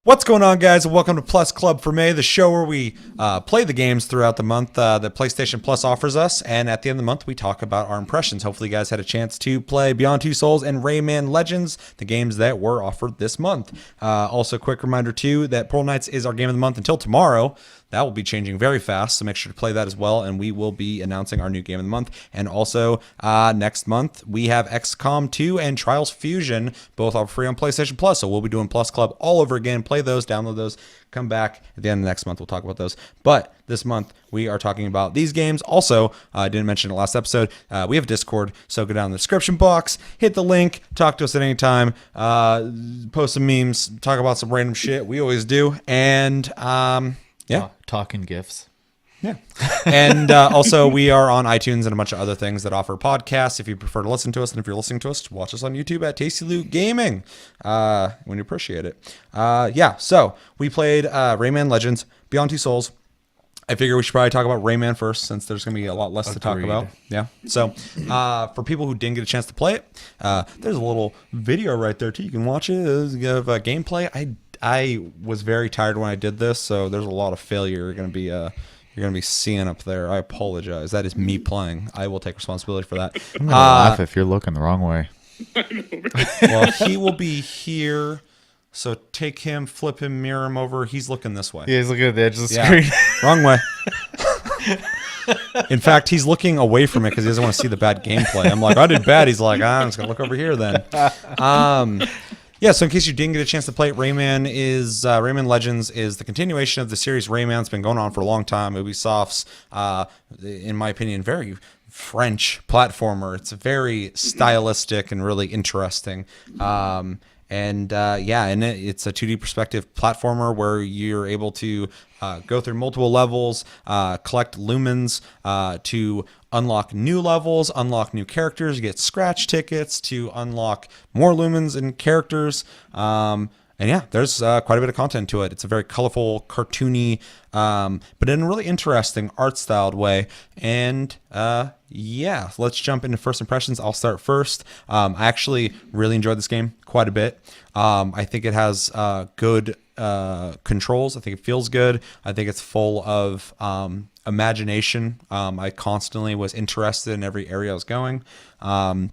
What's going on, guys? Welcome to Plus Club for May, the show where we play the games throughout the month that PlayStation Plus offers us, and at the end of the month, we talk about our impressions. Hopefully, you guys had a chance to play Beyond Two Souls and Rayman Legends, the games that were offered this month. Also, quick reminder, too, that Pearl Knights is our game of the month until tomorrow. That will be changing very fast, so make sure to play that as well, and we will be announcing our new game of the month. And also, next month, we have XCOM 2 and Trials Fusion, both are free on PlayStation Plus, so we'll be doing Plus Club all over again. Play those, download those, come back at the end of next month, we'll talk about those. But this month, we are talking about these games. Also, I didn't mention it last episode, we have Discord, so go down in the description box, hit the link, talk to us at any time, post some memes, talk about some random shit, we always do, and... yeah. Talking GIFs. Yeah. And also, we are on iTunes and a bunch of other things that offer podcasts if you prefer to listen to us. And if you're listening to us, watch us on YouTube at Tasty Loot Gaming when you appreciate it. So we played Rayman Legends, Beyond Two Souls. I figure we should probably talk about Rayman first since there's going to be a lot less to talk about. Yeah. So for people who didn't get a chance to play it, there's a little video right there, too. You can watch it. You have gameplay. I was very tired when I did this, so there's a lot of failure you're gonna be seeing up there. I apologize. That is me playing. I will take responsibility for that. I'm gonna laugh if you're looking the wrong way. Well, he will be here, so take him, flip him, mirror him over. He's looking this way. Yeah, he's looking at the edge of the screen. Wrong way. In fact, he's looking away from it because he doesn't want to see the bad gameplay. I'm like, I did bad. He's like, I'm just gonna look over here then. Yeah, so in case you didn't get a chance to play it, Rayman Legends is the continuation of the series Rayman. It's been going on for a long time. Ubisoft's, in my opinion, very French platformer. It's very stylistic and really interesting. It's a 2D perspective platformer where you're able to go through multiple levels, collect lumens to unlock new levels, unlock new characters, you get scratch tickets to unlock more lumens and characters. There's quite a bit of content to it. It's a very colorful, cartoony, but in a really interesting art-styled way. And let's jump into first impressions. I'll start first. I actually really enjoyed this game quite a bit. I think it has good controls. I think it feels good. I think it's full of imagination. I constantly was interested in every area I was going. The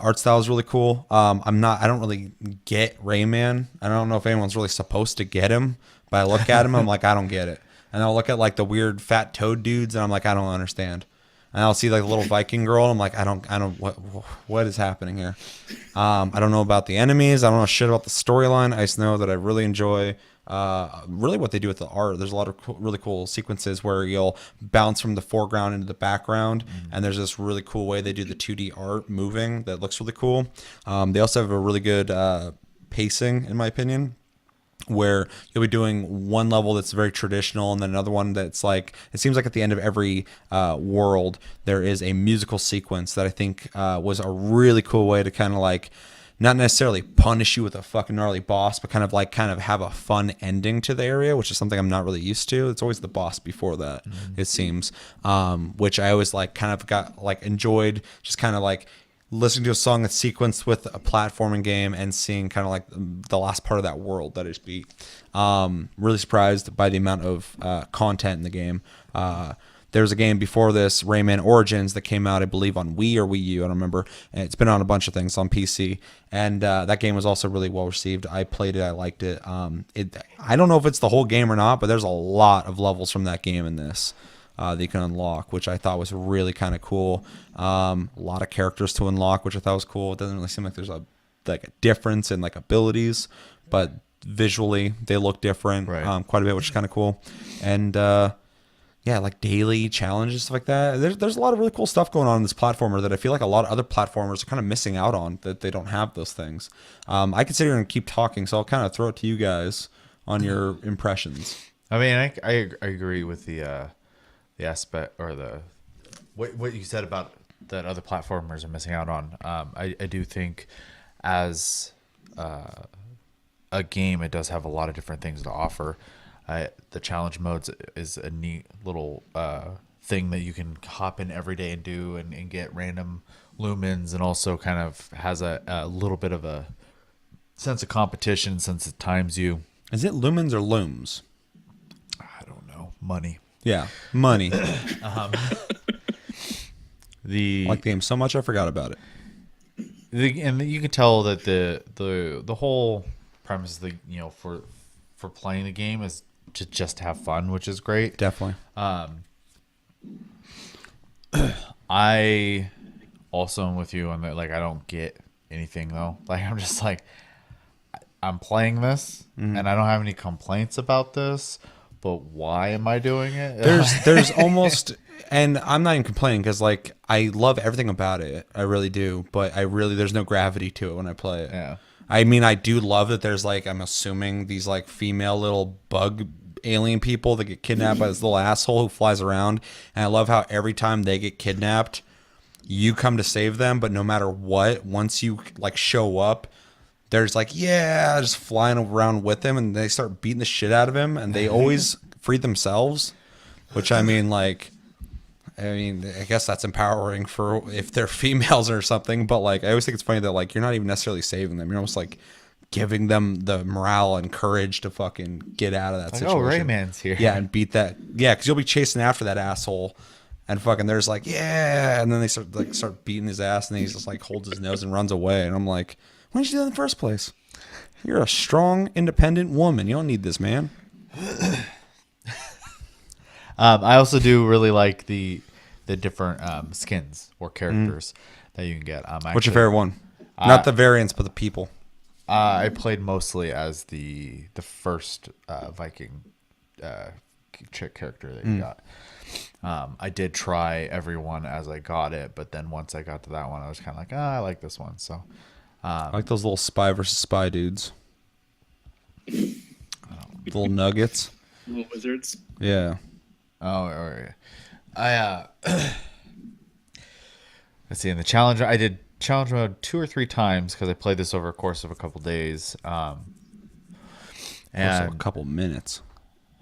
art style is really cool. I don't really get Rayman. I don't know if anyone's really supposed to get him, but I look at him, I'm like, I don't get it. And I'll look at like the weird fat toad dudes, and I'm like, I don't understand. And I'll see like the little Viking girl, and I'm like, I don't, what is happening here? I don't know about the enemies. I don't know shit about the storyline. I just know that I really enjoy really what they do with the art. There's a lot of really cool sequences where you'll bounce from the foreground into the background, and there's this really cool way they do the 2D art moving that looks really cool. They also have a really good pacing, in my opinion, where you'll be doing one level that's very traditional and then another one that's like, it seems like at the end of every world there is a musical sequence that I think was a really cool way to kind of like not necessarily punish you with a fucking gnarly boss, but kind of have a fun ending to the area, which is something I'm not really used to. It's always the boss before that, it seems, which I always like kind of got like enjoyed, just kind of like listening to a song that's sequenced with a platforming game and seeing kind of like the last part of that world that is beat. Really surprised by the amount of content in the game. There's a game before this, Rayman Origins, that came out, I believe, on Wii or Wii U. I don't remember. And it's been on a bunch of things on PC. And that game was also really well received. I played it. I liked it. I don't know if it's the whole game or not, but there's a lot of levels from that game in this that you can unlock, which I thought was really kind of cool. A lot of characters to unlock, which I thought was cool. It doesn't really seem like there's a difference in like abilities, but visually they look different quite a bit, which is kind of cool. And like daily challenges, stuff like that. There's a lot of really cool stuff going on in this platformer that I feel like a lot of other platformers are kind of missing out on, that they don't have those things. I could sit here and keep talking, so I'll kind of throw it to you guys on your impressions. I mean, I agree with the aspect or the what you said about that other platformers are missing out on. I do think as a game, it does have a lot of different things to offer. The challenge modes is a neat little thing that you can hop in every day and do and get random lumens, and also kind of has a little bit of a sense of competition since it times you. Is it lumens or looms? I don't know. Money. Yeah, money. The I like the game so much I forgot about it. and you can tell that the whole premise, for playing the game is to just have fun, which is great. Definitely. I also am with you on that. Like, I don't get anything though. Like, I'm just like, I'm playing this and I don't have any complaints about this, but why am I doing it? There's almost, and I'm not even complaining because like I love everything about it. I really do, but there's no gravity to it when I play it. Yeah. I mean, I do love that there's like, I'm assuming these like female little bug alien people that get kidnapped by this little asshole who flies around. And I love how every time they get kidnapped, you come to save them. But no matter what, once you like show up, there's like, yeah, just flying around with him, and they start beating the shit out of him, and they always free themselves, which I mean, I guess that's empowering for if they're females or something, but like, I always think it's funny that like, you're not even necessarily saving them. You're almost like giving them the morale and courage to fucking get out of that Like, situation. oh, Rayman's here. Yeah, and beat that. Yeah, because you'll be chasing after that asshole, and fucking there's like, yeah, and then they start beating his ass, and then he's just like holds his nose and runs away, and I'm like, why did you do that in the first place? You're a strong, independent woman. You don't need this, man. I also do really like the different skins or characters that you can get. What's your favorite one? Not the variants, but the people. I played mostly as the first Viking chick character that you got. I did try everyone as I got it, but then once I got to that one, I was kind of like, I like this one. So I like those little spy versus spy dudes. Little nuggets. Little wizards. Yeah. Oh, yeah. Let's see. In the challenge, I did challenge mode 2 or 3 times because I played this over a course of a couple days. Also And a couple minutes.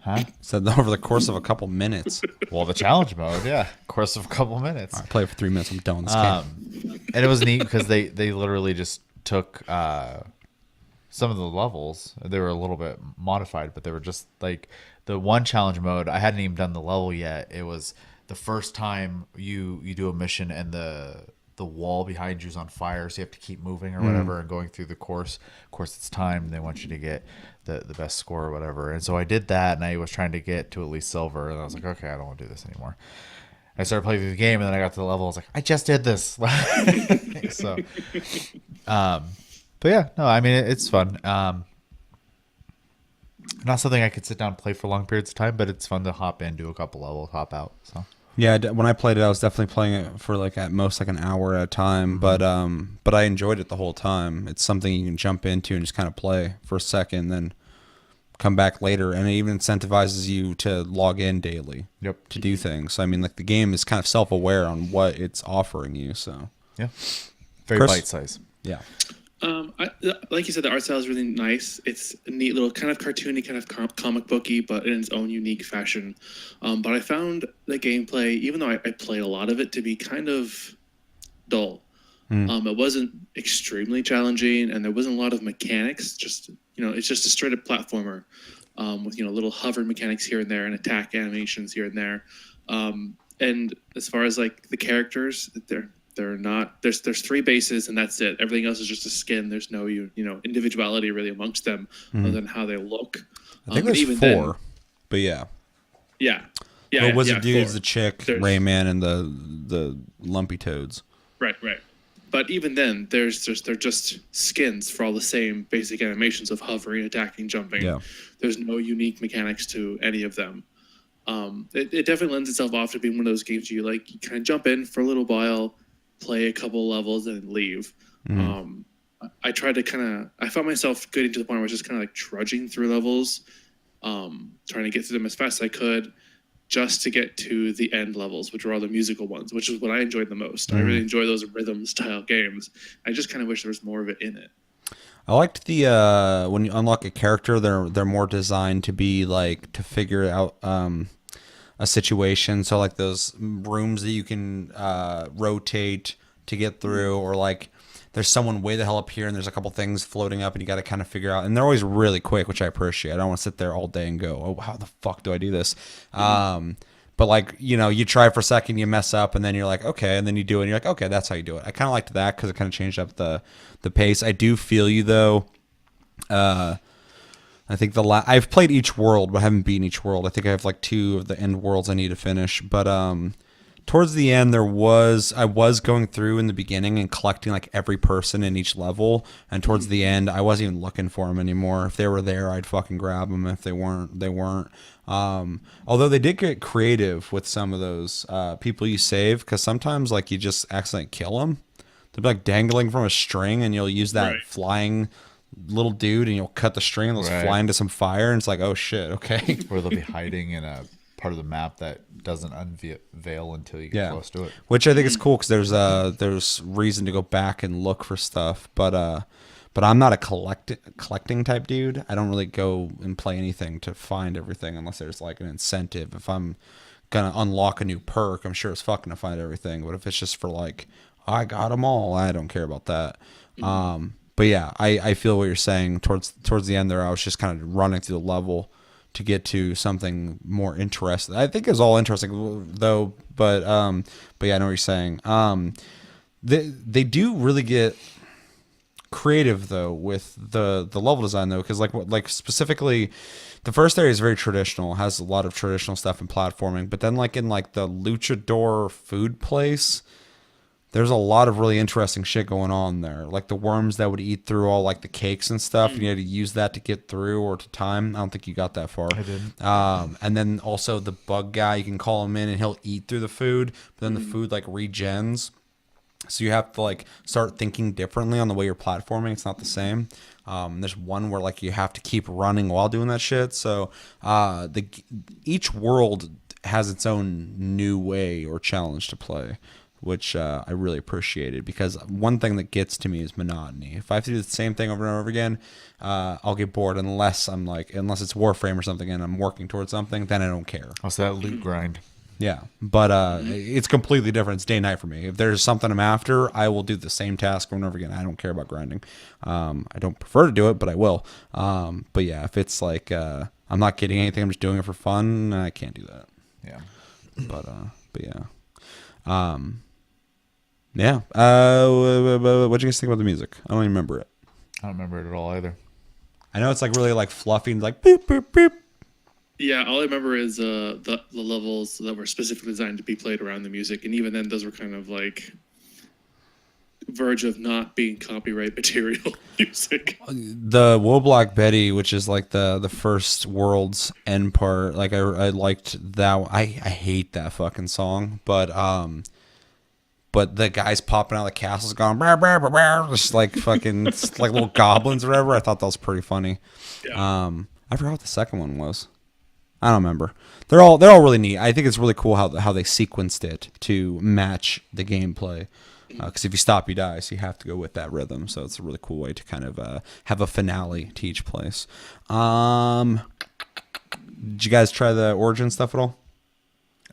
huh? Said over the course of a couple minutes. Well, the challenge mode, yeah, course of a couple minutes. I play it for 3 minutes. I'm done with this game. And it was neat because they literally just took some of the levels. They were a little bit modified, but they were just like the one challenge mode. I hadn't even done the level yet. It was the first time you do a mission and the wall behind you is on fire, so you have to keep moving or whatever and going through the course. Of course, it's timed. They want you to get the best score or whatever. And so I did that, and I was trying to get to at least silver, and I was like, okay, I don't want to do this anymore. I started playing through the game, and then I got to the level. I was like, I just did this. So, but yeah, no, I mean, it's fun. Not something I could sit down and play for long periods of time, but it's fun to hop in, do a couple levels, hop out. So Yeah, when I played it, I was definitely playing it for like at most like an hour at a time. But I enjoyed it the whole time. It's something you can jump into and just kind of play for a second, then come back later, and it even incentivizes you to log in daily. Yep. To do things. So, I mean, like the game is kind of self-aware on what it's offering you. So yeah, very Chris? bite size. yeah. Like you said, the art style is really nice. It's a neat little kind of cartoony, kind of comic booky, but in its own unique fashion. But I found the gameplay, even though I played a lot of it, to be kind of dull. It wasn't extremely challenging, and there wasn't a lot of mechanics. Just it's just a straight up platformer with little hover mechanics here and there and attack animations here and there. And as far as like the characters, they're not. There's 3 bases and that's it. Everything else is just a skin. There's no individuality really amongst them other than how they look. I think there's 4, then, but yeah. Yeah. The wizard dude's 4. the chick, There's- Rayman, and the lumpy toads. Right. But even then, they're just skins for all the same basic animations of hovering, attacking, jumping. Yeah. There's no unique mechanics to any of them. It definitely lends itself off to being one of those games you kind of jump in for a little while, play a couple levels, and leave. I tried to I found myself getting to the point where I was just kind of like trudging through levels, trying to get through them as fast as I could, just to get to the end levels, which were all the musical ones, which is what I enjoyed the most. I really enjoy those rhythm style games. I just kind of wish there was more of it in it. I liked the when you unlock a character, they're more designed to be like to figure out a situation. So like those rooms that you can rotate to get through, or like there's someone way the hell up here and there's a couple things floating up and you got to kind of figure out, and they're always really quick, which I appreciate. I don't want to sit there all day and go, oh, how the fuck do I do this? But like, you know, you try for a second, you mess up, and then you're like, okay, and then you do it, and you're like, okay, that's how you do it. I kind of liked that because it kind of changed up the pace. I do feel you though. I think I've played each world, but I haven't beaten each world. I think I have like 2 of the end worlds I need to finish. But towards the end, I was going through in the beginning and collecting like every person in each level, and towards the end, I wasn't even looking for them anymore. If they were there, I'd fucking grab them. If they weren't, they weren't. Although they did get creative with some of those people you save, because sometimes like you just accidentally kill them. They'll be like dangling from a string, and you'll use that flying little dude, and you'll cut the string, and they'll fly into some fire, and it's like, oh shit, okay. Or they'll be hiding in a part of the map that doesn't unveil until you get close to it. Which I think is cool because there's reason to go back and look for stuff, but I'm not a collecting type dude. I don't really go and play anything to find everything unless there's like an incentive. If I'm gonna unlock a new perk, I'm sure it's fucking to find everything. But if it's just for like, I got them all, I don't care about that. But yeah, I feel what you're saying. Towards the end there, I was just kind of running through the level to get to something more interesting. I think it was all interesting though, but yeah, I know what you're saying. They do really get creative though with the level design though, because like specifically the first area is very traditional, has a lot of traditional stuff in platforming, but then like in like the luchador food place, there's a lot of really interesting shit going on there. Like the worms that would eat through all like the cakes and stuff, and you had to use that to get through or to time. I don't think you got that far. I didn't. And then also the bug guy, you can call him in and he'll eat through the food, but then the food like regens. So you have to like start thinking differently on the way you're platforming. It's not the same. There's one where like you have to keep running while doing that shit. So each world has its own new way or challenge to play, which I really appreciated, because one thing that gets to me is monotony. If I have to do the same thing over and over again, I'll get bored unless it's Warframe or something and I'm working towards something, then I don't care. Also, that loot grind. Yeah, but it's completely different. It's day and night for me. If there's something I'm after, I will do the same task over and over again. I don't care about grinding. I don't prefer to do it, but I will. But yeah, if it's like I'm not getting anything, I'm just doing it for fun, I can't do that. Yeah. But yeah. Yeah. What'd you guys think about the music? I don't even remember it. I don't remember it at all either. I know it's like really like fluffy and like boop boop boop. Yeah, all I remember is the levels that were specifically designed to be played around the music, and even then, those were kind of like verge of not being copyright material music. The Woeblock Betty, which is like the first world's end part, like I liked that. I hate that fucking song, but the guys popping out of the castles going brr, brr, brr, brr, just like fucking like little goblins or whatever. I thought that was pretty funny. Yeah. I forgot what the second one was. I don't remember. They're all really neat. I think it's really cool how they sequenced it to match the gameplay. Because if you stop, you die, so you have to go with that rhythm. So it's a really cool way to kind of have a finale to each place. Did you guys try the Origin stuff at all?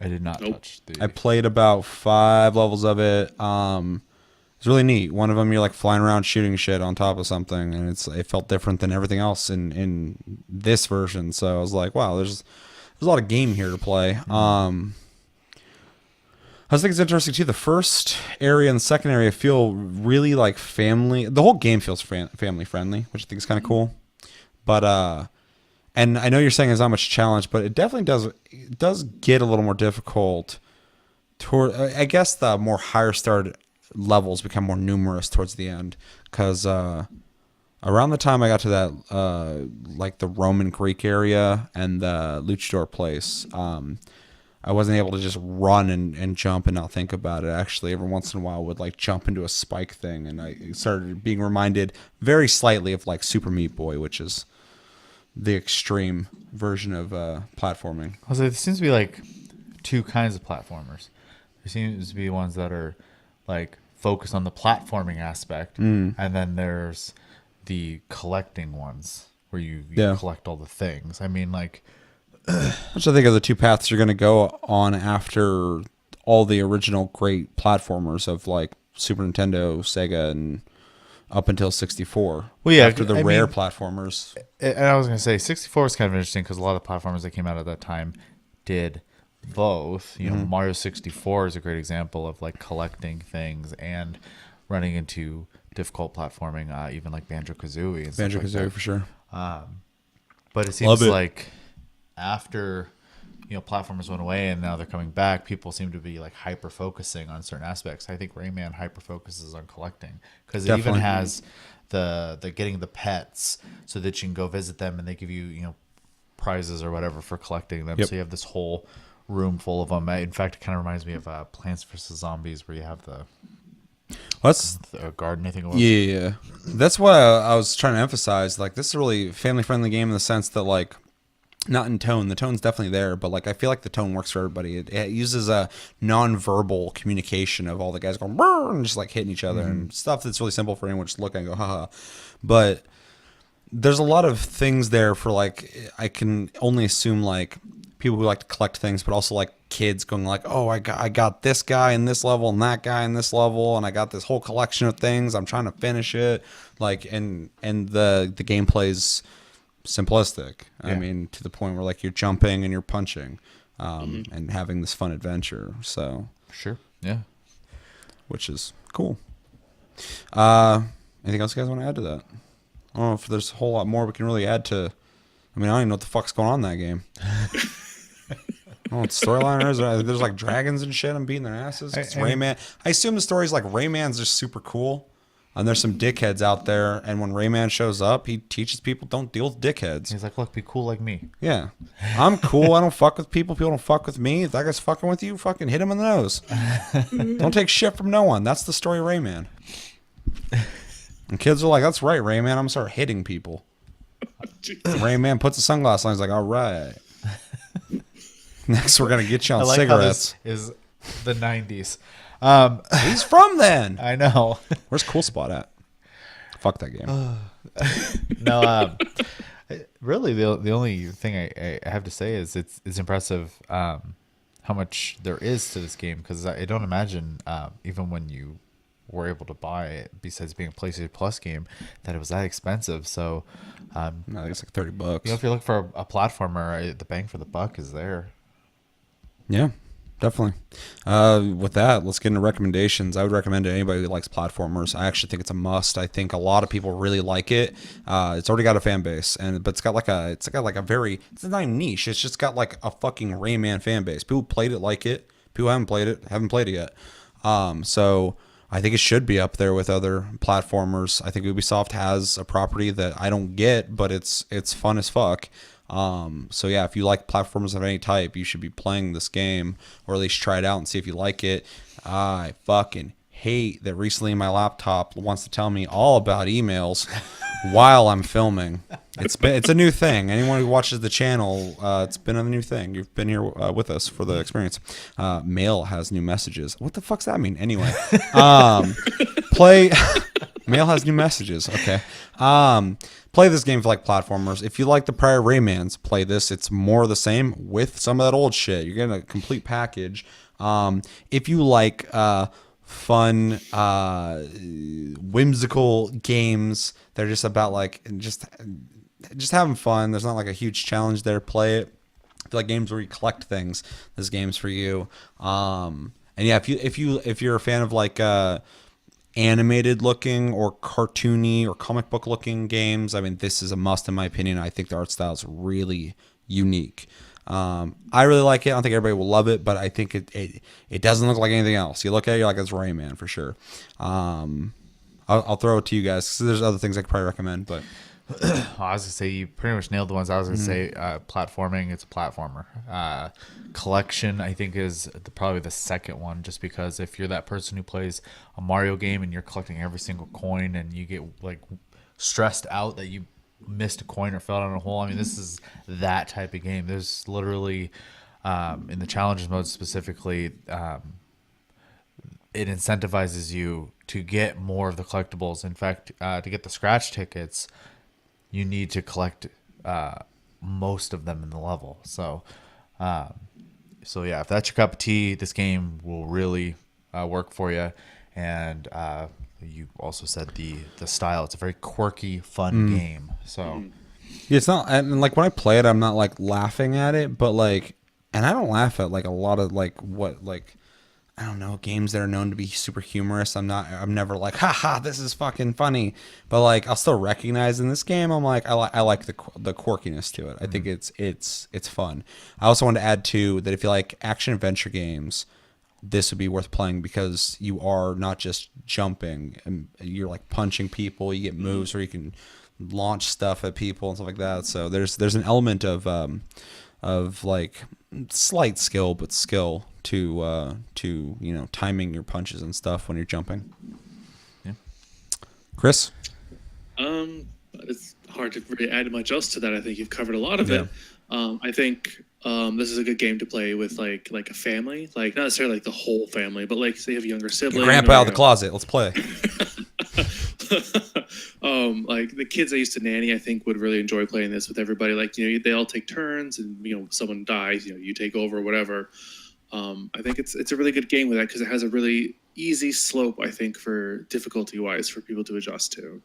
I did not Nope. touch the... I played about 5 levels of it. It's really neat. One of them, you're like flying around shooting shit on top of something, and it felt different than everything else in this version. So I was like, wow, there's a lot of game here to play. I think it's interesting too. The first area and the second area feel really like family. The whole game feels family friendly, which I think is kind of cool. But and I know you're saying there's not much challenge, but it definitely does get a little more difficult. I guess the more higher started levels become more numerous towards the end, because around the time I got to that like the Roman Greek area and the luchador place, I wasn't able to just run and jump and not think about it. Actually, every once in a while I would like jump into a spike thing, and I started being reminded very slightly of like Super Meat Boy, which is the extreme version of platforming. Also, there seems to be like 2 kinds of platformers. There seems to be ones that are like focused on the platforming aspect, and then there's the collecting ones where you collect all the things. I mean, like, which I think are the 2 paths you're going to go on after all the original great platformers of like Super Nintendo, Sega, and up until 64. Well, yeah, after the I rare mean- platformers. And I was going to say 64 is kind of interesting because a lot of the platformers that came out at that time did both. You know, Mario 64 is a great example of like collecting things and running into difficult platforming, even like Banjo-Kazooie and stuff like Banjo-Kazooie that. for sure. But it Love seems it. like after platformers went away and now they're coming back, people seem to be like hyper focusing on certain aspects. I think Rayman hyper focuses on collecting because it even Definitely. has the getting the pets so that you can go visit them and they give you prizes or whatever for collecting them. Yep. So you have this whole room full of them. In fact, it kind of reminds me of Plants vs Zombies, where you have That's the garden. I think it was. yeah. That's what I was trying to emphasize. Like, this is a really family friendly game in the sense that, like, not in tone. The tone's definitely there, but like I feel like the tone works for everybody. It uses a non-verbal communication of all the guys going "Brr," and just like hitting each other and stuff that's really simple for anyone just look and go haha. But there's a lot of things there for like I can only assume like people who like to collect things, but also like kids going like, oh, I got this guy in this level and that guy in this level, and I got this whole collection of things. I'm trying to finish it, like and the gameplay's simplistic. I Yeah. mean, to the point where like you're jumping and you're punching, and having this fun adventure. So, Sure. Yeah. which is cool. Anything else you guys want to add to that? I don't know if there's a whole lot more we can really add to. I mean, I don't even know what the fuck's going on in that game. I don't know what the storyline is. There's like dragons and shit. I'm beating their asses. It's Rayman. I assume the story's like Rayman's just super cool. And there's some dickheads out there. And when Rayman shows up, he teaches people don't deal with dickheads. He's like, look, be cool like me. Yeah. I'm cool. I don't fuck with people. People don't fuck with me. If that guy's fucking with you, fucking hit him in the nose. Don't take shit from no one. That's the story of Rayman. And kids are like, that's right, Rayman. I'm going to start hitting people. Rayman puts the sunglasses on. He's like, all right. Next, we're going to get you on I like cigarettes. how this is the 90s. He's from then. I know. Where's Cool Spot at? Fuck that game. No, really, the only thing I have to say is it's impressive how much there is to this game, because I don't imagine even when you were able to buy it, besides being a PlayStation Plus game, that it was that expensive. So, I think it's like $30. if you're looking for a platformer, the bang for the buck is there. Yeah, definitely. With that, let's get into recommendations. I would recommend it to anybody who likes platformers. I actually think it's a must. I think a lot of people really like it. It's already got a fan base, but it's got like a very, it's not even niche. It's just got like a fucking Rayman fan base. People who played it like it. People who haven't played it yet. So I think it should be up there with other platformers. I think Ubisoft has a property that I don't get, but it's fun as fuck. So yeah, if you like platformers of any type, you should be playing this game, or at least try it out and see if you like it. I fucking hate that recently my laptop wants to tell me all about emails while I'm filming. It's a new thing. Anyone who watches the channel, it's been a new thing. You've been here with us for the experience. Mail has new messages. What the fuck's that mean? Anyway, Mail has new messages. Okay. Play this game for like platformers. If you like the prior Raymans, play this. It's more of the same with some of that old shit. You're getting a complete package. If you like fun, whimsical games, they're just about like just having fun. There's not like a huge challenge there. Play it. If you like games where you collect things, this game's for you. And yeah, if you're a fan of like animated looking or cartoony or comic book looking games, I mean, this is a must in my opinion. I think the art style is really unique. I really like it. I don't think everybody will love it, but I think it doesn't look like anything else. You look at it, you're like, it's Rayman for sure. I'll throw it to you guys, because there's other things I could probably recommend, but I was gonna say you pretty much nailed the ones. I was gonna say platforming. It's a platformer. Collection, I think, is probably the second one, just because if you're that person who plays a Mario game and you're collecting every single coin and you get like stressed out that you missed a coin or fell down a hole, I mean, this is that type of game. There's literally in the challenges mode specifically, it incentivizes you to get more of the collectibles. In fact, to get the scratch tickets, you need to collect most of them in the level. So yeah, if that's your cup of tea, this game will really work for you. And you also said the style. It's a very quirky, fun game. So It's not, and like when I play it, I'm not like laughing at it, but like, and I don't laugh at like a lot of like what like I don't know, games that are known to be super humorous. I'm never like, haha, this is fucking funny. But like, I'll still recognize in this game, I'm like, I like the quirkiness to it. I think it's fun. I also want to add too that if you like action adventure games, this would be worth playing because you are not just jumping and you're like punching people. You get moves where you can launch stuff at people and stuff like that. So there's an element of like slight skill, but skill to timing your punches and stuff when you're jumping. Yeah. Chris? It's hard to really add much else to that. I think you've covered a lot of it. I think this is a good game to play with like a family, like not necessarily like the whole family, but like say you have a younger sibling. Get grandpa out of the closet. Let's play. Like the kids I used to nanny, I think would really enjoy playing this with everybody. Like, they all take turns and, someone dies, you take over or whatever. I think it's a really good game with that because it has a really easy slope, I think, for difficulty wise for people to adjust to.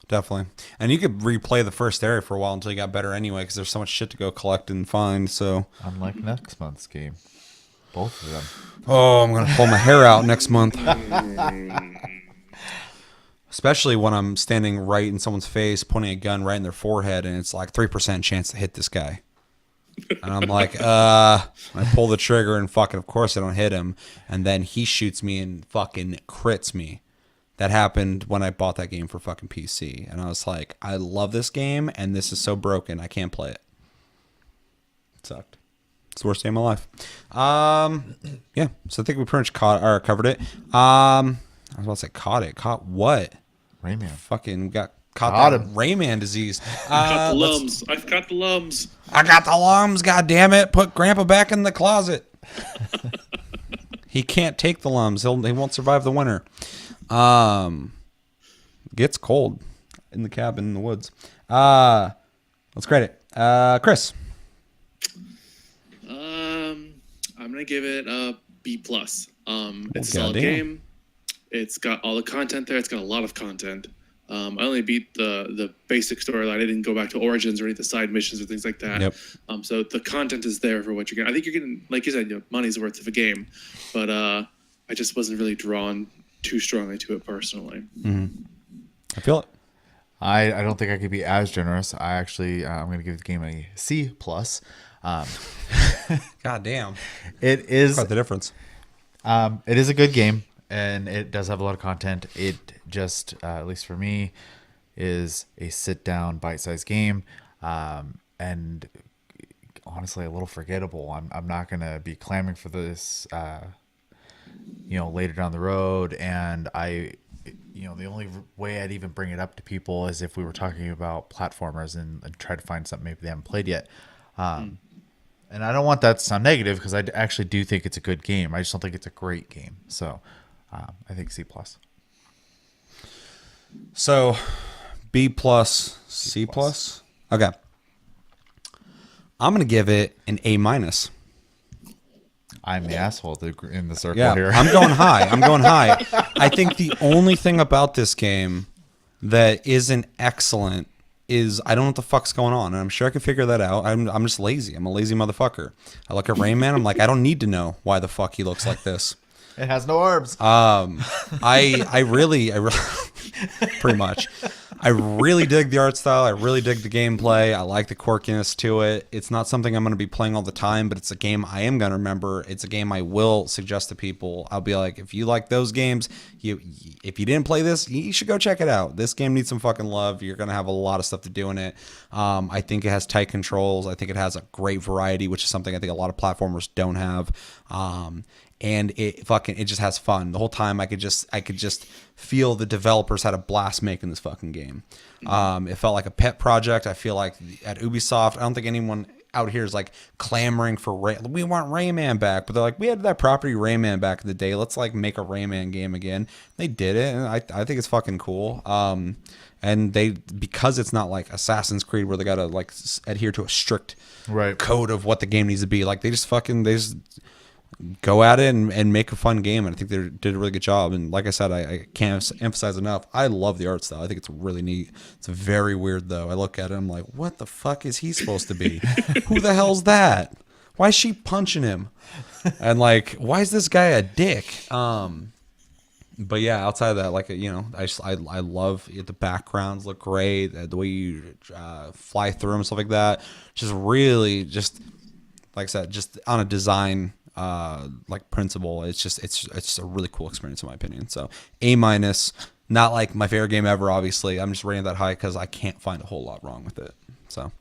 Definitely. And you could replay the first area for a while until you got better anyway because there's so much shit to go collect and find. So unlike next month's game, both of them. Oh, I'm going to pull my hair out next month. Especially when I'm standing right in someone's face, pointing a gun right in their forehead, and it's like 3% chance to hit this guy. And I'm like, I pull the trigger and fucking, of course I don't hit him. And then he shoots me and fucking crits me. That happened when I bought that game for fucking PC. And I was like, I love this game, and this is so broken, I can't play it. It sucked. It's the worst game of my life. Yeah, so I think we pretty much covered it. I was about to say caught it. Caught what? Rayman. Fucking got caught that Rayman disease. Got the lums. I've got the lums. I got the lums, god damn it. Put grandpa back in the closet. He can't take the lums. He won't survive the winter. Gets cold in the cabin in the woods. Let's grade it. Chris. I'm gonna give it a B+. It's a solid goddamn. game. It's got all the content there. It's got a lot of content. I only beat the basic storyline. I didn't go back to Origins or any of the side missions or things like that. Yep. So the content is there for what you're getting. I think you're getting, like you said, money's worth of a game. But I just wasn't really drawn too strongly to it personally. Mm-hmm. I feel it. I don't think I could be as generous. I actually I'm going to give the game a C+. God damn. It is Quite the difference. it is a good game, and it does have a lot of content. It just, at least for me, is a sit-down, bite-sized game, and honestly a little forgettable. I'm not going to be clamoring for this, later down the road, and the only way I'd even bring it up to people is if we were talking about platformers and try to find something maybe they haven't played yet. And I don't want that to sound negative because I actually do think it's a good game. I just don't think it's a great game. So I think C+. So B+, C+. Okay. I'm going to give it an A-. I'm the asshole in the circle Yeah, here. I'm going high. I think the only thing about this game that isn't excellent is I don't know what the fuck's going on, and I'm sure I can figure that out. I'm just lazy. I'm a lazy motherfucker. I look at Rayman, I'm like, I don't need to know why the fuck he looks like this. It has no arms. I really pretty much. I really dig the art style. I really dig the gameplay. I like the quirkiness to it. It's not something I'm going to be playing all the time, but it's a game I am going to remember. It's a game I will suggest to people. I'll be like, if you like those games, if you didn't play this, you should go check it out. This game needs some fucking love. You're going to have a lot of stuff to do in it. I think it has tight controls. I think it has a great variety, which is something I think a lot of platformers don't have. And it just has fun the whole time. I could just feel the developers had a blast making this fucking game. It felt like a pet project. I feel like at Ubisoft, I don't think anyone out here is like clamoring for we want Rayman back, but they're like, we had that property Rayman back in the day. Let's like make a Rayman game again. They did it, and I think it's fucking cool. And because it's not like Assassin's Creed where they gotta like adhere to a strict Right. code of what the game needs to be. Like they just go at it and make a fun game. And I think they did a really good job. And like I said, I can't emphasize enough. I love the art style. I think it's really neat. It's very weird though. I look at it, I'm like, what the fuck is he supposed to be? Who the hell's that? Why is she punching him? And like, why is this guy a dick? But yeah, outside of that, like, you know, I love it. The backgrounds look great. The way you fly through them, stuff like that. Just really, just like I said, just on a design like principle, it's a really cool experience in my opinion. So A-, not like my favorite game ever. Obviously, I'm just rating that high because I can't find a whole lot wrong with it. So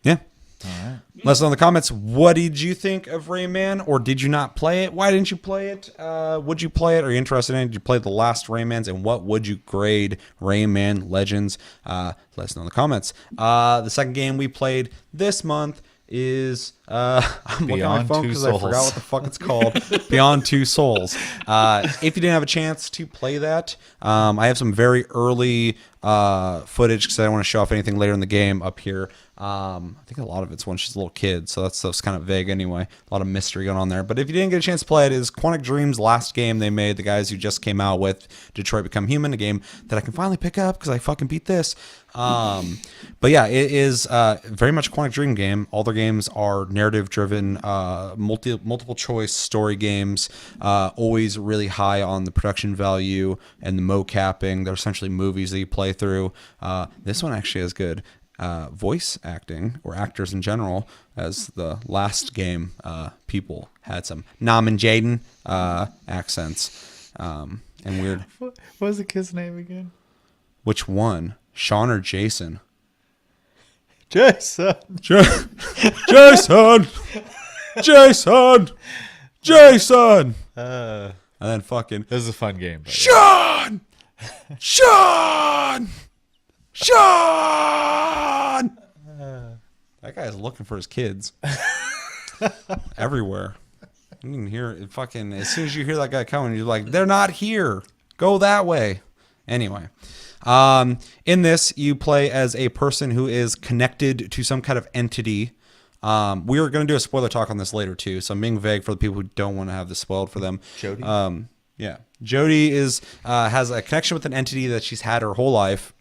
yeah. All right. Let us know in the comments, what did you think of Rayman, or did you not play it? Why didn't you play it? Would you play it? Are you interested in it? Did you play the last Raymans, and what would you grade Rayman Legends? Let us know in the comments. The second game we played this month is I'm looking at my phone because I forgot what the fuck it's called. Beyond Two Souls. If you didn't have a chance to play that, I have some very early footage because I don't want to show off anything later in the game up here. I think a lot of it's when she's a little kid, so that stuff's kind of vague anyway. A lot of mystery going on there. But if you didn't get a chance to play it, is Quantic Dream's last game they made, the guys who just came out with Detroit Become Human, a game that I can finally pick up because I fucking beat this. But yeah, it is very much a Quantic Dream game. All their games are narrative-driven, multiple choice story games, always really high on the production value and the mocapping. They're essentially movies that you play through. This one actually is good. Voice acting, or actors in general, as the last game, people had some Nam and Jaden accents and weird. What was the kid's name again? Which one? Sean or Jason? Jason. Jason. Jason. Jason. And then fucking This is a fun game. Sean. Sean. Sean. That guy's looking for his kids everywhere. You can hear it fucking as soon as you hear that guy coming, you're like, they're not here. Go that way. Anyway. In this, you play as a person who is connected to some kind of entity. We are going to do a spoiler talk on this later too, so I'm being vague for the people who don't want to have this spoiled for them. Jody? Yeah. Jody has a connection with an entity that she's had her whole life.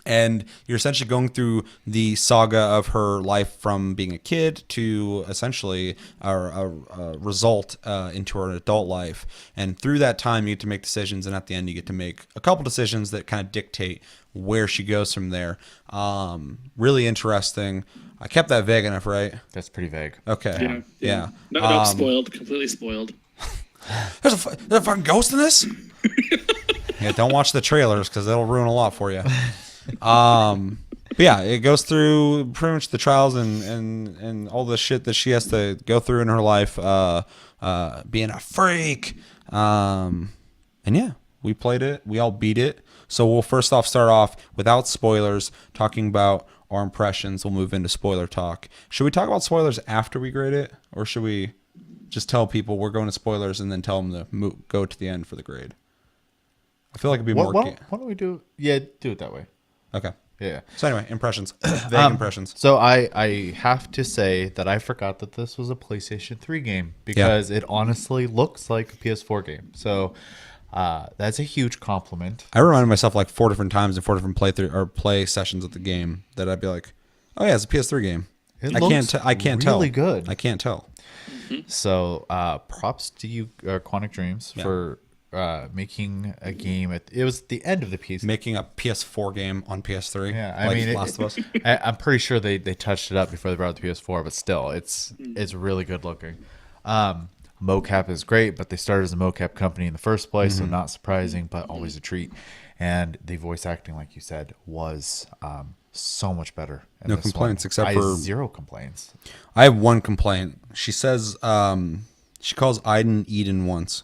And you're essentially going through the saga of her life from being a kid to essentially a result into her adult life. And through that time, you get to make decisions. And at the end, you get to make a couple decisions that kind of dictate where she goes from there. Really interesting. I kept that vague enough, right? That's pretty vague. Okay. Yeah. No, spoiled. Completely spoiled. There's a fucking ghost in this? Yeah, don't watch the trailers because it'll ruin a lot for you. But yeah, it goes through pretty much the trials and all the shit that she has to go through in her life, being a freak. And yeah, we played it. We all beat it. So we'll first off start off without spoilers, talking about our impressions. We'll move into spoiler talk. Should we talk about spoilers after we grade it, or should we just tell people we're going to spoilers and then tell them to go to the end for the grade? I feel like it'd be more. Why don't we do? Yeah, do it that way. Okay. Yeah. So anyway, impressions. Vague impressions. So I have to say that I forgot that this was a PlayStation 3 game because it honestly looks like a PS4 game. So that's a huge compliment. I reminded myself like 4 different times in 4 different play sessions of the game that I'd be like, "Oh yeah, it's a PS3 game." I can't tell. Really good. I can't tell. So props to you, Quantic Dreams, for making a game. It was the end of the PS. Making a PS4 game on PS3. Yeah, I mean, Last of Us. I'm pretty sure they touched it up before they brought out the PS4, but still, it's really good looking. Mocap is great, but they started as a mocap company in the first place, so not surprising, but always a treat. And the voice acting, like you said, was so much better. No complaints except for zero complaints. I have one complaint. She says she calls Aiden Eden once.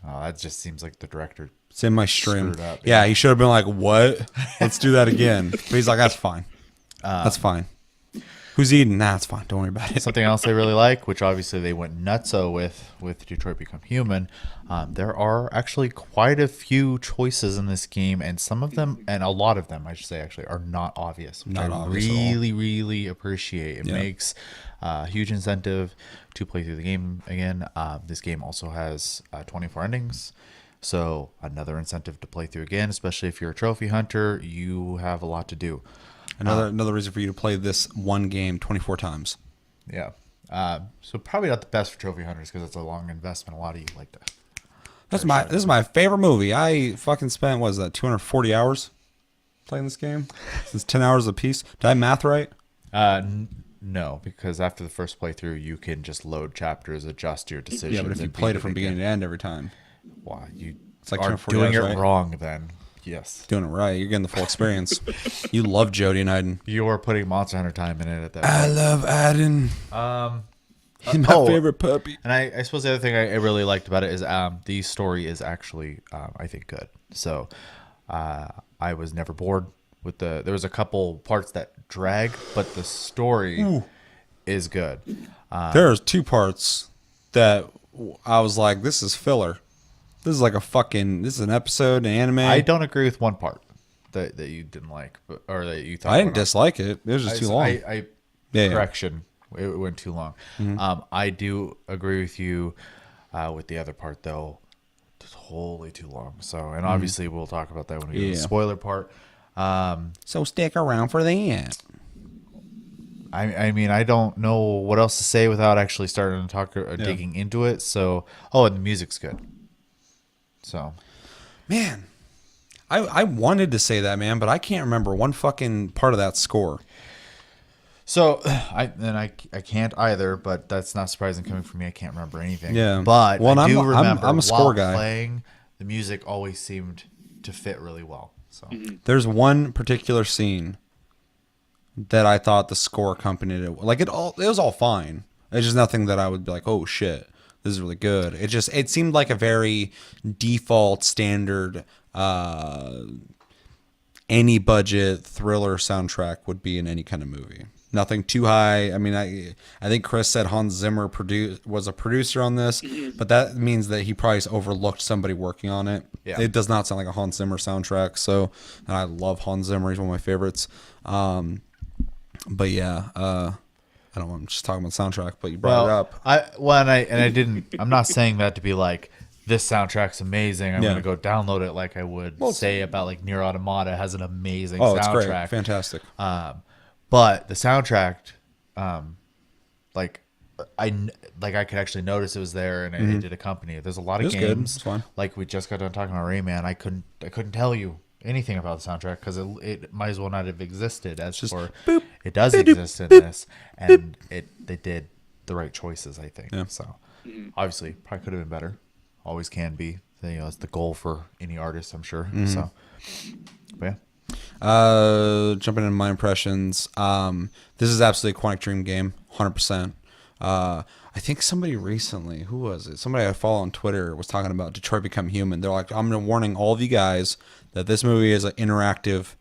Oh, that just seems like the director. It's in my stream. Screwed up, yeah, he should have been like, "What? Let's do that again." But he's like, "That's fine. That's fine." Who's Eden? Nah, it's fine. Don't worry about it. Something else I really like, which obviously they went nutso with Detroit Become Human. There are actually quite a few choices in this game, and some of them, and a lot of them, I should say, actually, are not obvious, which Not I obvious at all. really appreciate. It makes huge incentive to play through the game again. This game also has 24 endings. So another incentive to play through again, especially if you're a trophy hunter, you have a lot to do. Another reason for you to play this one game 24 times. Yeah. So probably not the best for trophy hunters because it's a long investment. A lot of you like to. This is my favorite movie. I fucking spent, what is that, 240 hours playing this game? It's 10 hours a piece. Did I math right? No, because after the first playthrough, you can just load chapters, adjust your decisions. Yeah, but if you played it from beginning to end every time. Wow, you It's like are 240 doing hours, it right? wrong then. Yes. Doing it right. You're getting the full experience. You love Jody and Aiden. You're putting Monster Hunter time in it at that I point. love Aiden. He's my favorite puppy. And I suppose the other thing I really liked about it is the story is actually, I think, good. So I was never bored with there was a couple parts that drag, but the story is good. There's 2 parts that I was like, this is filler. This is like this is an episode, an anime. I don't agree with one part that you didn't like, or that you thought. I didn't dislike it. It was just too long. Correction. It went too long. I do agree with you with the other part, though. Totally too long. So, and obviously we'll talk about that when we get to the spoiler part. So stick around for the end. I mean, I don't know what else to say without actually starting to talk or digging into it. So, and the music's good. So, Man, I wanted to say that, man, but I can't remember one fucking part of that score. So I can't either, but that's not surprising coming from me. I can't remember anything. Yeah, but I do remember I'm a score while guy. playing, the music always seemed to fit really well. So There's one particular scene that I thought the score accompanied it. Like it was all fine. It's just nothing that I would be like, oh shit, this is really good. It seemed like a very default standard any budget thriller soundtrack would be in any kind of movie. Nothing too high. I mean, I think Chris said Hans Zimmer was a producer on this, but that means that he probably overlooked somebody working on it. Yeah. It does not sound like a Hans Zimmer soundtrack. So, and I love Hans Zimmer. He's one of my favorites. But yeah, I don't know. I'm just talking about soundtrack, but you brought it up. I didn't. I'm not saying that to be like this soundtrack's amazing. I'm Yeah. gonna go download it like I would say about like Nier Automata has an amazing Oh, soundtrack. it's great, fantastic. But the soundtrack, I could actually notice it was there and it did accompany it. There's a lot of It was good. games It's fine. like we just got done talking about Rayman. I couldn't tell you anything about the soundtrack because it might as well not have existed. As just for boop, it does boop, exist in boop, this, and they did the right choices. I think Yeah. so. Obviously, probably could have been better. Always can be. It's the goal for any artist, I'm sure. So, but yeah. Jumping into my impressions. This is absolutely a Quantic Dream game, 100%. I think somebody recently, who was it? Somebody I follow on Twitter was talking about Detroit Become Human. They're like, I'm warning all of you guys that this movie is an interactive,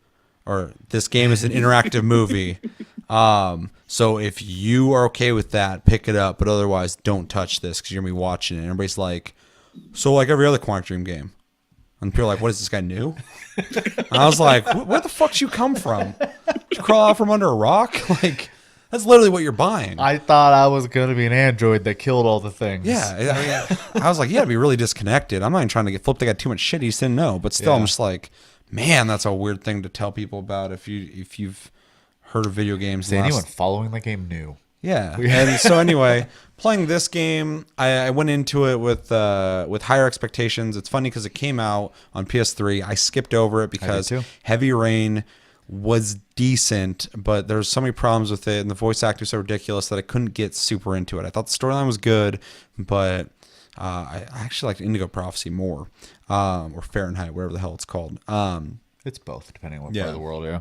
or this game is an interactive movie. So if you are okay with that, pick it up. But otherwise, don't touch this because you're gonna be watching it. And everybody's like, so like every other Quantic Dream game. And people are like, what is this guy new? And I was like, where the fuck did you come from? Did you crawl out from under a rock? Like, that's literally what you're buying. I thought I was going to be an android that killed all the things. Yeah. I was like, you gotta be really disconnected. I'm not even trying to get flipped. I got too much shit. He just didn't know. But still, Yeah. I'm just like, man, that's a weird thing to tell people about if you've heard of video games. Is the last- anyone following the game new? Yeah. And so anyway, playing this game, I went into it with higher expectations. It's funny because it came out on PS3. I skipped over it because too. Heavy Rain was decent, but there's so many problems with it, and the voice actors so ridiculous that I couldn't get super into it. I thought the storyline was good, but I actually liked Indigo Prophecy more, or Fahrenheit, whatever the hell it's called. It's both, depending on what Yeah. part of the world, yeah.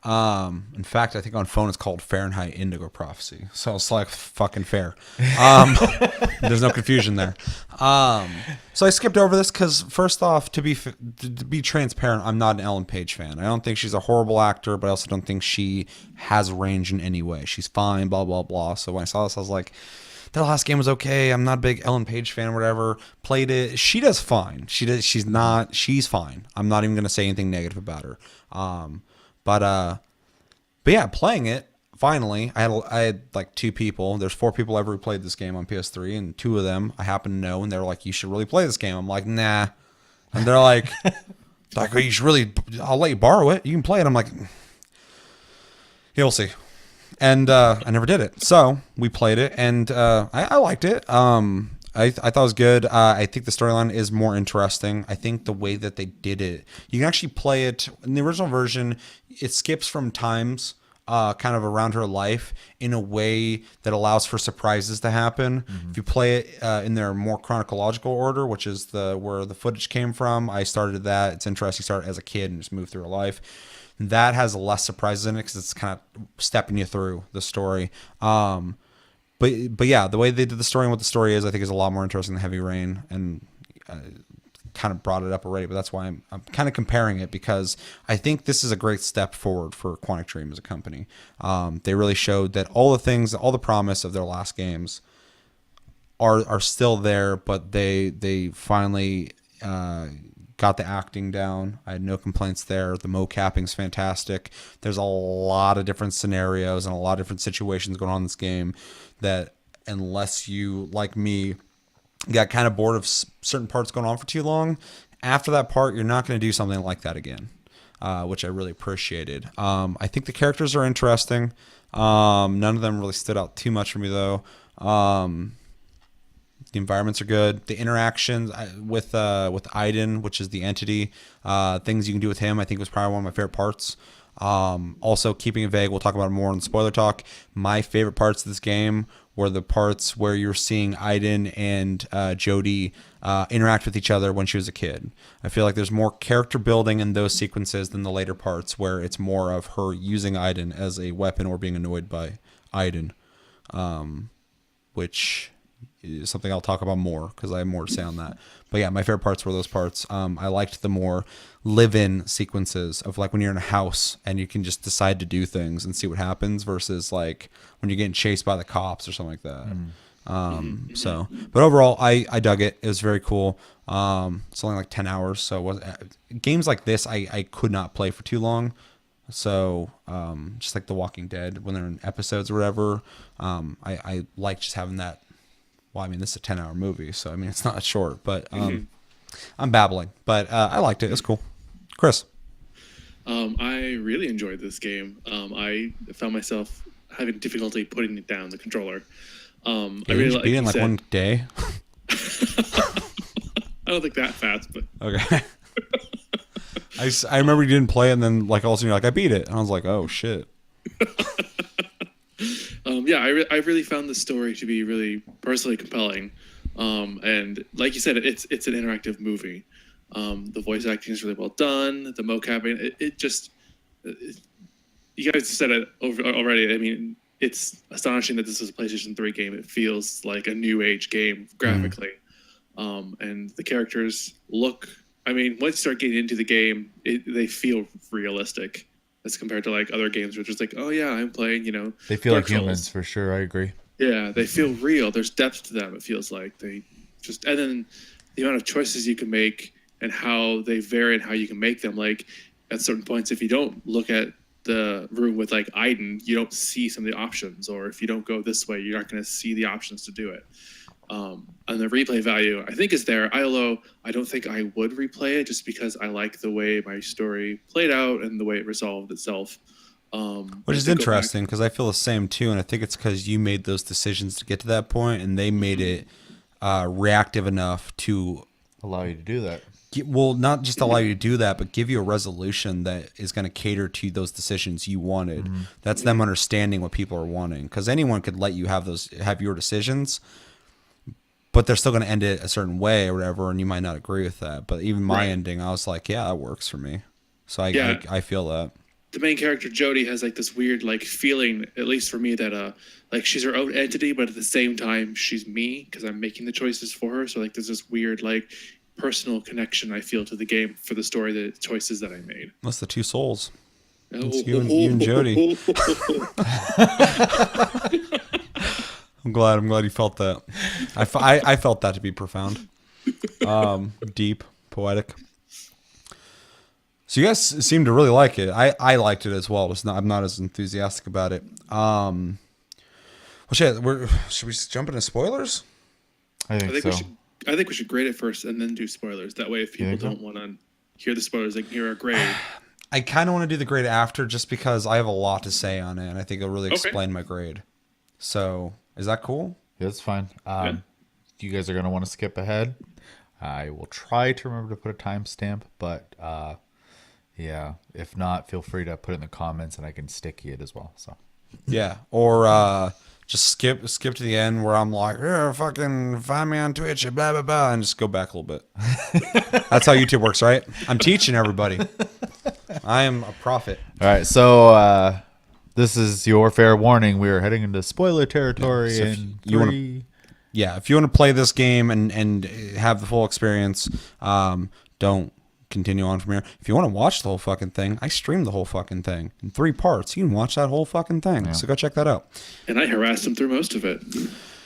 In fact, I think on phone it's called Fahrenheit Indigo Prophecy. So it's like fucking fair. There's no confusion there. So I skipped over this because first off, to be transparent, I'm not an Ellen Page fan. I don't think she's a horrible actor, but I also don't think she has range in any way. She's fine, blah, blah, blah. So when I saw this, I was like, that last game was okay. I'm not a big Ellen Page fan or whatever. Played it. She does fine. She's fine. I'm not even going to say anything negative about her. But yeah, playing it, finally, I had like 2 people. There's 4 people ever played this game on PS3, and 2 of them I happen to know, and they're like, "You should really play this game." I'm like, "Nah," and they're like, "Like, you should really. I'll let you borrow it. You can play it." I'm like, "Yeah, we'll see." And I never did it, so we played it, and I liked it. I thought it was good. I think the storyline is more interesting. I think the way that they did it, you can actually play it in the original version. It skips from times kind of around her life in a way that allows for surprises to happen. If you play it in their more chronological order, which is where the footage came from, I started that. It's interesting. You start as a kid and just move through her life. That has less surprises in it because it's kind of stepping you through the story. But yeah, the way they did the story and what the story is, I think is a lot more interesting than Heavy Rain, and kind of brought it up already. But that's why I'm kind of comparing it, because I think this is a great step forward for Quantic Dream as a company. They really showed that all the promise of their last games are still there, but they finally got the acting down. I had no complaints there. The mocapping's fantastic. There's a lot of different scenarios and a lot of different situations going on in this game that, unless you, like me, got kind of bored of certain parts going on for too long, after that part, you're not going to do something like that again, which I really appreciated. I think the characters are interesting. None of them really stood out too much for me, though. The environments are good. The interactions with Aiden, which is the entity, things you can do with him, I think was probably one of my favorite parts. Also, keeping it vague, we'll talk about it more in the spoiler talk. My favorite parts of this game were the parts where you're seeing Aiden and Jodie interact with each other when she was a kid. I feel like there's more character building in those sequences than the later parts, where it's more of her using Aiden as a weapon or being annoyed by Aiden, which is something I'll talk about more because I have more to say on that. But yeah, my favorite parts were those parts. I liked the more live-in sequences of like when you're in a house and you can just decide to do things and see what happens, versus like when you're getting chased by the cops or something like that. So, but overall, I dug it. It was very cool. It's only like 10 hours, so it wasn't, games like this I could not play for too long. So just like The Walking Dead, when they're in episodes or whatever, I like just having that. Well, I mean, this is a 10-hour movie, so I mean, it's not short, but I'm babbling. But I liked it. It was cool. Chris? I really enjoyed this game. I found myself having difficulty putting it down, the controller. I really beat it in like one day? I don't think that fast, but... Okay. I remember you didn't play it, and then like all of a sudden you're like, I beat it. And I was like, oh, shit. Yeah, I really found the story to be really personally compelling, and like you said, it's an interactive movie. The voice acting is really well done. The mocapping, you guys said it already. I mean, it's astonishing that this is a PlayStation 3 game. It feels like a new age game graphically, and the characters look. I mean, once you start getting into the game, they feel realistic. As compared to like other games, which is like, oh yeah, I'm playing, they feel Dark like humans for sure. I agree. Yeah, they feel real. There's depth to them. It feels like and then the amount of choices you can make and how they vary and how you can make them. Like at certain points, if you don't look at the room with like Aiden, you don't see some of the options, or if you don't go this way, you're not going to see the options to do it. And the replay value, I think, is there. Although I don't think I would replay it, just because I like the way my story played out and the way it resolved itself. Which is interesting, because I feel the same too, and I think it's because you made those decisions to get to that point, and they made it reactive enough to allow you to do that. Well, not just allow you to do that, but give you a resolution that is going to cater to those decisions you wanted. That's them understanding what people are wanting, because anyone could let you have your decisions, but they're still going to end it a certain way or whatever, and you might not agree with that. But even my ending, I was like, yeah, that works for me. So I feel that. The main character, Jodie, has like this weird like feeling, at least for me, that like she's her own entity, but at the same time she's me, because I'm making the choices for her. So like there's this weird like personal connection I feel to the game for the story, the choices that I made. That's the two souls. It's you and Jodie. I'm glad you felt that. I felt that to be profound, deep, poetic. So you guys seem to really like it. I liked it as well. I'm not as enthusiastic about it. Well, shit. Should we just jump into spoilers? I think so. I think we should grade it first and then do spoilers. That way, if people don't want to hear the spoilers, they can hear our grade. I kind of want to do the grade after, just because I have a lot to say on it, and I think it'll really explain my grade. So, is that cool? Yeah, that's fine. You guys are gonna want to skip ahead. I will try to remember to put a timestamp, but yeah, if not, feel free to put it in the comments, and I can sticky it as well. So. Yeah, or just skip to the end where I'm like, yeah, fucking find me on Twitch, blah blah blah, and just go back a little bit. That's how YouTube works, right? I'm teaching everybody. I am a prophet. All right, so this is your fair warning. We are heading into spoiler territory So in you wanna- 3. Yeah, if you want to play this game and have the full experience, don't continue on from here. If you want to watch the whole fucking thing, I streamed the whole fucking thing in 3 parts. You can watch that whole fucking thing. Yeah. So go check that out. And I harassed him through most of it.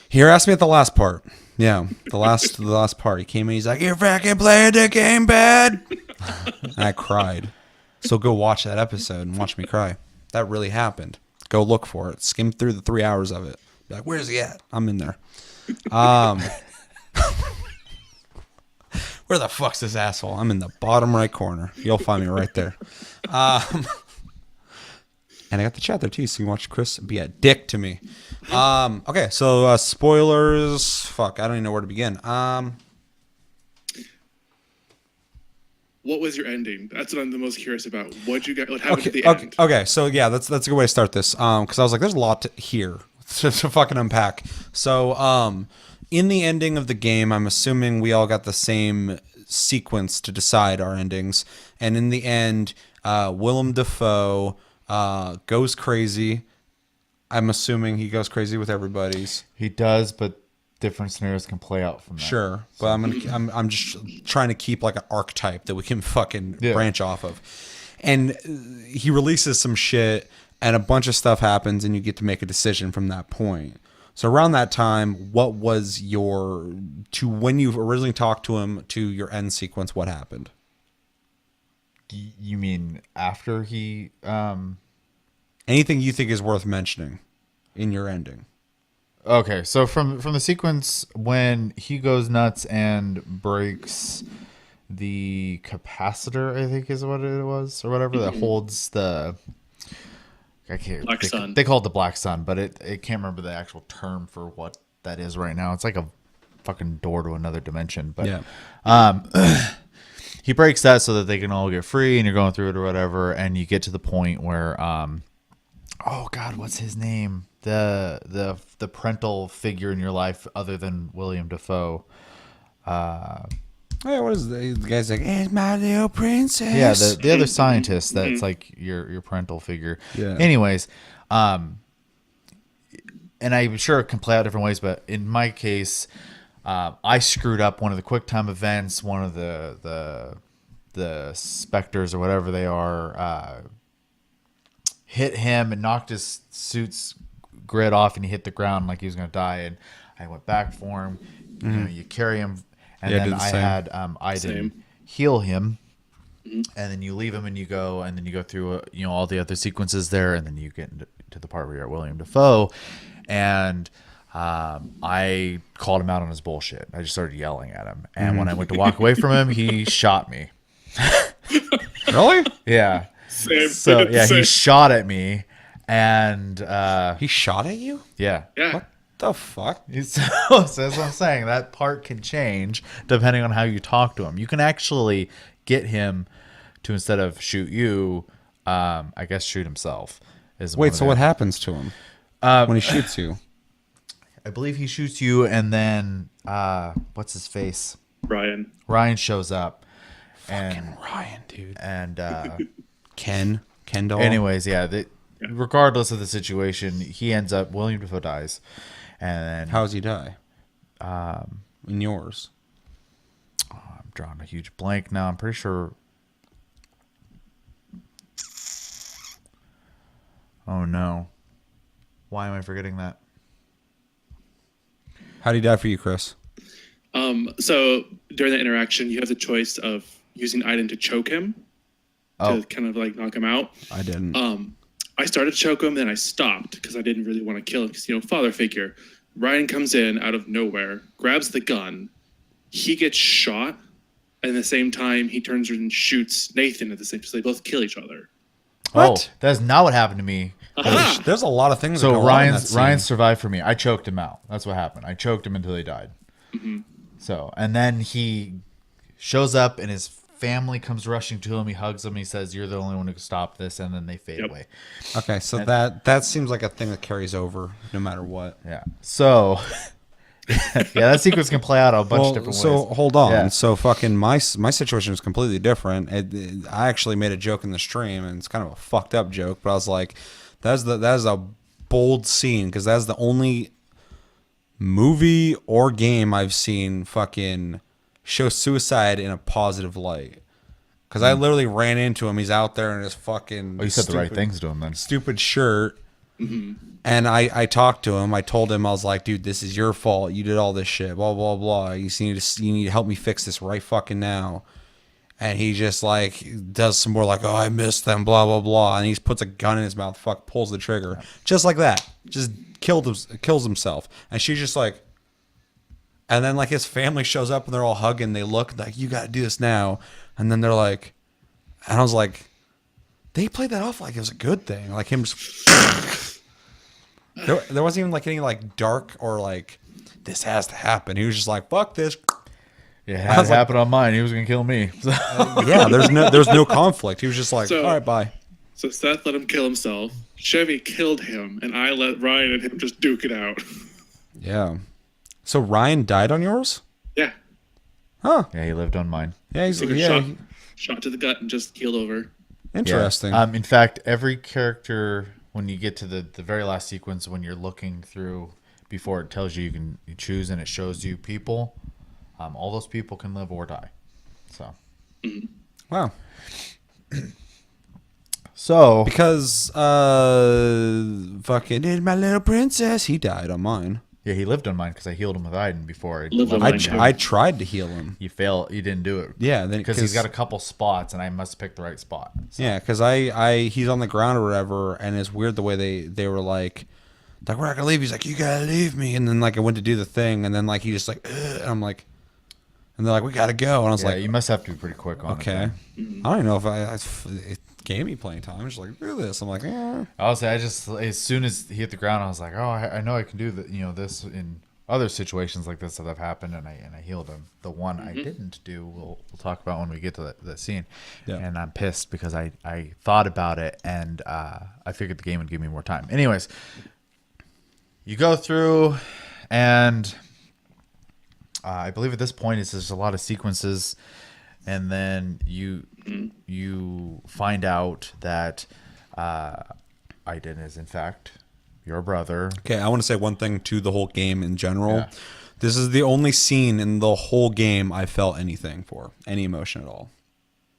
He harassed me at the last part. Yeah, the last part. He came in. He's like, "You fucking played the game bad." And I cried. So go watch that episode and watch me cry. That really happened. Go look for it. Skim through the 3 hours of it. Be like, where's he at? I'm in there. Where the fuck's this asshole? I'm in the bottom right corner. You'll find me right there. And I got the chat there too, so you can watch Chris be a dick to me. Okay, so spoilers. Fuck, I don't even know where to begin. What was your ending? That's what I'm the most curious about. What happened at the end? Okay, so yeah, that's a good way to start this. Because I was like, there's a lot to here to fucking unpack. So, in the ending of the game, I'm assuming we all got the same sequence to decide our endings. And in the end, Willem Dafoe goes crazy. I'm assuming he goes crazy with everybody's. He does, but different scenarios can play out from that. Sure, but I'm just trying to keep like an archetype that we can fucking branch off of. And he releases some shit, and a bunch of stuff happens, and you get to make a decision from that point. So around that time, what was when you originally talked to him to your end sequence? What happened? You mean after he? Anything you think is worth mentioning in your ending? Okay, so from the sequence when he goes nuts and breaks the capacitor, I think is what it was, or whatever that holds the. I can't. Black Sun. They call it the Black Sun, but it can't remember the actual term for what that is right now. It's like a fucking door to another dimension. But yeah. He breaks that so that they can all get free, and you're going through it or whatever, and you get to the point where oh God, what's his name? The parental figure in your life other than William Dafoe. Hey, what is the guy's like? It's my little princess. Yeah, the other scientist that's like your parental figure. Yeah. Anyways, and I'm sure it can play out different ways, but in my case, I screwed up one of the QuickTime events. One of the specters or whatever they are hit him and knocked his suit's grid off, and he hit the ground like he was gonna die. And I went back for him. You know, you carry him. And then I had Iden heal him, and then you leave him and you go through all the other sequences there, and then you get to the part where you're at William Dafoe, and I called him out on his bullshit. I just started yelling at him, and when I went to walk away from him, he shot me. Really? Yeah. Same. So yeah, he shot at me, and He shot at you? yeah. Yeah. What the fuck? So that's what I'm saying. That part can change depending on how you talk to him. You can actually get him to, instead of shoot you, I guess shoot himself. Wait, so what happens to him when he shoots you? I believe he shoots you, and then what's his face? Ryan. Ryan shows up. And Ryan, dude. And Kendall. anyways, yeah, regardless of the situation, he ends up, William Dafoe dies. And then How does he die? In yours. I'm drawing a huge blank now. I'm pretty sure. Oh no. Why am I forgetting that? How did he die for you, Chris? So during that interaction, you have the choice of using Iden to choke him, to kind of like knock him out. I didn't. I started to choke him, then I stopped because I didn't really want to kill him because, father figure. Ryan comes in out of nowhere, grabs the gun. He gets shot. And at the same time, he turns and shoots Nathan at the same time. So they both kill each other. What? Oh, that's not what happened to me. There's a lot of things. So that go on in that scene. Ryan survived for me. I choked him out. That's what happened. I choked him until he died. Mm-hmm. So, and then he shows up and his family comes rushing to him. He hugs him. He says, "You're the only one who can stop this." And then they fade away. Okay, so that seems like a thing that carries over no matter what. Yeah. So, yeah, that sequence can play out a bunch of different ways. So hold on. Yeah. So fucking my situation was completely different. I actually made a joke in the stream, and it's kind of a fucked up joke, but I was like, that is a bold scene because that's the only movie or game I've seen fucking show suicide in a positive light. Because I literally ran into him. He's out there in his fucking. Oh, you said the right things to him then. Stupid shirt. And I talked to him. I told him, I was like, dude, this is your fault. You did all this shit. Blah blah blah. You need to help me fix this right fucking now. And he just like does some more like, oh, I missed them. Blah blah blah. And he puts a gun in his mouth. Pulls the trigger just like that. Just kills himself. And she's just like. And then like his family shows up and they're all hugging. They look like, you got to do this now. And then they're like, and I was like, they played that off like it was a good thing. Like him just, there wasn't even like any like dark or like, this has to happen. He was just like, fuck this. Yeah, it had to happen on mine. He was going to kill me. Yeah, there's no conflict. He was just like, all right, bye. So Seth let him kill himself. Chevy killed him. And I let Ryan and him just duke it out. Yeah. So Ryan died on yours? Yeah. Huh. Yeah, he lived on mine. Yeah, shot to the gut and just keeled over. Interesting. Yeah. In fact, every character, when you get to the very last sequence, when you're looking through, before it tells you can choose and it shows you people, all those people can live or die. So. Wow. So. Because fucking my little princess, he died on mine. Yeah, he lived on mine because I healed him with Iden before. I tried to heal him. You failed. You didn't do it. Yeah, because he's got a couple spots, and I must pick the right spot. So. Yeah, because he's on the ground or whatever, and it's weird the way they were like we're not gonna leave. He's like, you gotta leave me, and then like I went to do the thing, and then like he just like, and I'm like, and they're like, we gotta go, and I was like, you must have to be pretty quick on it. Okay, I don't even know if it gave me playing time. I'm just like, do this. I'm like, eh. Honestly, I just as soon as he hit the ground, I was like, oh, I know I can do that. This in other situations like this that have happened, and I healed him. The one I didn't do, we'll talk about when we get to that scene. Yeah. And I'm pissed because I thought about it and I figured the game would give me more time. Anyways, you go through, and I believe at this point there's a lot of sequences, and then you find out that Iden is in fact your brother. Okay, I want to say one thing to the whole game in general. Yeah. This is the only scene in the whole game I felt anything for, any emotion at all.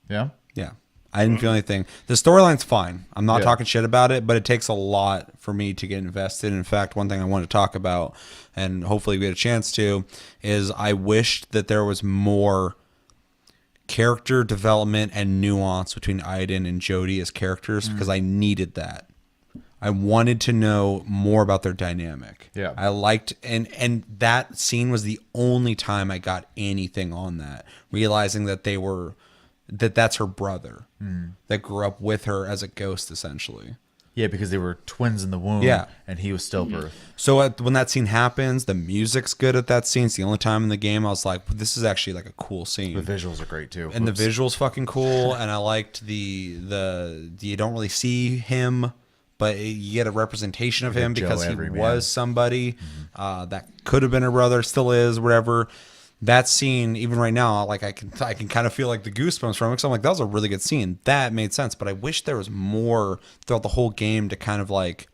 Yeah? Yeah. I didn't feel anything. The storyline's fine. I'm not talking shit about it, but it takes a lot for me to get invested. In fact, one thing I want to talk about, and hopefully we get a chance to, is I wished that there was more character development and nuance between Iden and Jody as characters, because I needed that. I wanted to know more about their dynamic. Yeah. I liked, and that scene was the only time I got anything on that, realizing that that's her brother that grew up with her as a ghost, essentially. Yeah, because they were twins in the womb. Yeah. And he was stillbirth. So when that scene happens, the music's good at that scene. It's the only time in the game I was like, this is actually like a cool scene. The visuals are great too. And the visuals fucking cool. And I liked the you don't really see him, but you get a representation of him because he was somebody that could have been her brother, still is, whatever. That scene, even right now, like I can kind of feel like the goosebumps from it. Because I'm like, that was a really good scene. That made sense. But I wish there was more throughout the whole game to kind of like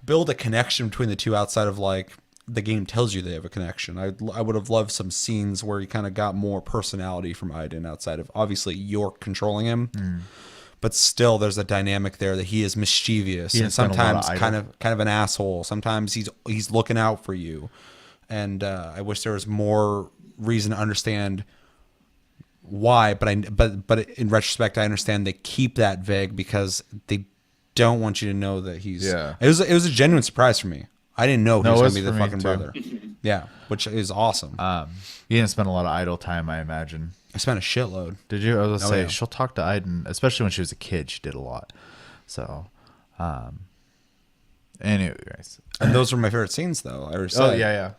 build a connection between the two outside of like the game tells you they have a connection. I would have loved some scenes where you kind of got more personality from Iden outside of obviously you're controlling him. But still, there's a dynamic there that he is mischievous and sometimes kind of an asshole. Sometimes he's looking out for you. And I wish there was more reason to understand why, but in retrospect, I understand they keep that vague because they don't want you to know that he's. Yeah. It was a genuine surprise for me. I didn't know he was it going to was be the for me fucking too. brother. Yeah, which is awesome. You didn't spend a lot of idle time, I imagine. I spent a shitload. Did you? I was gonna say yeah. she'll talk to Aiden, especially when she was a kid. She did a lot. So, anyways. And those were my favorite scenes, though. I already said. Oh yeah.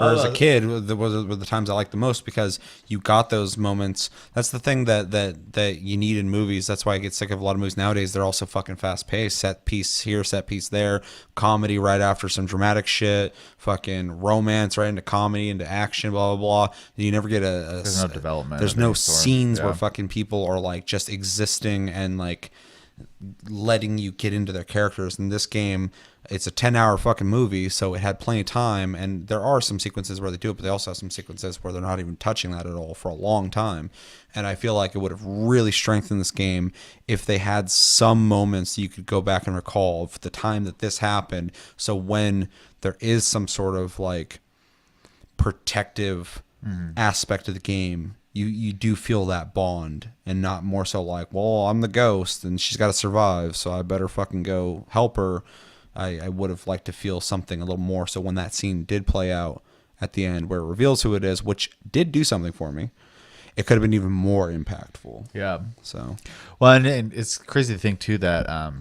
Or as a kid, were the times I liked the most because you got those moments. That's the thing that you need in movies. That's why I get sick of a lot of movies nowadays. They're also fucking fast paced. Set piece here, set piece there. Comedy right after some dramatic shit. Fucking romance right into comedy, into action, blah, blah, blah. You never get There's no development. There's of no any sort. scenes Yeah. where fucking people are like just existing and like letting you get into their characters. In this game, it's a 10-hour fucking movie, so it had plenty of time, and there are some sequences where they do it, but they also have some sequences where they're not even touching that at all for a long time. And I feel like it would have really strengthened this game if they had some moments you could go back and recall of the time that this happened, so when there is some sort of like protective aspect of the game, you do feel that bond, and not more so like, well, I'm the ghost and she's got to survive, so I better fucking go help her. I would have liked to feel something a little more, so when that scene did play out at the end where it reveals who it is, which did do something for me, it could have been even more impactful. Yeah. So, Well, and it's crazy to think too that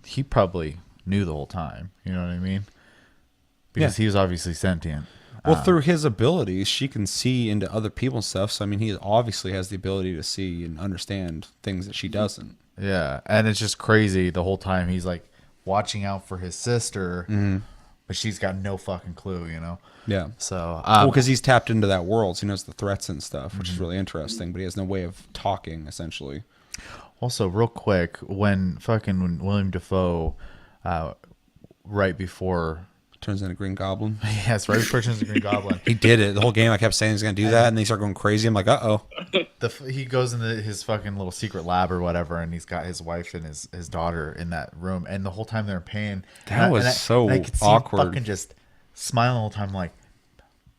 he probably knew the whole time. You know what I mean? Because he was obviously sentient. well, through his abilities, she can see into other people and stuff. So, I mean, he obviously has the ability to see and understand things that she doesn't. Yeah, and it's just crazy the whole time. He's like watching out for his sister, but she's got no fucking clue. You know? Yeah. So, Well, because he's tapped into that world, so he knows the threats and stuff, which is really interesting. But he has no way of talking, essentially. also real quick, when William Dafoe, right before. Turns into Green Goblin. Yes, right before he turns to Green Goblin. He did it. The whole game I kept saying he's going to do that, and then he started going crazy. I'm like, uh-oh. He goes into his fucking little secret lab or whatever, and he's got his wife and his daughter in that room, and the whole time they're in pain. That was so I could see him awkward. fucking just smiling the whole time, like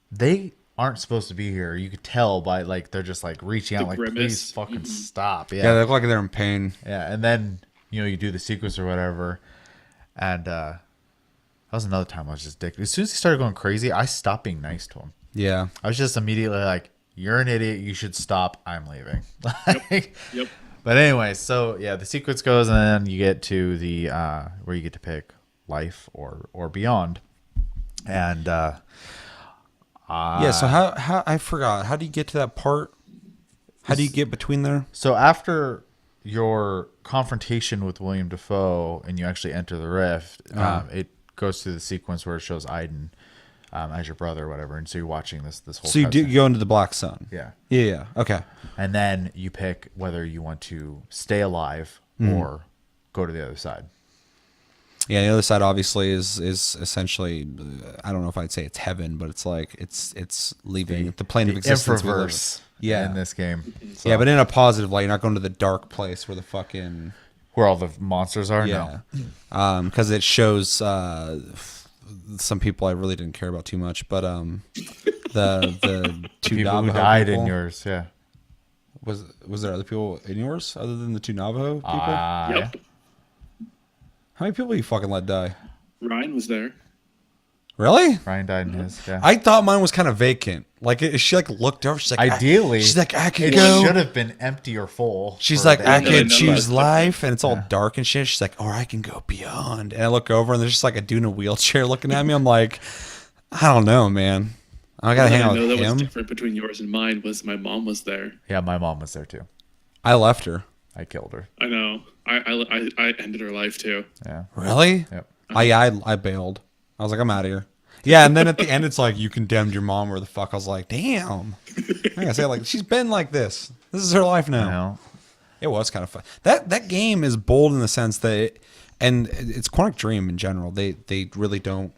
they aren't supposed to be here. You could tell by like they're just like reaching out, like grimace. please fucking stop. Yeah, they look like they're in pain. Yeah, and then you do the sequence or whatever, and that was another time I was just dick. As soon as he started going crazy, I stopped being nice to him. Yeah. I was just immediately like, "You're an idiot. You should stop. I'm leaving." Yep. But anyway, so yeah, the sequence goes, and then you get to the where you get to pick life or beyond, and Yeah, so how I forgot. How do you get to that part? How do you get between there? so after your confrontation with William Dafoe and you actually enter the rift, it goes through the sequence where it shows Aiden as your brother or whatever, and so you're watching this whole. So you cutscene. go into the Black Sun. Yeah. Yeah. Okay. And then you pick whether you want to stay alive or go to the other side. Yeah, the other side obviously is essentially, I don't know if I'd say it's heaven, but it's like it's leaving the plane of existence. we live in. Infoverse. Yeah. In this game. So, Yeah, but in a positive light. You're not going to the dark place where the fucking where all the monsters are. yeah, No. because it shows some people I really didn't care about too much, but the two People who Navajo died people, in yours. Yeah. was there other people in yours other than the two Navajo people? Yeah. Yep. How many people you fucking let die? Ryan was there. Really? Ryan died in his. Yeah. I thought mine was kind of vacant. Like she like looked over. She's like, Ideally, she's like, I could it go. should have been empty or full. She's for like, the I end of really could know it. choose that. life, and it's all dark and shit. She's like, or I can go beyond. And I look over, and there's just like a dude in a wheelchair looking at me. I'm like, I don't know, man. I gotta hang out I know with that was him. different between yours and mine was my mom was there. Yeah, my mom was there too. I left her. I killed her. I know. I ended her life too. Yeah. Really? Yep. I bailed. I was like, I'm out of here. Yeah, and then at the end, it's like you condemned your mom. Where the fuck? I was like, damn. I gotta say, like, she's been like this. This is her life now. You know? It was kind of fun. That game is bold in the sense that, and it's Quantic Dream in general. They really don't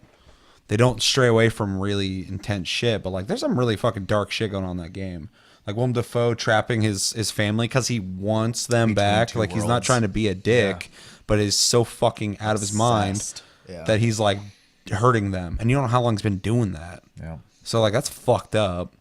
stray away from really intense shit. But like, there's some really fucking dark shit going on in that game. Like Willem Dafoe trapping his family because he wants them back. two Like he's not worlds. trying to be a dick, but is so fucking out of his mind Obsessed. Yeah. that he's like hurting them. And you don't know how long he's been doing that. Yeah. So like that's fucked up.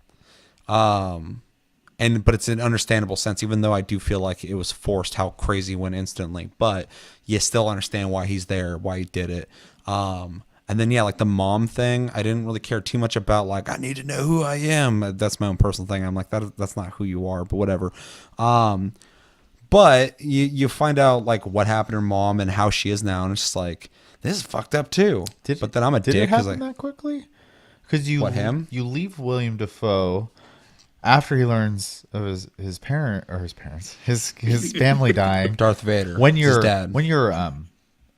but it's an understandable sense, even though I do feel like it was forced how crazy it went instantly. But you still understand why he's there, why he did it. And then like the mom thing, I didn't really care too much about. Like, I need to know who I am. That's my own personal thing. I'm like, that's not who you are, but whatever. But you find out like what happened to her mom and how she is now, and it's just like, this is fucked up too. But then I'm a dick. Did it happen that quickly? Because you leave William Dafoe after he learns of his family dying. Darth Vader. When you're his dad.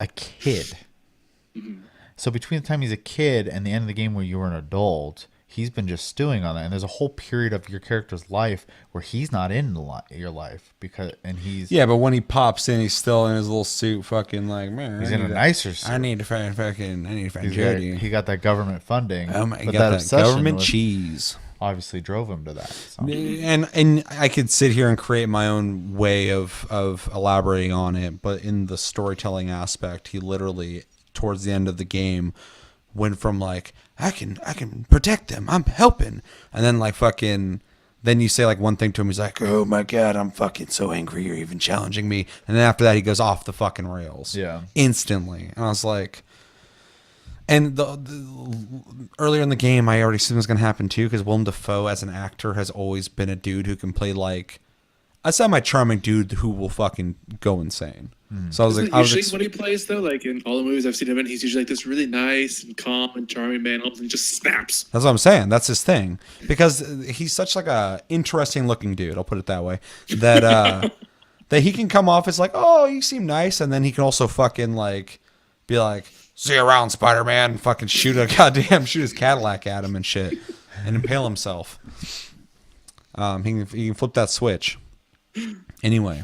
A kid. So between the time he's a kid and the end of the game where you were an adult, he's been just stewing on that. And there's a whole period of your character's life where he's not in your life Yeah, but when he pops in, he's still in his little suit, fucking like, man. He's in a nicer suit. I need to find Jody. He got that government funding. Oh my, but that government cheese obviously drove him to that. So. And I could sit here and create my own way of elaborating on it, but in the storytelling aspect, he literally, towards the end of the game, went from like, I can protect them, I'm helping, and then like fucking, then you say like one thing to him, he's like, oh my god, I'm fucking so angry you're even challenging me, and then after that he goes off the fucking rails, instantly. And I was like, and the earlier in the game I already assumed it was gonna happen too, because Willem Dafoe as an actor has always been a dude who can play like a semi-charming dude who will fucking go insane. So I was usually when he plays though, like in all the movies I've seen him in, he's usually like this really nice and calm and charming man, and just snaps. That's what I'm saying. That's his thing, because he's such like a interesting looking dude. I'll put it that way. That that he can come off as like, oh, you seem nice, and then he can also fucking like be like, see you around, Spider-Man. Fucking shoot his Cadillac at him and shit, and impale himself. He can flip that switch. Anyway.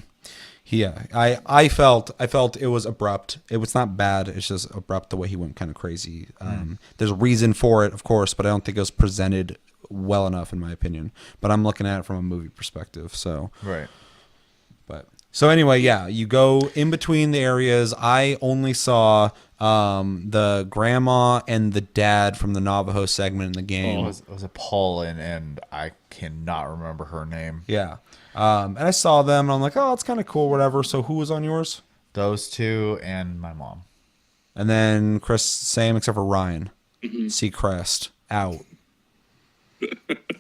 Yeah, I felt it was abrupt. It was not bad. It's just abrupt the way he went kind of crazy. There's a reason for it, of course, but I don't think it was presented well enough, in my opinion. But I'm looking at it from a movie perspective, so right. But so anyway, yeah, you go in between the areas. I only saw the grandma and the dad from the Navajo segment in the game. It was a Paul and I cannot remember her name. Yeah. And I saw them, and I'm like, oh, it's kind of cool, whatever. So who was on yours? Those two and my mom. And then Chris, same except for Ryan. Seacrest, out. Yeah,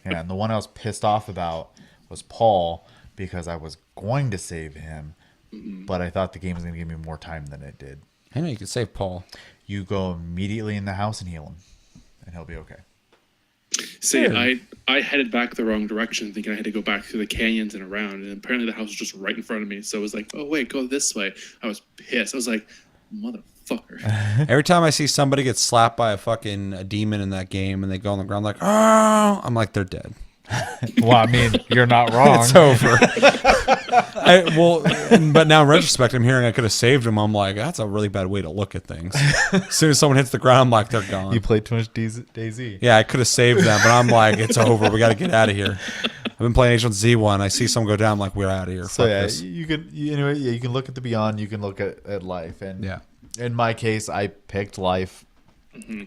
and the one I was pissed off about was Paul, because I was going to save him, but I thought the game was going to give me more time than it did. I know you could save Paul. You go immediately in the house and heal him, and he'll be okay. See, I headed back the wrong direction, thinking I had to go back through the canyons and around, and apparently the house was just right in front of me. So it was like, oh wait, go this way. I was pissed. I was like, motherfucker. Every time I see somebody get slapped by a demon in that game, and they go on the ground like, oh, I'm like, they're dead. Well, I mean, you're not wrong. It's over. But now in retrospect, I'm hearing I could have saved him. I'm like, that's a really bad way to look at things. As soon as someone hits the ground, I'm like, they're gone. You played too much DayZ. Yeah, I could have saved them, but I'm like, it's over. We got to get out of here. I've been playing H1Z1. I see someone go down. I'm like, we're out of here. So you can look at the beyond. You can look at life. And yeah, in my case, I picked life.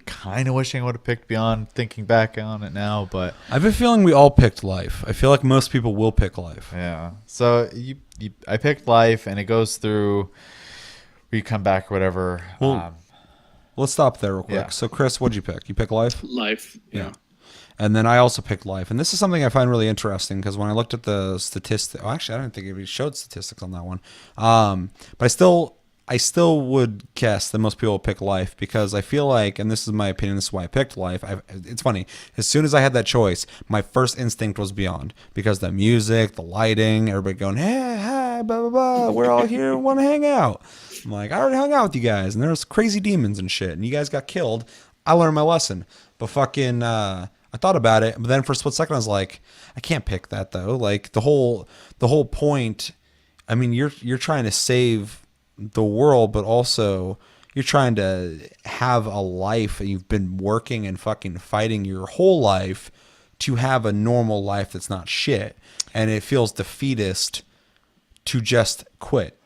Kind of wishing I would have picked beyond, thinking back on it now, but I've been feeling we all picked life. I feel like most people will pick life. Yeah. So I picked life, and it goes through where you come back or whatever. Well, let's stop there real quick. Yeah. So Chris, what'd you pick? You pick life? Life. Yeah. And then I also picked life. And this is something I find really interesting, because when I looked at the statistics, actually, I didn't think it showed statistics on that one. But I still would guess that most people pick life, because I feel like, and this is my opinion, this is why I picked life. It's funny. As soon as I had that choice, my first instinct was beyond, because the music, the lighting, everybody going, hey, hi, blah, blah, blah. We're all here, want to hang out. I'm like, I already hung out with you guys, and there's crazy demons and shit, and you guys got killed. I learned my lesson. But fucking, I thought about it, but then for a split second I was like, I can't pick that though. Like the whole point, I mean, you're trying to save the world, but also you're trying to have a life, and you've been working and fucking fighting your whole life to have a normal life that's not shit, and it feels defeatist to just quit.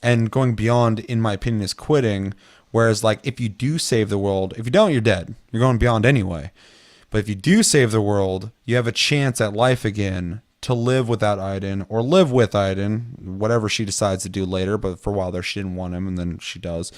And going beyond, in my opinion, is quitting. Whereas like if you do save the world, if you don't, you're dead, you're going beyond anyway. But if you do save the world, you have a chance at life again to live without Aiden or live with Aiden, whatever she decides to do later. But for a while there, she didn't want him, and then she does.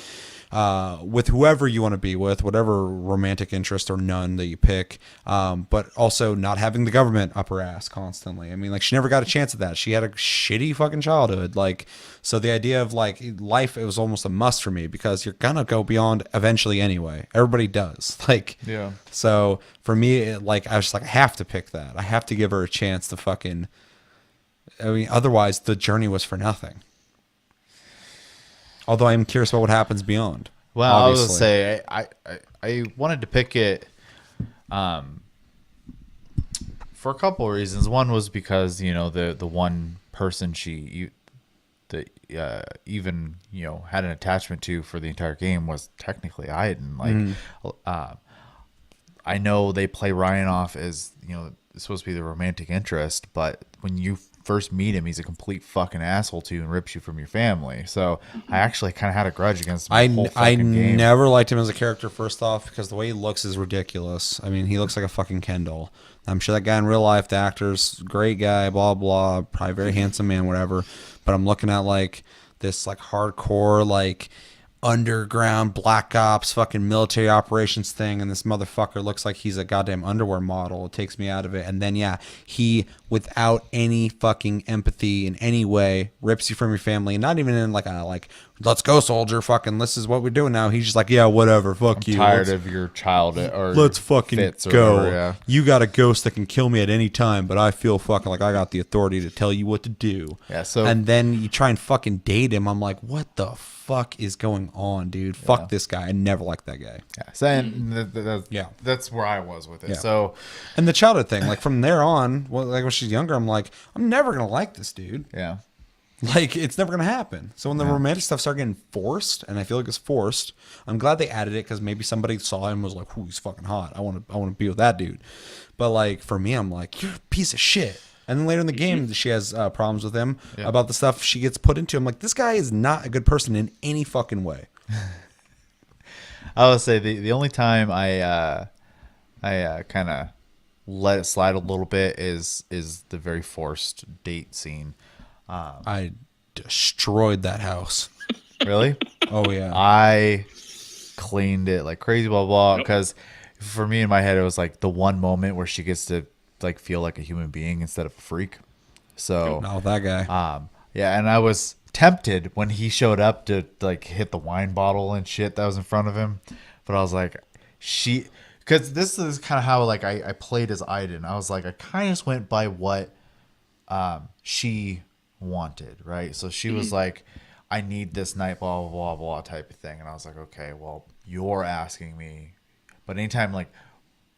With whoever you want to be with, whatever romantic interest or none that you pick, but also not having the government up her ass constantly. I mean, like, she never got a chance at that. She had a shitty fucking childhood. Like, so the idea of like life, it was almost a must for me because you're gonna go beyond eventually anyway. Everybody does. Like, Yeah. So for me, like, I was just like, I have to pick that. I have to give her a chance to fucking. I mean, otherwise the journey was for nothing. Although I am curious about what happens beyond. Well, obviously. I was gonna say I wanted to pick it for a couple of reasons. One was because the one person even had an attachment to for the entire game was technically Aiden. Like I know they play Ryan off as it's supposed to be the romantic interest, but when you first meet him, he's a complete fucking asshole to you and rips you from your family. So I actually kind of had a grudge against him. I never liked him as a character, first off, because the way he looks is ridiculous. I mean, he looks like a fucking Ken doll. I'm sure that guy in real life, the actor's great guy, blah, blah, probably very handsome man, whatever. But I'm looking at like this like hardcore, like underground black ops fucking military operations thing, and this motherfucker looks like he's a goddamn underwear model. It takes me out of it. And then he, without any fucking empathy in any way, rips you from your family, and not even in like a let's go soldier, fucking this is what we're doing now. He's just like, yeah, whatever, fuck you, tired of your child or let's fucking go. Whatever, yeah. You got a ghost that can kill me at any time, but I feel fucking like I got the authority to tell you what to do. Yeah, so and then you try and fucking date him. I'm like, what the fuck is going on, dude? Fuck this guy. I never liked that guy. Yeah, so that's where I was with it. Yeah. So, and the childhood thing, like from there on, like when she's younger, I'm like, I'm never gonna like this dude. yeah. Like, it's never gonna happen. So when the romantic stuff started getting forced, and I feel like it's forced, I'm glad they added it because maybe somebody saw him and was like, "Ooh, he's fucking hot. I want to be with that dude." But like for me, I'm like, you're a piece of shit. And then later in the game, she has problems with him about the stuff she gets put into. I'm like, this guy is not a good person in any fucking way. I would say the only time I kind of let it slide a little bit is the very forced date scene. I destroyed that house. Really? Oh yeah. I cleaned it like crazy, blah blah. Because for me in my head, it was like the one moment where she gets to like feel like a human being instead of a freak. So Not with that guy. yeah, and I was tempted when he showed up to like hit the wine bottle and shit that was in front of him, but I was like, because this is kind of how like I played as Aiden. I was like, I kind of just went by what she wanted, right? So she was like, I need this night, blah blah blah blah type of thing, and I was like, okay, well, you're asking me, but anytime like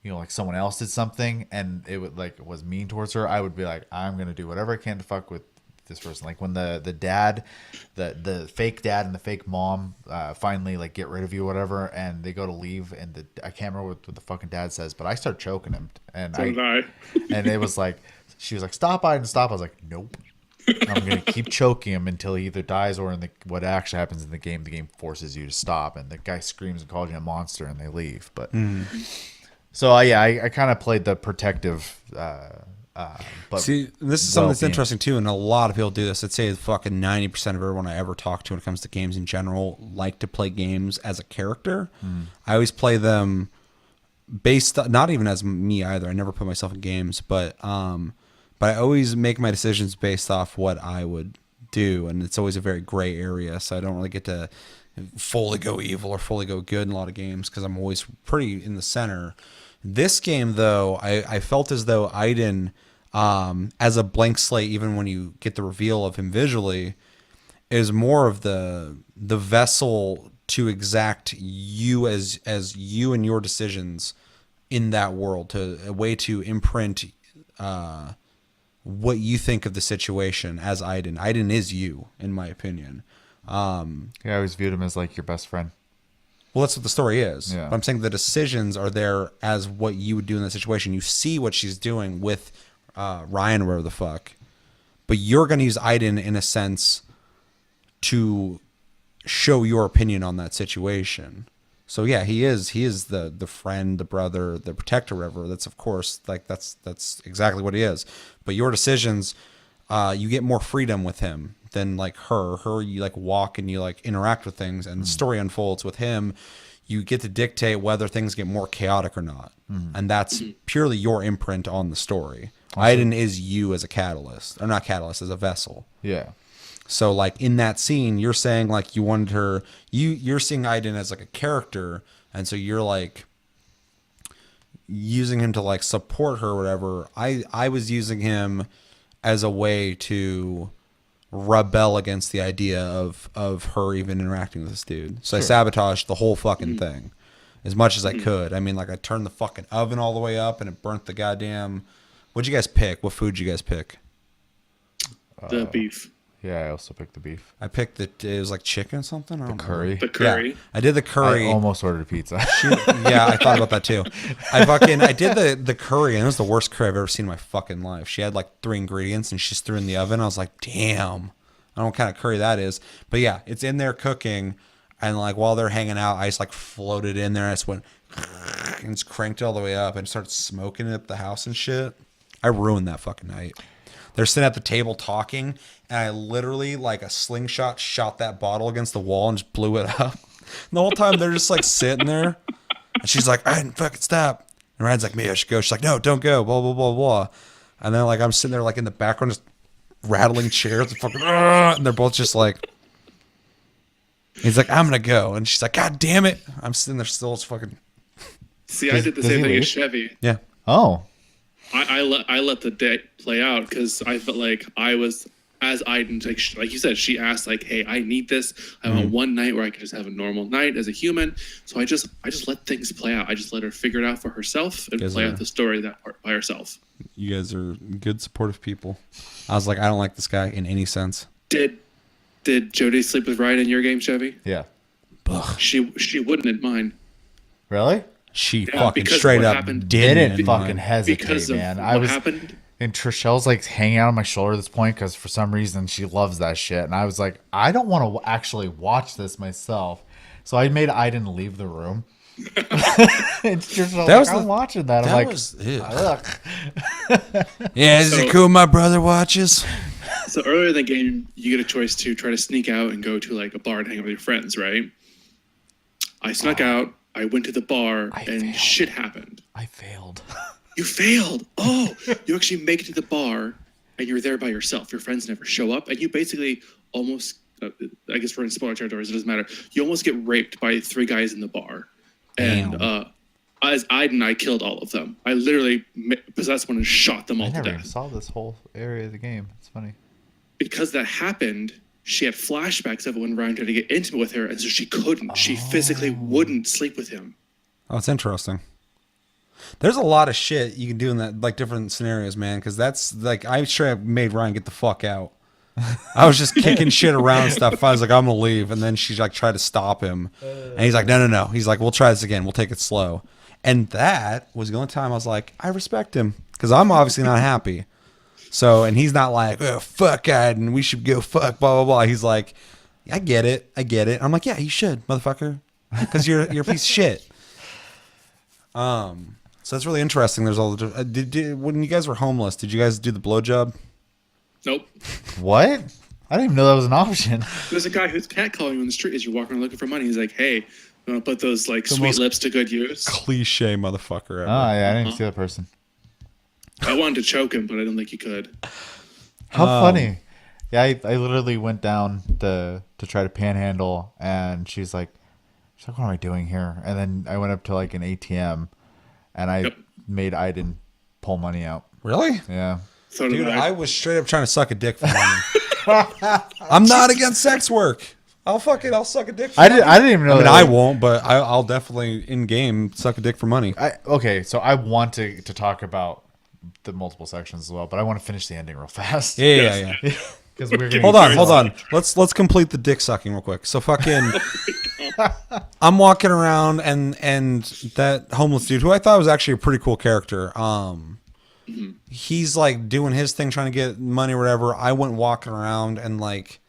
like someone else did something and it would like was mean towards her, I would be like, I'm gonna do whatever I can to fuck with this person. Like when the dad, the fake dad and the fake mom finally like get rid of you or whatever, and they go to leave, and I can't remember what the fucking dad says, but I start choking him, and and it was like, she was like, stop, Aiden, stop. I was like, nope. I'm gonna keep choking him until he either dies or what actually happens in the game forces you to stop, and the guy screams and calls you a monster, and they leave. But so I kind of played the protective. But see, this is something that's interesting too, and a lot of people do this. I'd say fucking 90% of everyone I ever talk to when it comes to games in general like to play games as a character. I always play them based, not even as me either. I never put myself in games, but I always make my decisions based off what I would do, and it's always a very gray area. So I don't really get to fully go evil or fully go good in a lot of games because I'm always pretty in the center. This game, though, I felt as though Aiden, as a blank slate, even when you get the reveal of him visually, is more of the vessel to exact you as you and your decisions in that world, to a way to imprint what you think of the situation as Aiden. Aiden is you, in my opinion. I always viewed him as like your best friend. Well, that's what the story is. Yeah. But I'm saying the decisions are there as what you would do in that situation. You see what she's doing with Ryan or whatever the fuck. But you're going to use Aiden in a sense to show your opinion on that situation. So yeah, he is the friend, the brother, the protector, whatever. That's of course like that's exactly what he is. But your decisions, you get more freedom with him than like her. Her, you like walk and you like interact with things, and the story unfolds. With him, you get to dictate whether things get more chaotic or not, and that's purely your imprint on the story. Aiden is you as a catalyst, or not catalyst, as a vessel. Yeah. So like in that scene, you're saying like you wanted her, you're seeing Aiden as like a character, and so you're like using him to like support her or whatever. I was using him as a way to rebel against the idea of her even interacting with this dude. So I sabotaged the whole fucking thing as much as I could. I mean, like I turned the fucking oven all the way up and it burnt the goddamn. What'd you guys pick? What food did you guys pick? The beef. Yeah, I also picked the beef. I picked it was like chicken or something. I don't Curry. The curry. Yeah, I did the curry. I almost ordered a pizza. Yeah, I thought about that too. I did the curry, and it was the worst curry I've ever seen in my fucking life. She had like 3 ingredients, and she just threw in the oven. I was like, damn, I don't know what kind of curry that is. But yeah, it's in there cooking, and like while they're hanging out, I just like floated in there. I just went and just cranked it all the way up and started smoking it up the house and shit. I ruined that fucking night. They're sitting at the table talking, and I literally, like a slingshot, shot that bottle against the wall and just blew it up. And the whole time they're just like sitting there, and she's like, "I didn't fucking stop." And Ryan's like, "Maybe I should go." She's like, "No, don't go." Blah blah blah blah. And then like I'm sitting there like in the background, just rattling chairs, and fucking, and they're both just like. He's like, "I'm gonna go," and she's like, "God damn it!" I'm sitting there still, just fucking. See, I did the same thing as Chevy. Yeah. Oh. I let the day play out because I felt like I was as Aiden, like you said, she asked like, "Hey, I need this. I want one night where I can just have a normal night as a human." So I just let things play out. I just let her figure it out for herself and play out the story that part by herself. You guys are good, supportive people. I was like, I don't like this guy in any sense. Did Jody sleep with Ryan in your game, Chevy? Yeah. Ugh. She wouldn't in mine. Really? She Yeah, fucking because straight what up happened- Didn't in fucking mine. hesitate, Because of man. what I was happened. and Trishelle's like hanging out on my shoulder at this point because for some reason she loves that shit, and I was like, I don't want to actually watch this myself, so I made Aiden leave the room. And Trishelle's That was like, I'm the- watching that. I'm That like, was ew. ugh. Yeah, is it So- cool my brother watches? So earlier in the game, you get a choice to try to sneak out and go to like a bar and hang out with your friends, right? I snuck out. I went to the bar and failed. shit happened. I failed. You failed. Oh, you actually make it to the bar and you're there by yourself. Your friends never show up, and you basically almost, I guess we're in spoiler territories. It doesn't matter. You almost get raped by 3 guys in the bar, and as Aiden, I killed all of them. I literally possessed one and shot them all I to never even death. saw this whole area of the game. It's funny. Because that happened, she had flashbacks of it when Ryan tried to get intimate with her, and so she couldn't. She physically wouldn't sleep with him. Oh, it's interesting. There's a lot of shit you can do in that, like different scenarios, man. Because that's like I straight up made Ryan get the fuck out. I was just kicking shit around and stuff. I was like, I'm gonna leave, and then she like tried to stop him, and he's like, no. He's like, we'll try this again. We'll take it slow. And that was the only time I was like, I respect him because I'm obviously not happy. So, and he's not like, oh, fuck Aiden, we should go fuck, blah, blah, blah. He's like, I get it. I'm like, yeah, you should, motherfucker, because you're a piece of shit. So that's really interesting. There's all the, when you guys were homeless, did you guys do the blowjob? Nope. What? I didn't even know that was an option. There's a guy who's catcalling you on the street as you're walking around looking for money. He's like, hey, you want to put those like sweet most lips to good use? Cliche motherfucker ever. Oh, yeah, I didn't see that person. I wanted to choke him, but I don't think you could. How funny. Yeah, I literally went down to try to panhandle, and she's like, what am I doing here? And then I went up to like an ATM, and I made Aiden pull money out. Really? Yeah. So did Dude, I. I was straight up trying to suck a dick for money. I'm not against sex work. I'll suck a dick for money. I didn't even know I mean, that. I won't, but I'll definitely in game suck a dick for money. Okay, so I want to talk about the multiple sections as well, but I want to finish the ending real fast. Yeah. Because we're gonna Hold on. Let's complete the dick sucking real quick. So fucking, I'm walking around and that homeless dude who I thought was actually a pretty cool character. He's like doing his thing, trying to get money or whatever. I went walking around and like,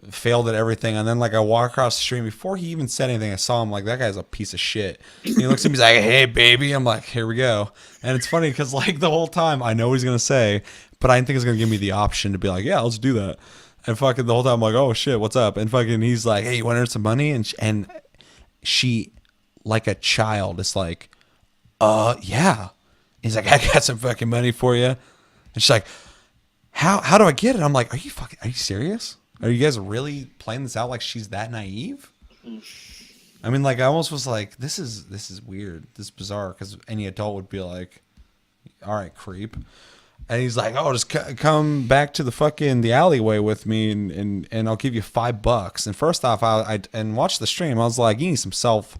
failed at everything. And then like I walk across the street before he even said anything. I saw him like that guy's a piece of shit. And he looks at me, he's like, "Hey, baby." I'm like, "Here we go." And it's funny because like the whole time I know what he's gonna say, but I didn't think he's gonna give me the option to be like, "Yeah, let's do that." And fucking the whole time I'm like, "Oh shit, what's up?" And fucking he's like, "Hey, you want to earn some money?" And she, like a child, is like, yeah." He's like, "I got some fucking money for you." And she's like, How do I get it? I'm like, are you serious? Are you guys really playing this out like she's that naive? I mean, like, I almost was like, this is weird. This is bizarre, because any adult would be like, all right, creep. And he's like, "Oh, just come back to the alleyway with me, and I'll give you $5." And first off, I watch the stream. I was like, "You need some self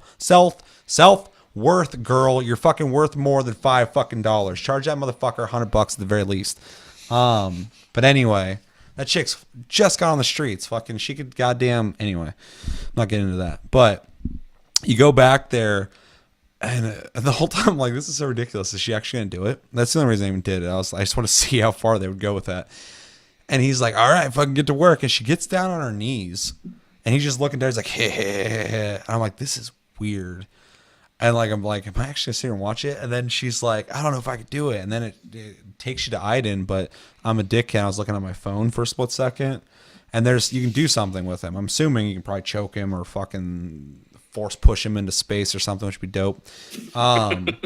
worth, girl. You're fucking worth more than $5 Charge that motherfucker $100 at the very least." But anyway, that chick's just got on the streets. Fucking, she could goddamn. Anyway, I'm not getting into that. But you go back there, and the whole time I'm like, this is so ridiculous. Is she actually gonna do it? That's the only reason I even did it. I just want to see how far they would go with that. And he's like, "All right, fucking get to work." And she gets down on her knees, and he's just looking there. He's like, "Hey, hey, hey, hey." And I'm like, this is weird. And like, I'm like, am I actually gonna sit here and watch it? And then she's like, "I don't know if I could do it." And then it takes you to Iden, but I'm a dickhead. I was looking at my phone for a split second, and you can do something with him. I'm assuming you can probably choke him or fucking force push him into space or something, which would be dope. But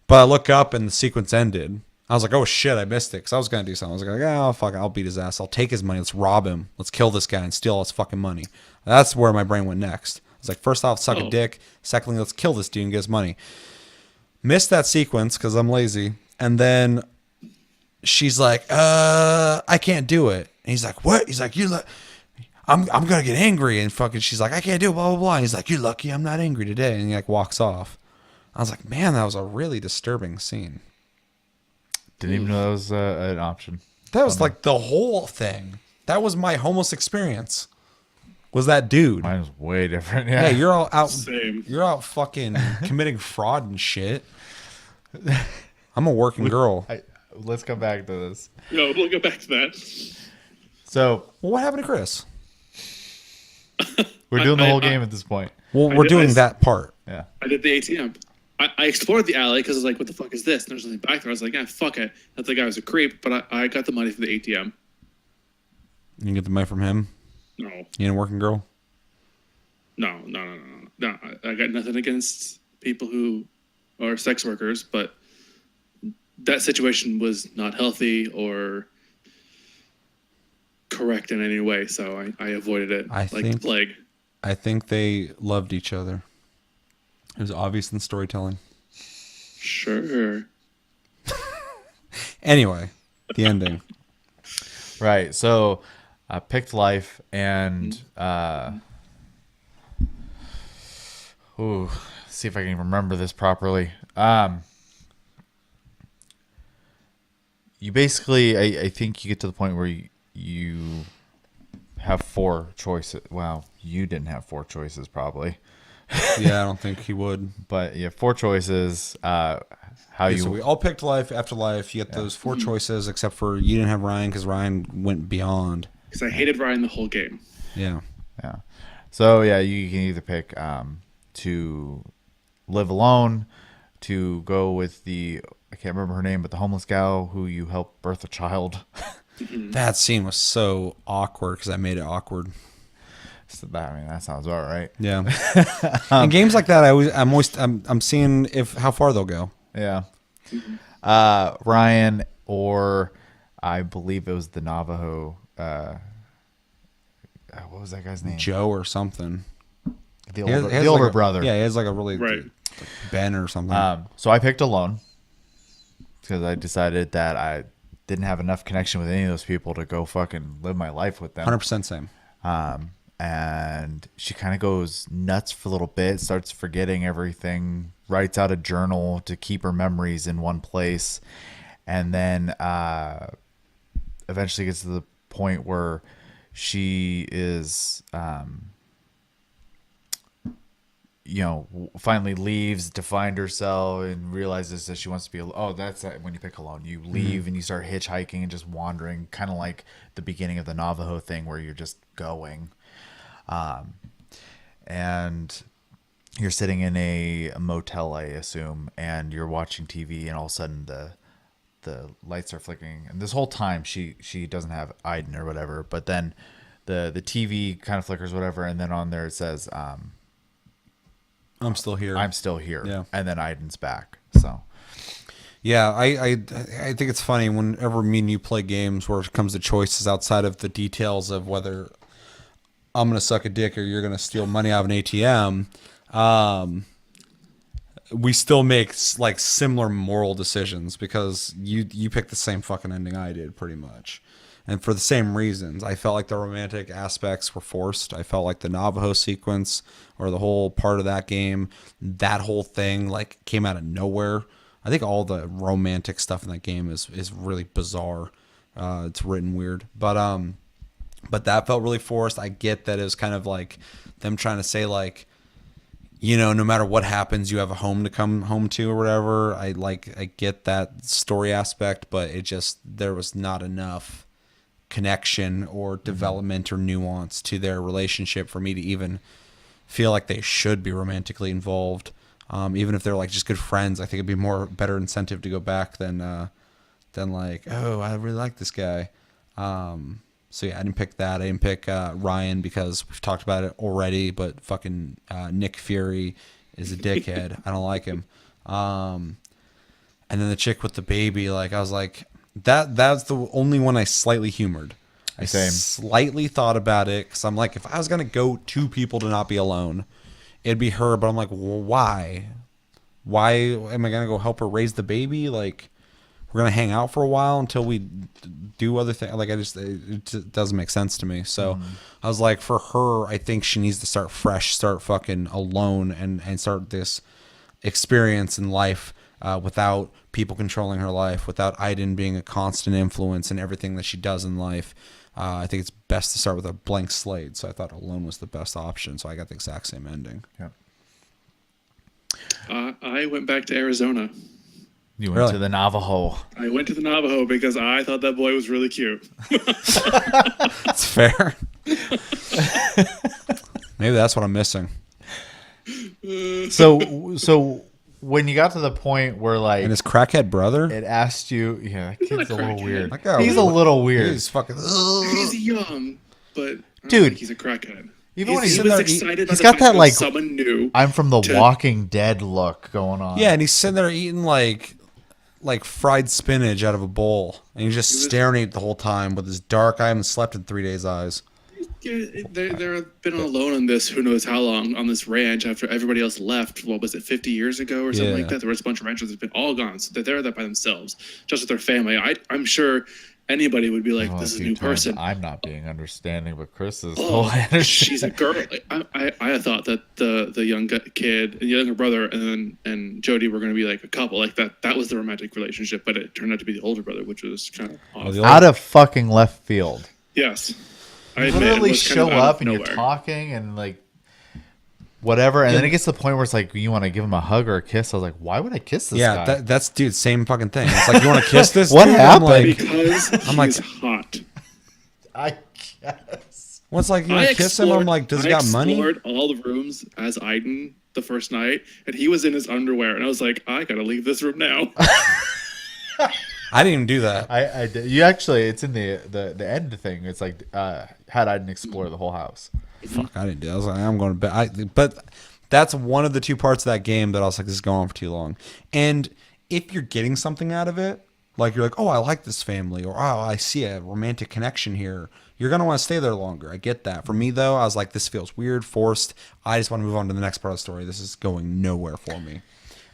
I look up and the sequence ended. I was like, "Oh shit, I missed it," because I was gonna do something. I was like, "Oh fuck, I'll beat his ass. I'll take his money. Let's rob him. Let's kill this guy and steal all his fucking money." That's where my brain went next. It's like, first off, suck a dick. Secondly, let's kill this dude and get his money. Missed that sequence because I'm lazy. And then she's like, "I can't do it." And he's like, "What?" He's like, I'm gonna get angry." And fucking, she's like, "I can't do it, blah blah blah." And he's like, "You're lucky I'm not angry today." And he like walks off. I was like, man, that was a really disturbing scene. Didn't even know that was an option. That was like the whole thing. That was my homeless experience. Was that dude? Mine was way different. Yeah, Yeah, you're all out. Same. You're out fucking committing fraud and shit. I'm a working girl. Let's come back to this. No, we'll go back to that. So, Well, what happened to Chris? we're doing the whole game at this point. Well, we're doing that part. Yeah. I did the ATM. I explored the alley because I was like, "What the fuck is this?" And there's nothing back there. I was like, "Yeah, fuck it." I think I was a creep, but I got the money from the ATM. You can get the money from him. No, You ain't a working girl. no. I got nothing against people who are sex workers, but that situation was not healthy or correct in any way, so I avoided it like the plague. I think they loved each other. It was obvious in the storytelling. Sure. Anyway, the ending. Right. So I picked life and see if I can remember this properly. You basically, I think you get to the point where you have four choices. Wow, you didn't have four choices probably. Yeah, I don't think he would. But you have four choices. So we all picked life after life. You get those four choices, except for you didn't have Ryan because Ryan went beyond. Because I hated Ryan the whole game. Yeah. Yeah. So yeah, you can either pick to live alone, to go with I can't remember her name, but the homeless gal who you helped birth a child. That scene was so awkward because I made it awkward. So that sounds all right. Yeah. In games like that, I'm seeing how far they'll go. Yeah. Ryan, or I believe it was the Navajo. What was that guy's name? Joe or something. The older brother. Yeah, he has like a really Right. like Ben or something. So I picked alone because I decided that I didn't have enough connection with any of those people to go fucking live my life with them. 100% same. And she kind of goes nuts for a little bit, starts forgetting everything, writes out a journal to keep her memories in one place, and then eventually gets to the point where she is finally leaves to find herself and realizes that she wants to be alone. Oh, that's when you pick alone. You leave and you start hitchhiking and just wandering, kind of like the beginning of the Navajo thing where you're just going. And you're sitting in a motel, I assume, and you're watching TV, and all of a sudden the lights are flickering. And this whole time she doesn't have Aiden or whatever, but then the TV kind of flickers, whatever, and then on there it says, I'm still here. I'm still here. Yeah. And then Aiden's back. So Yeah, I think it's funny whenever me and you play games where it comes to choices outside of the details of whether I'm gonna suck a dick or you're gonna steal money out of an ATM. We still make like similar moral decisions because you picked the same fucking ending I did pretty much. And for the same reasons. I felt like the romantic aspects were forced. I felt like the Navajo sequence or the whole part of that game, that whole thing like came out of nowhere. I think all the romantic stuff in that game is really bizarre. It's written weird. But that felt really forced. I get that it was kind of like them trying to say like, no matter what happens, you have a home to come home to or whatever. I get that story aspect, but there was not enough connection or development or nuance to their relationship for me to even feel like they should be romantically involved. Even if they're like just good friends, I think it'd be better incentive to go back than like, oh, I really like this guy. So yeah, I didn't pick that. I didn't pick Ryan because we've talked about it already, but fucking Nick Fury is a dickhead. I don't like him. And then the chick with the baby, like I was like, that's the only one I slightly humored. I slightly thought about it because I'm like, if I was gonna go two people to not be alone, it'd be her. But I'm like, well, why? Why am I gonna go help her raise the baby? Like, we're gonna hang out for a while until we do other things. Like, it just doesn't make sense to me. So I was like, for her, I think she needs to start fresh, start fucking alone, and start this experience in life without people controlling her life, without Aiden being a constant influence in everything that she does in life. I think it's best to start with a blank slate. So I thought alone was the best option. So I got the exact same ending. Yeah. I went back to Arizona. You went to the Navajo. I went to the Navajo because I thought that boy was really cute. That's fair. Maybe that's what I'm missing. So when you got to the point where like And his crackhead brother? it asked you, yeah, that kid's a little crackhead. weird. That guy He's was- a little weird. He's fucking. He's young, but I don't Dude. think he's a crackhead. Even when he he's was there, excited. he's by the got fact that, like, someone new. I'm from the to- Walking Dead look going on. Yeah, and he's sitting there eating like fried spinach out of a bowl, and he's just staring at it the whole time with his dark eye. I haven't slept in 3 days eyes. Yeah, they're been alone on this. Who knows how long on this ranch after everybody else left? What was it, 50 years ago or something Yeah. like that? There was a bunch of ranchers that've been all gone, so they're there by themselves, just with their family. I'm sure anybody would be like, Well, "This is a few new times person." I'm not being understanding, but Chris is Oh, whole energy. she's a girl. I thought that the young kid, the younger brother, and Jody were going to be like a couple, like that. That was the romantic relationship, but it turned out to be the older brother, which was kind of odd. Out of fucking left field. Yes, I You admit, it literally was kind show of out of up and you're nowhere. talking and like whatever, and then it gets to the point where it's like you want to give him a hug or a kiss. I was like, why would I kiss this guy? Yeah, that's dude, same fucking thing. It's like, you want to kiss this? What dude? happened? I'm like, Because I'm like- he's hot. I guess. what's like, you want to kiss him? I'm like, does he got money? I explored all the rooms as Aiden the first night, and he was in his underwear, and I was like, I gotta leave this room now. I didn't even do that. I did. You actually, it's in the end thing. It's like had I didn't explore the whole house. Fuck, I didn't do that. I was like, I'm going to bed. But that's one of the two parts of that game that I was like, this is going on for too long. And if you're getting something out of it, like you're like, oh, I like this family, or oh, I see a romantic connection here, you're going to want to stay there longer. I get that. For me, though, I was like, this feels weird, forced. I just want to move on to the next part of the story. This is going nowhere for me.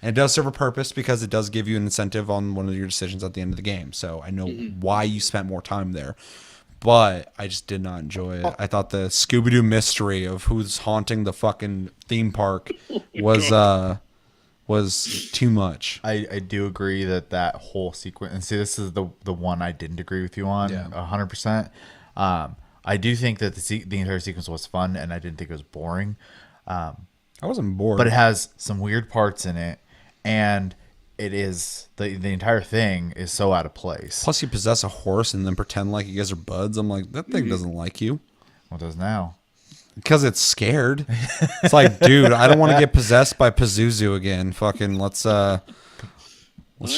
And it does serve a purpose because it does give you an incentive on one of your decisions at the end of the game. So I know why you spent more time there. But I just did not enjoy it. I thought the Scooby-Doo mystery of who's haunting the fucking theme park was too much. I do agree that whole sequence, and see, this is the one I didn't agree with you on, Yeah. 100%. I do think that the entire sequence was fun, and I didn't think it was boring. I wasn't bored. but it has some weird parts in it, and it is the entire thing is so out of place. Plus, you possess a horse and then pretend like you guys are buds. I'm like, that thing doesn't like you. What does now? Because it's scared. It's like, dude, I don't want to get possessed by Pazuzu again. Fucking let's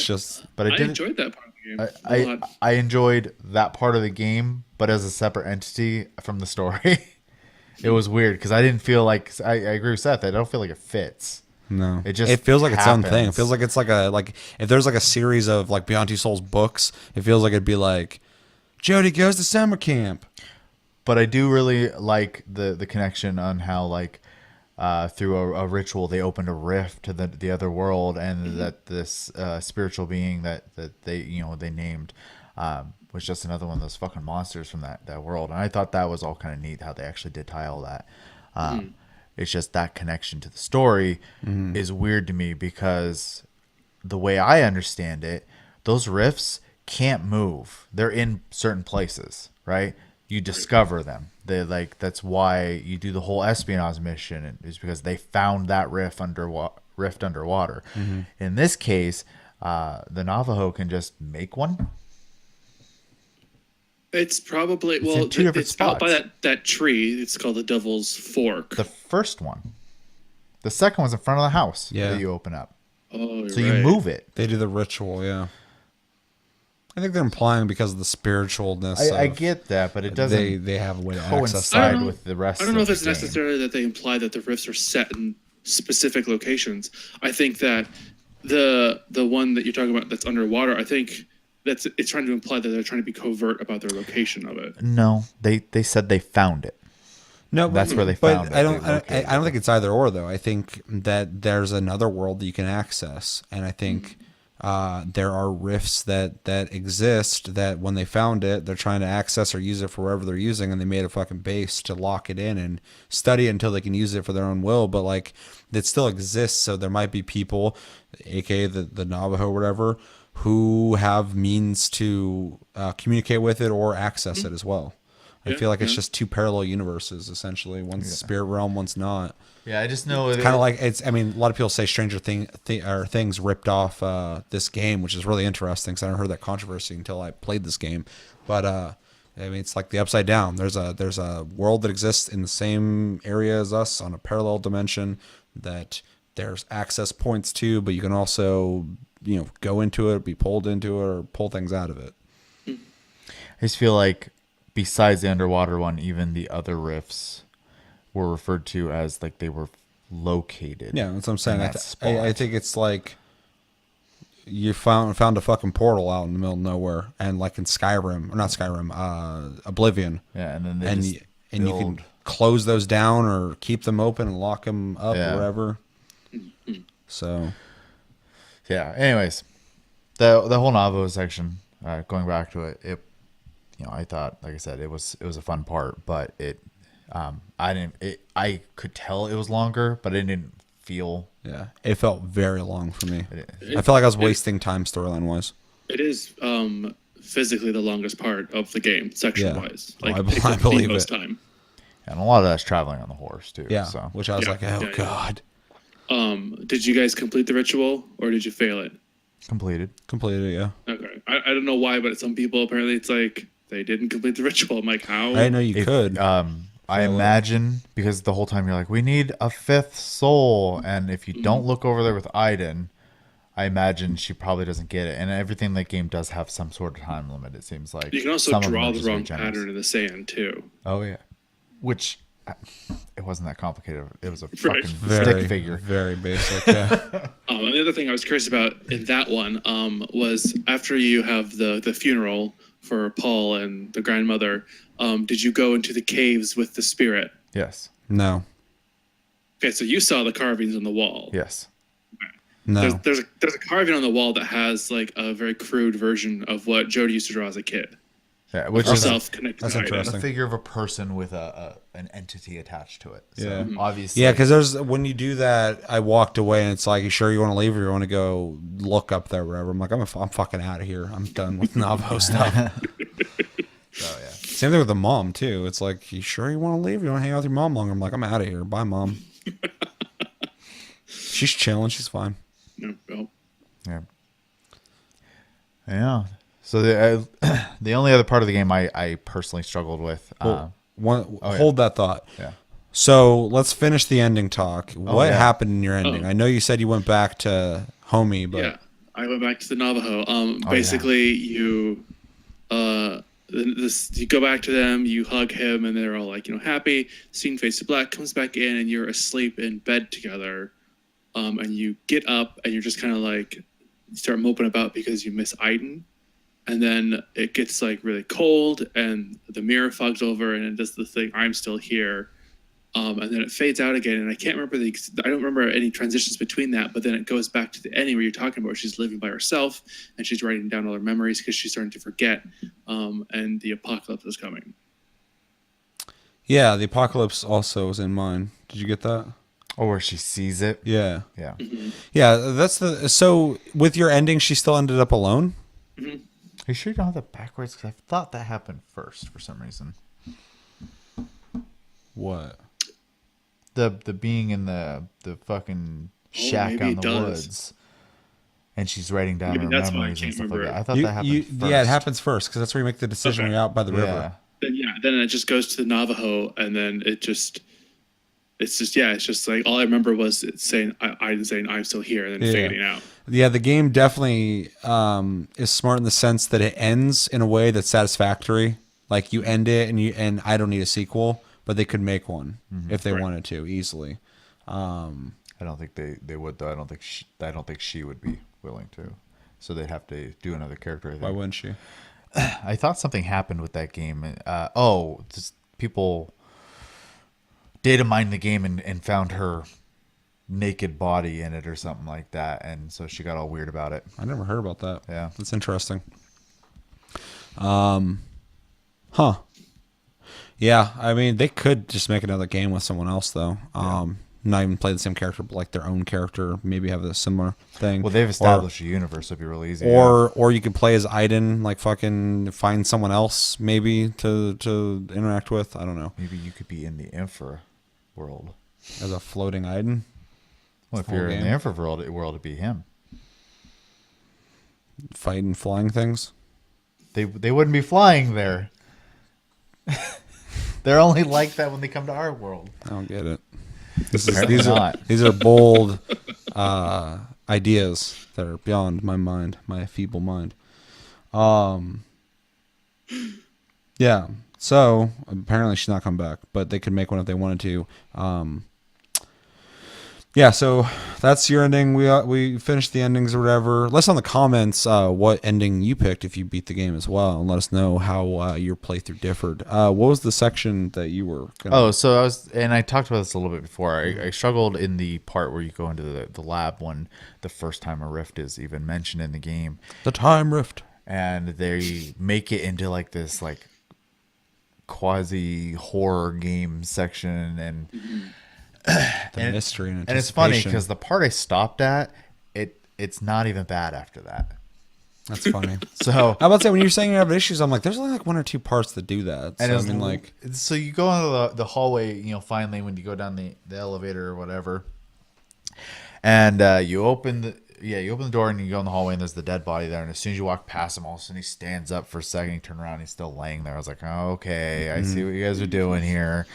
just. But I enjoyed that part of the game a lot. I enjoyed that part of the game, but as a separate entity from the story. It was weird because I didn't feel like I agree with Seth. I don't feel like it fits. No, it feels like its own thing. It happens. feels like it's like if there's like a series of like Beyond Two Souls books, it feels like it'd be like Jody goes to summer camp. But I do really like the connection on how like through a ritual they opened a rift to the other world, and that this spiritual being that they they named was just another one of those fucking monsters from that world. And I thought that was all kind of neat how they actually did tie all that. It's just that connection to the story is weird to me because the way I understand it, those rifts can't move. They're in certain places, right? You discover them. They like that's why you do the whole espionage mission is because they found that rift underwater. In this case, the Navajo can just make one. It's probably in two different it's out by spots. that tree. It's called the Devil's Fork. The first one. The second one's in front of the house Yeah. that you open up. Oh, So you move it. They do the ritual, yeah. I think they're implying because of the spiritualness. I of- get that, but it doesn't They have a way to access I that. don't coincide know. with the rest I don't know of if it's the game. necessarily that they imply that the rifts are set in specific locations. I think that the one that you're talking about that's underwater, I think it's trying to imply that they're trying to be covert about their location of it. No, they said they found it. No, That's where they found it. I don't. They located I don't think it's either or though. I think that there's another world that you can access, and I think there are rifts that exist that when they found it, they're trying to access or use it for wherever they're using, and they made a fucking base to lock it in and study it until they can use it for their own will. But like, it still exists, so there might be people, aka the Navajo or whatever, who have means to communicate with it or access it as well. I feel like it's just two parallel universes essentially. One's spirit realm, one's not. Yeah, I just know Kind of like it's. I mean, a lot of people say Stranger Things ripped off this game, which is really interesting. Because I never heard that controversy until I played this game. But I mean, it's like the Upside Down. There's a world that exists in the same area as us on a parallel dimension that there's access points to, but you can also go into it, be pulled into it, or pull things out of it. I just feel like besides the underwater one, even the other rifts were referred to as like they were located. Yeah, that's what I'm saying. in I, that th- spot. I think it's like you found a fucking portal out in the middle of nowhere, and like in Skyrim, or not Skyrim, Oblivion. Yeah, and then they and just you build- can close those down or keep them open and lock them up Yeah. or whatever. So Yeah. Anyways, the whole Navajo section, going back to it, I thought, like I said, it was a fun part, but I could tell it was longer, but it didn't feel. yeah, it felt very long for me. It- I felt like I was wasting time storyline wise. It is physically the longest part of the game, section wise. Oh, I It takes I up the believe most it. time. And a lot of that's traveling on the horse too. Yeah, So which I was Yeah, like, oh yeah. god, Did you guys complete the ritual or did you fail it? completed. completed it. Yeah, Okay. I don't know why, but some people apparently it's like they didn't complete the ritual. I'm like, how? I didn't know you If, could. I imagine because the whole time you're like, we need a fifth soul, and if you don't look over there with Aiden, I imagine she probably doesn't get it. And everything in that game does have some sort of time limit. It seems like You can also Some of them draw are the just very wrong generous. pattern in the sand too. Oh yeah, which it wasn't that complicated. It was a Right. fucking very stick figure. very basic. Yeah, And the other thing I was curious about in that one was after you have the funeral for Paul and the grandmother, did you go into the caves with the spirit? Yes. no, Okay, so you saw the carvings on the wall. Yes. no. There's a carving on the wall that has like a very crude version of what Jody used to draw as a kid. Yeah, which is Herself connected that's to Aiden. interesting. a figure of a person with an entity attached to it. So Yeah. obviously. Yeah, because there's when you do that, I walked away and it's like, you sure you want to leave or you want to go look up there, or whatever. I'm like, I'm fucking out of here. I'm done with Navajo stuff. Oh yeah. Same thing with the mom too. It's like, you sure you want to leave? You want to hang out with your mom longer? I'm like, I'm out of here. Bye, mom. She's chilling. She's fine. No, well, Yeah. Yeah. So the only other part of the game I personally struggled with. Hold that thought. Yeah. So let's finish the ending talk. What yeah. happened in your ending? I know you said you went back to Homie, but yeah, I went back to the Navajo. Basically, you you go back to them, you hug him, and they're all like, happy. Scene fades to black, comes back in, and you're asleep in bed together. And you get up, and you're just kind of like, you start moping about because you miss Aiden. And then it gets like really cold, and the mirror fogs over, and it does the thing, I'm still here. And then it fades out again, and I can't remember I don't remember any transitions between that, but then it goes back to the ending where you're talking about where she's living by herself, and she's writing down all her memories because she's starting to forget, and the apocalypse is coming. yeah, the apocalypse also was in mine. Did you get that? Oh, where she sees it. Yeah. Yeah. Yeah, so with your ending, she still ended up alone? Are you sure you don't have that backwards? Because I thought that happened first for some reason. What? The being in the fucking shack maybe out in it the does. woods, and she's writing down Maybe her that's why I memories and can't stuff like remember. that. I thought that happened first. Yeah, it happens first because that's where you make the decision when you're out by the river. Yeah. Then it just goes to the Navajo, and then it's just like all I remember was it saying Aiden saying I'm still here, and then fading out. Yeah, the game definitely is smart in the sense that it ends in a way that's satisfactory. Like you end it, and I don't need a sequel, but they could make one if they wanted to easily. I don't think they would though. I don't think she would be willing to. So they'd have to do another character. I think. Why wouldn't she? I thought something happened with that game. Just people data mined the game and found her naked body in it or something like that, and so she got all weird about it. I never heard about that. Yeah, that's interesting. Huh. Yeah, I mean, they could just make another game with someone else, though. Not even play the same character, but like their own character. Maybe have a similar thing. Well, they've established a universe. It'd be really easy. Or you could play as Aiden, like fucking find someone else maybe to interact with. I don't know. Maybe you could be in the Infra world as a floating Aiden. Well, if you're in the Infra world, it'd be him fighting flying things. They wouldn't be flying there. They're only like that when they come to our world. I don't get it. These are bold ideas that are beyond my mind, my feeble mind. Yeah. So apparently she's not come back, but they could make one if they wanted to. Yeah, so that's your ending. We finished the endings or whatever. Let us know in the comments what ending you picked if you beat the game as well, and let us know how your playthrough differed. What was the section that you were gonna... So I talked about this a little bit before. I struggled in the part where you go into the lab when the first time a rift is even mentioned in the game. The time rift. And they make it into like this like quasi horror game section and mystery and it's funny because the part I stopped at it's not even bad after that. That's funny. So I about to say, when you're saying you have issues, I'm like, there's only like one or two parts that do that. So, I mean, so you go into the hallway, finally when you go down the elevator or whatever, and you open the door and you go in the hallway and there's the dead body there, and as soon as you walk past him, all of a sudden he stands up for a second, you turn around, and he's still laying there. I was like, oh, okay, I see what you guys are doing here.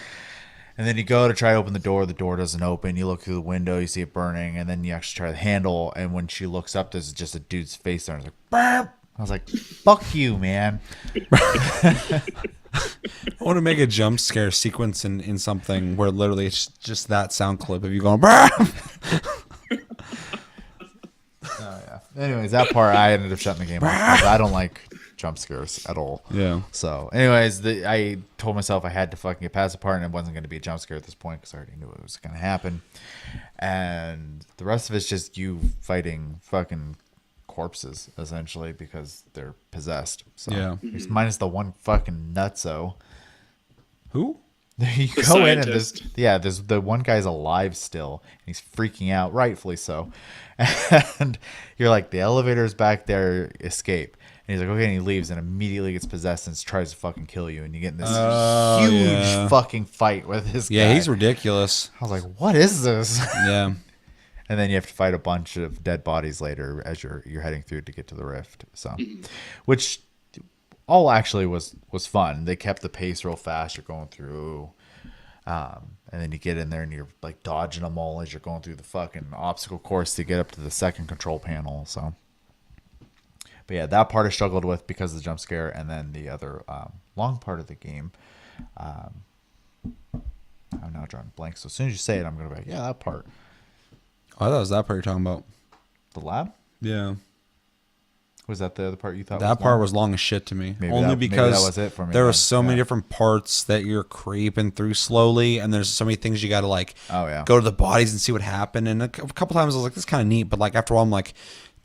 And then you go to try to open the door doesn't open. You look through the window, you see it burning, and then you actually try the handle, and when she looks up, there's just a dude's face there. And it's like, burp! I was like, fuck you, man. I want to make a jump scare sequence in something where literally it's just that sound clip of you going, burp! Anyways, that part I ended up shutting the game off. I don't like jump scares at all. Yeah. So, anyways, I told myself I had to fucking get past the part, and it wasn't going to be a jump scare at this point because I already knew it was going to happen. And the rest of it's just you fighting fucking corpses essentially because they're possessed. So, yeah. Minus the one fucking nutso. Who? You the go in and scientist. there's the one guy's alive still, and he's freaking out, rightfully so. And you're like, the elevator's back there, escape. And he's like, okay, and he leaves and immediately gets possessed and tries to fucking kill you. And you get in this huge fucking fight with this guy. Yeah, he's ridiculous. I was like, what is this? Yeah. and then you have to fight a bunch of dead bodies later as you're heading through to get to the rift. So, which all actually was fun. They kept the pace real fast. You're going through, and then you get in there and you're like dodging them all as you're going through the fucking obstacle course to get up to the second control panel. So, but yeah, that part I struggled with because of the jump scare, and then the other long part of the game. I'm now drawing blank. So as soon as you say it, I'm gonna be like, yeah, that part. Oh, I thought it was that part you're talking about. The lab? Yeah. Was that the other part you thought? That part was long as shit to me. Maybe Only that because was it for me there then. were so many Yeah. different parts that you're creeping through slowly, and there's so many things you got to like Oh, yeah. go to the bodies and see what happened. And a couple times I was like, this is kind of neat, but like after a while, I'm like,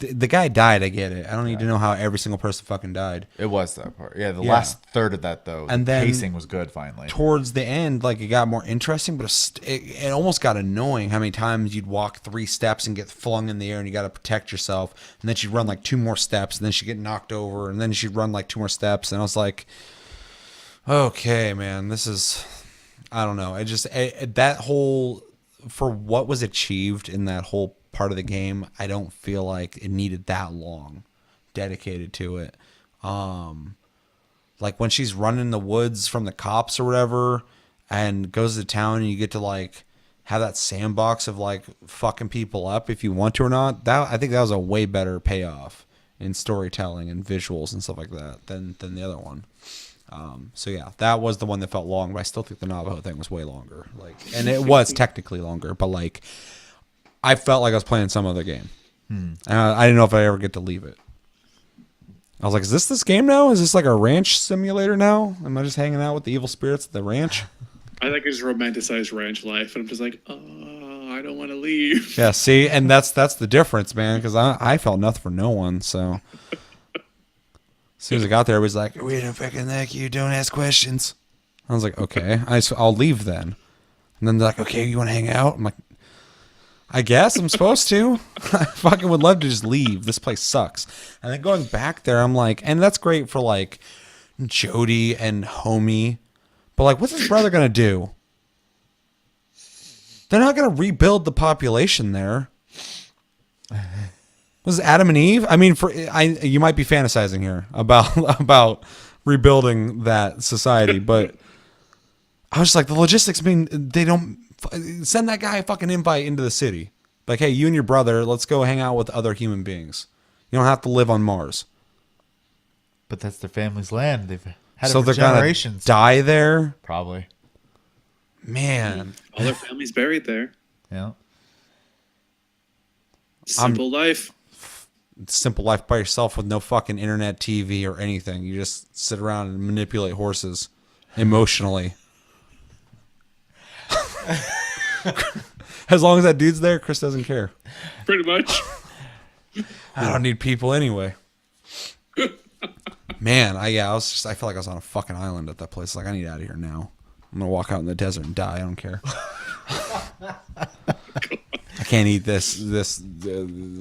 the guy died. I get it. I don't need to know how every single person fucking died. It was that part. Yeah, the Yeah. last third of that though. And the then pacing was good finally. Towards the end, like it got more interesting, but it almost got annoying how many times you'd walk 3 steps and get flung in the air and you got to protect yourself. And then she'd run like 2 more steps and then she'd get knocked over and then she'd run like 2 more steps. And I was like, okay, man, this is, I don't know. That whole, for what was achieved in that whole part of the game, I don't feel like it needed that long dedicated to it. Like when she's running in the woods from the cops or whatever and goes to town and you get to like have that sandbox of like fucking people up if you want to or not, that I think that was a way better payoff in storytelling and visuals and stuff like that than the other one. So yeah, that was the one that felt long, but I still think the Navajo thing was way longer. Like, and it was technically longer, but like I felt like I was playing some other game. I didn't know if I ever get to leave it. I was like, is this game now? Is this like a ranch simulator now? Am I just hanging out with the evil spirits at the ranch? I think I just romanticize ranch life, and I'm just like, oh, I don't want to leave. Yeah, see, and that's the difference, man, because I felt nothing for no one, so. As soon as I got there, it was like, we don't fucking like you, don't ask questions. I was like, okay, I'll leave then. And then they're like, okay, you want to hang out? I'm like, I guess I'm supposed to. I fucking would love to just leave. This place sucks. And then going back there, I'm like, and that's great for like Jody and Homie. But like, what's his brother going to do? They're not going to rebuild the population there. Was it Adam and Eve? I mean, you might be fantasizing here about rebuilding that society, but I was just like, the logistics mean they don't send that guy a fucking invite into the city. Like, hey, you and your brother, let's go hang out with other human beings. You don't have to live on Mars. But that's their family's land. They've had So it for they're gonna generations. die there? Probably. Man. All their family's buried there. Yeah. Simple life. Simple life by yourself with no fucking internet, TV, or anything. You just sit around and manipulate horses emotionally. As long as that dude's there, Chris doesn't care. Pretty much. I don't need people anyway. Man, I felt like I was on a fucking island at that place. Like, I need out of here now. I'm gonna walk out in the desert and die. I don't care. I can't eat this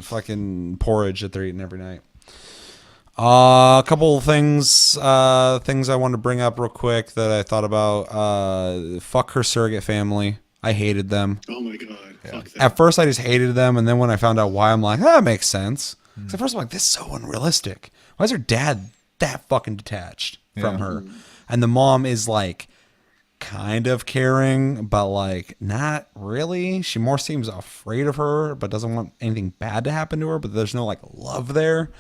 fucking porridge that they're eating every night. A couple of things I wanted to bring up real quick that I thought about. Fuck her surrogate family. I hated them. Oh my god. Fuck that. At first, I just hated them, and then when I found out why, I'm like, that makes sense. So at first, I'm like, this is so unrealistic. Why is her dad that fucking detached from her? And the mom is like kind of caring, but like not really. She more seems afraid of her, but doesn't want anything bad to happen to her. But there's no like love there.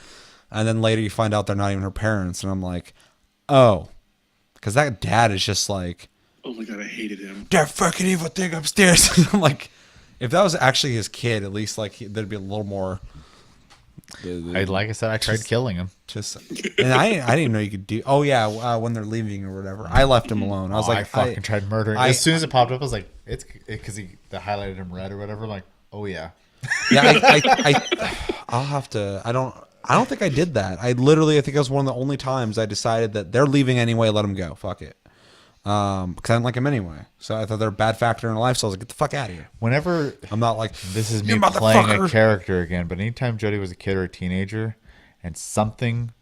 And then later you find out they're not even her parents, and I'm like, oh, because that dad is just like, Oh my god, I hated him. that fucking evil thing upstairs. I'm like, if that was actually his kid, at least like there'd be a little more. Like I said, I tried killing him. And I didn't even know you could do. Oh yeah, when they're leaving or whatever, I left him alone. I was like, I fucking tried murdering. As soon as it popped up, I was like, it's because they highlighted him red or whatever. I'm like, oh yeah. yeah, I'll have to. I don't think I did that. I think it was one of the only times I decided that they're leaving anyway. Let them go. Fuck it. Because I didn't like him anyway. So I thought they're a bad factor in life. So I was like, get the fuck out of here. Whenever I'm not like, this is "You me playing a motherfucker." character again, but anytime Jody was a kid or a teenager, and something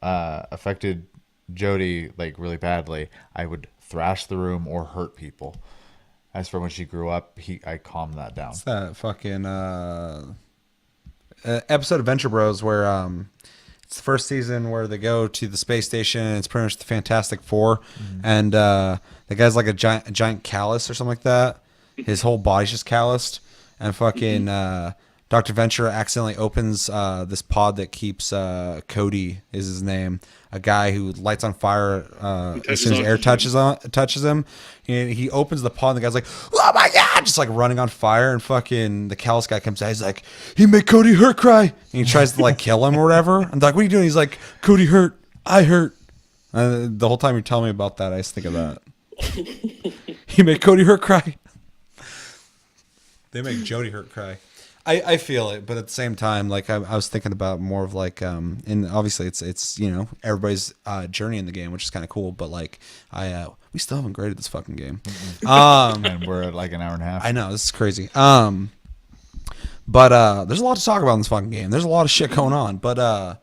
affected Jody like really badly, I would thrash the room or hurt people. as for when she grew up, I calmed that down. It's that fucking episode of Venture Bros where it's the first season where they go to the space station and it's pretty much the Fantastic Four, and the guy's like a giant callus or something like that. His whole body's just calloused, and fucking Dr. Venture accidentally opens this pod that keeps Cody is his name, a guy who lights on fire as soon as air touches him. He opens the pod and the guy's like, oh my god, just like running on fire, and fucking the callous guy comes out. He's like, he made Cody hurt cry, and he tries to like kill him or whatever. And they're like, what are you doing? He's like, Cody hurt, I hurt. And the whole time you're telling me about that, I just think of that. He made Cody hurt cry. They make Jody hurt cry. I feel it, but at the same time, like I was thinking about more of like, and obviously it's everybody's journey in the game, which is kind of cool. But like we still haven't graded this fucking game, And we're at like an hour and a half. I know, this is crazy. But there's a lot to talk about in this fucking game. There's a lot of shit going on, but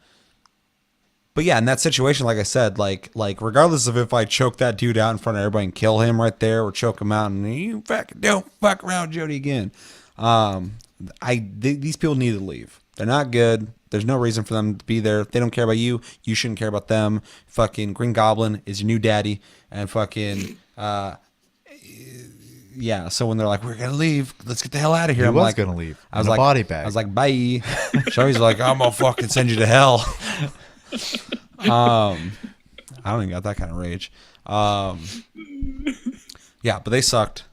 yeah, in that situation, like I said, like regardless of if I choke that dude out in front of everybody and kill him right there, or choke him out and you fucking don't fuck around with Jody again. These people need to leave. They're not good. There's no reason for them to be there. They don't care about you. You shouldn't care about them. Fucking Green Goblin is your new daddy, and fucking yeah. So when they're like, "We're gonna leave. Let's get the hell out of here," I'm like, gonna leave. I was in a like, body bag. I was like, bye. Joey's like, I'm gonna fucking send you to hell. I don't even got that kind of rage. Yeah, but they sucked.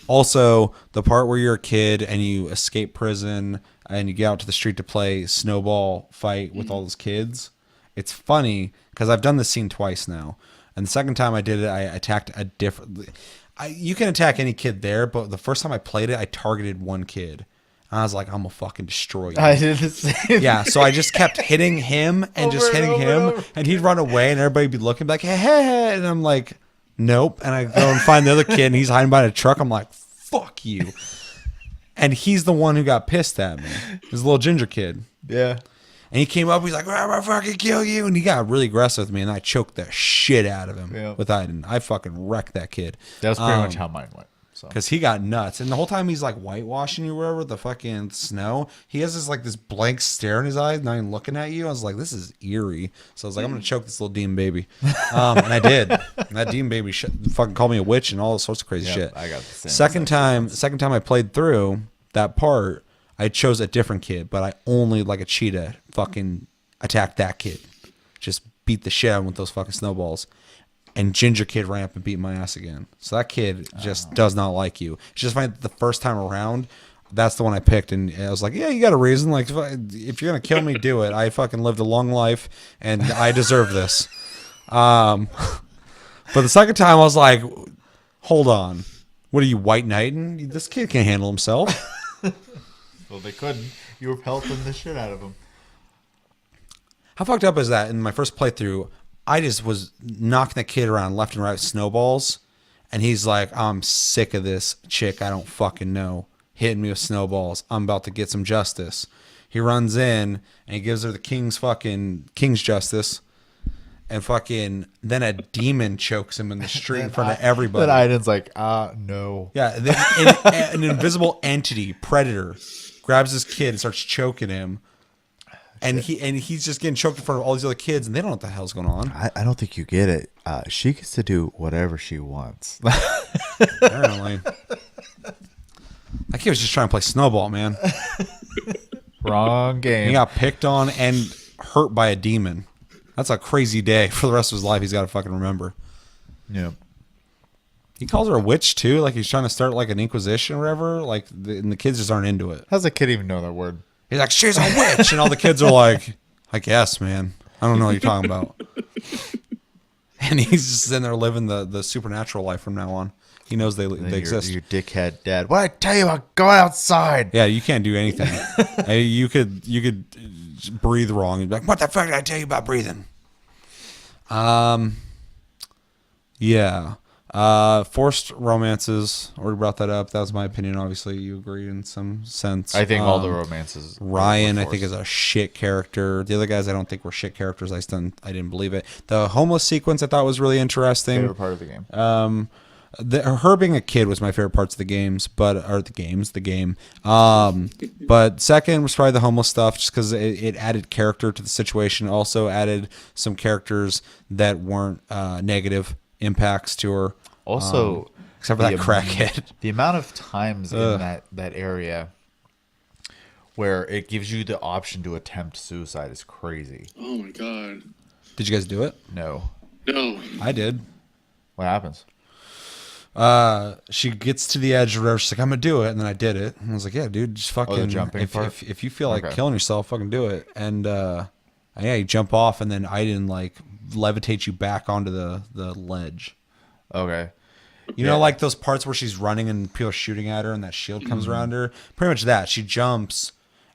Also, the part where you're a kid and you escape prison and you get out to the street to play snowball fight with all those kids, it's funny because I've done this scene twice now. And the second time I did it, I attacked a different... you can attack any kid there, but the first time I played it, I targeted one kid. And I was like, I'm going to fucking destroy you. I did the same. Yeah, so I just kept hitting him and just hitting him, and he'd run away, and everybody'd be looking like, hey, and I'm like, nope. And I go and find the other kid, and he's hiding behind a truck. I'm like, fuck you. And he's the one who got pissed at me. This little ginger kid. Yeah. And he came up, he's like, I'm gonna fucking kill you. And he got really aggressive with me, and I choked the shit out of him with Iden. I fucking wrecked that kid. That was pretty much how mine went. Because he got nuts. And the whole time he's like whitewashing you wherever the fucking snow, he has this blank stare in his eyes, not even looking at you. I was like, this is eerie. So I was like, I'm going to choke this little demon baby. And I did. And that demon baby fucking called me a witch and all sorts of crazy shit. I got the same. Second time I played through that part, I chose a different kid, but I only, like a cheetah, fucking attacked that kid. Just beat the shit out of him with those fucking snowballs. And Ginger Kid ran up and beat my ass again. So that kid just does not like you. It's just funny, the first time around, that's the one I picked. And I was like, yeah, you got a reason. Like, if you're going to kill me, do it. I fucking lived a long life, and I deserve this. But the second time, I was like, hold on. What are you, White Knighting? This kid can't handle himself. Well, they couldn't. You were pelting the shit out of him. How fucked up is that? In my first playthrough, I just was knocking the kid around left and right with snowballs, and he's like, I'm sick of this chick I don't fucking know hitting me with snowballs. I'm about to get some justice. He runs in, and he gives her the king's justice, and fucking then a demon chokes him in the street in front of everybody. Then Iden's like, no. Yeah, an invisible entity, predator, grabs this kid and starts choking him. And he's just getting choked in front of all these other kids, and they don't know what the hell's going on. I don't think you get it. She gets to do whatever she wants. Apparently. That kid was just trying to play snowball, man. Wrong game. He got picked on and hurt by a demon. That's a crazy day for the rest of his life. He's got to fucking remember. Yeah. He calls her a witch, too. Like, he's trying to start, like, an inquisition or whatever. Like, and the kids just aren't into it. How's a kid even know that word? He's like, she's a witch. And all the kids are like, I guess, man. I don't know what you're talking about. And he's just sitting there living the supernatural life from now on. He knows they exist. Your dickhead dad. What I tell you about? Go outside. Yeah, you can't do anything. You could breathe wrong. You'd be like, what the fuck did I tell you about breathing? Yeah. Forced romances. Already brought that up. That was my opinion. Obviously, you agree in some sense. I think all the romances. Ryan, I think, is a shit character. The other guys, I don't think were shit characters. I didn't believe it. The homeless sequence I thought was really interesting. Favorite part of the game. her being a kid was my favorite parts of the games, the game. But second was probably the homeless stuff, just because it added character to the situation. Also added some characters that weren't negative impacts to her. Also, Except for that crackhead. The amount of times in that area where it gives you the option to attempt suicide is crazy. Oh my god. Did you guys do it? No. No. I did. What happens? She gets to the edge or whatever. She's like, I'm gonna do it, and then I did it. And I was like, yeah, dude, just fucking. the jumping part? If you feel like Okay. killing yourself, fucking do it. And yeah, you jump off, and then I didn't like levitate you back onto the ledge. Okay. You know, like those parts where she's running and people are shooting at her, and that shield comes around her. Pretty much that. She jumps,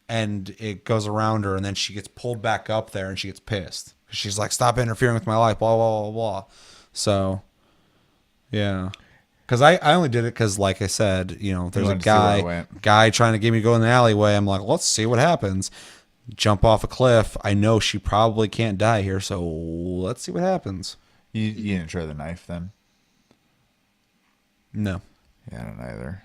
and it goes around her, and then she gets pulled back up there, and she gets pissed. She's like, "Stop interfering with my life!" Blah blah blah blah. So, yeah. Because I only did it because, like I said, you know, there's a wanted to see where it went. guy trying to get me to go in the alleyway. I'm like, let's see what happens. Jump off a cliff. I know she probably can't die here, so let's see what happens. You didn't try the knife then? No. Yeah, I don't either.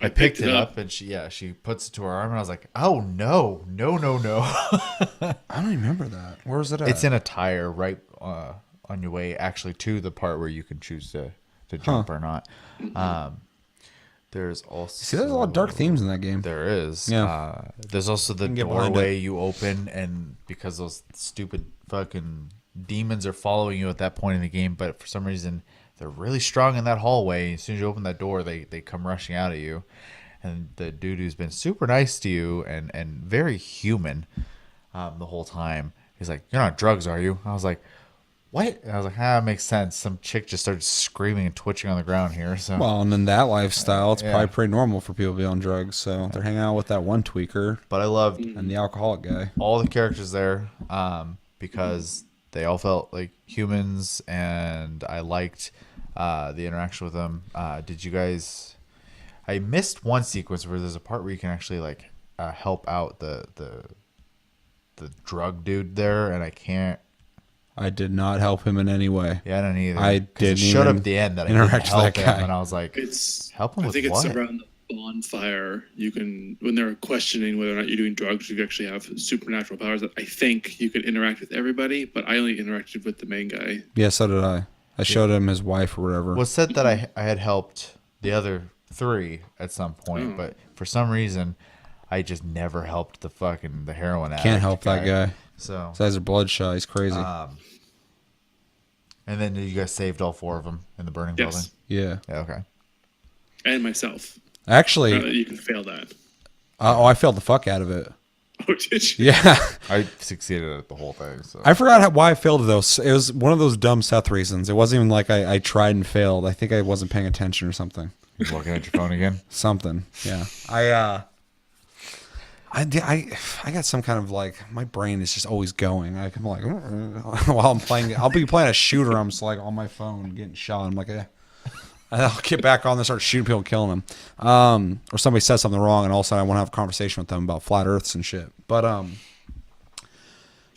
I picked it up and she puts it to her arm and I was like, oh no. I don't remember that. Where was it at? It's in a tire right on your way actually to the part where you can choose to jump or not. There's also See, there's a lot of dark themes in that game. There is. Yeah. There's also the can get behind doorway you open, and because those stupid fucking demons are following you at that point in the game, but for some reason they're really strong in that hallway. As soon as you open that door, they come rushing out at you. And the dude who's been super nice to you and very human the whole time, he's like, "You're not drugs, are you?" I was like, "What?" And I was like, it makes sense. Some chick just started screaming and twitching on the ground here. So Well, and in that lifestyle, it's Yeah. probably pretty normal for people to be on drugs. So they're hanging out with that one tweaker but I loved and the alcoholic guy. all the characters there because they all felt like humans, and I liked the interaction with them. Did you guys? I missed one sequence where there's a part where you can actually like help out the drug dude there, and I can't. I did not help him in any way. Yeah, I don't either. I 'Cause didn't it showed even up at the end that I interact didn't with help that him, guy. and I was like, It's help him I with think what? it's around the bonfire. You can, when they're questioning whether or not you're doing drugs, you actually have supernatural powers. I think you could interact with everybody, but I only interacted with the main guy. Yeah, so did I. I showed him his wife or whatever. Was said that I had helped the other three at some point, but for some reason, I just never helped the heroin addict. Can't help that guy. So, His eyes are bloodshot. He's crazy. and then you guys saved all four of them in the burning building. Yes, Yeah. Yeah, okay. and myself. Actually, You can fail that. I failed the fuck out of it. Oh, did you? Yeah. I succeeded at the whole thing. So I forgot why I failed it, though. It was one of those dumb Seth reasons. It wasn't even like I tried and failed. I think I wasn't paying attention or something. you're looking at your phone again. Something. Yeah. I got some kind of like, my brain is just always going. I'm like, while I'm playing, I'll be playing a shooter. I'm just like on my phone getting shot. I'm like, I'll get back on and start shooting people, killing them. Or somebody says something wrong, and all of a sudden I want to have a conversation with them about flat earths and shit. But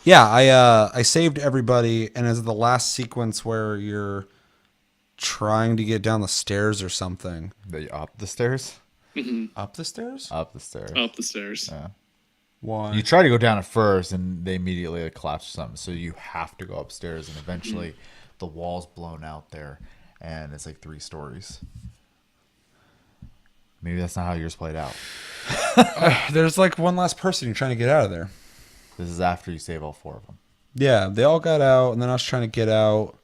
yeah, I saved everybody, and as the last sequence where you're trying to get down the stairs or something. Up the stairs? Up the stairs? Up the stairs. Up the stairs. Yeah. Why? You try to go down it first, and they immediately collapse or something. So you have to go upstairs, and eventually the wall's blown out there, and it's like 3 stories. Maybe that's not how yours played out. There's like one last person you're trying to get out of there. This is after you save all 4 of them. Yeah, they all got out, and then I was trying to get out,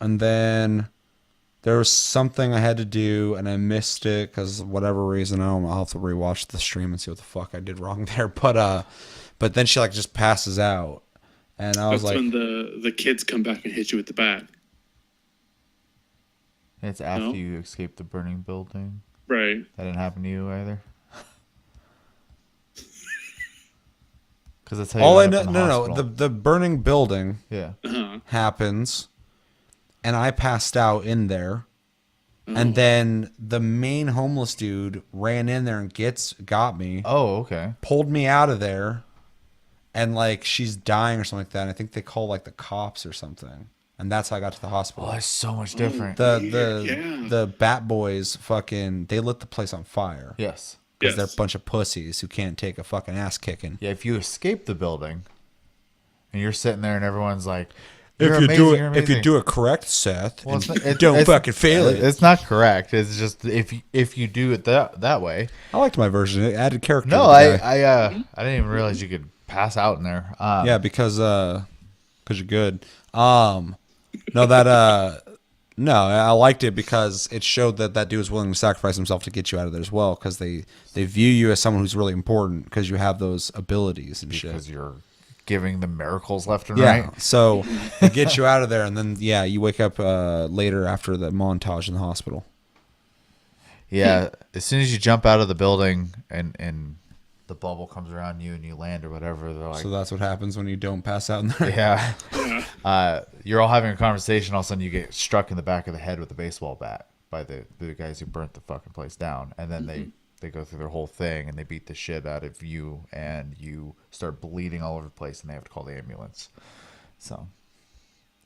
and then there was something I had to do, and I missed it because of whatever reason. I don't know. I'll have to rewatch the stream and see what the fuck I did wrong there. But then she like just passes out, and I was That's like, when the kids come back and hit you with the bat. It's after No. you escape the burning building. Right. That didn't happen to you either. Because that's how you all I end know. up in the No, hospital. the burning building Yeah. Uh-huh. happens, and I passed out in there. Oh. And then the main homeless dude ran in there and got me, Oh, okay. pulled me out of there, and like she's dying or something like that. And I think they call like the cops or something. and that's how I got to the hospital. Oh, it's so much different. The Bat Boys fucking they lit the place on fire. Yes. Because they're a bunch of pussies who can't take a fucking ass kicking. Yeah, if you escape the building and you're sitting there and everyone's like, If you do it correct, Seth, well, don't fucking fail it. It's not correct. It's just if you do it that way. I liked my version. It added character. No, to the guy. I didn't even realize you could pass out in there. Yeah, because you're good. No, I liked it because it showed that dude was willing to sacrifice himself to get you out of there as well. Because they view you as someone who's really important because you have those abilities and shit. Because you're giving them miracles left and yeah. right. So they get you out of there, and then you wake up later after the montage in the hospital. Yeah, as soon as you jump out of the building and the bubble comes around you and you land or whatever, they're like, so that's what happens when you don't pass out in there. Yeah. You're all having a conversation, all of a sudden you get struck in the back of the head with a baseball bat by the guys who burnt the fucking place down, and then they go through their whole thing and they beat the shit out of you and you start bleeding all over the place and they have to call the ambulance. So,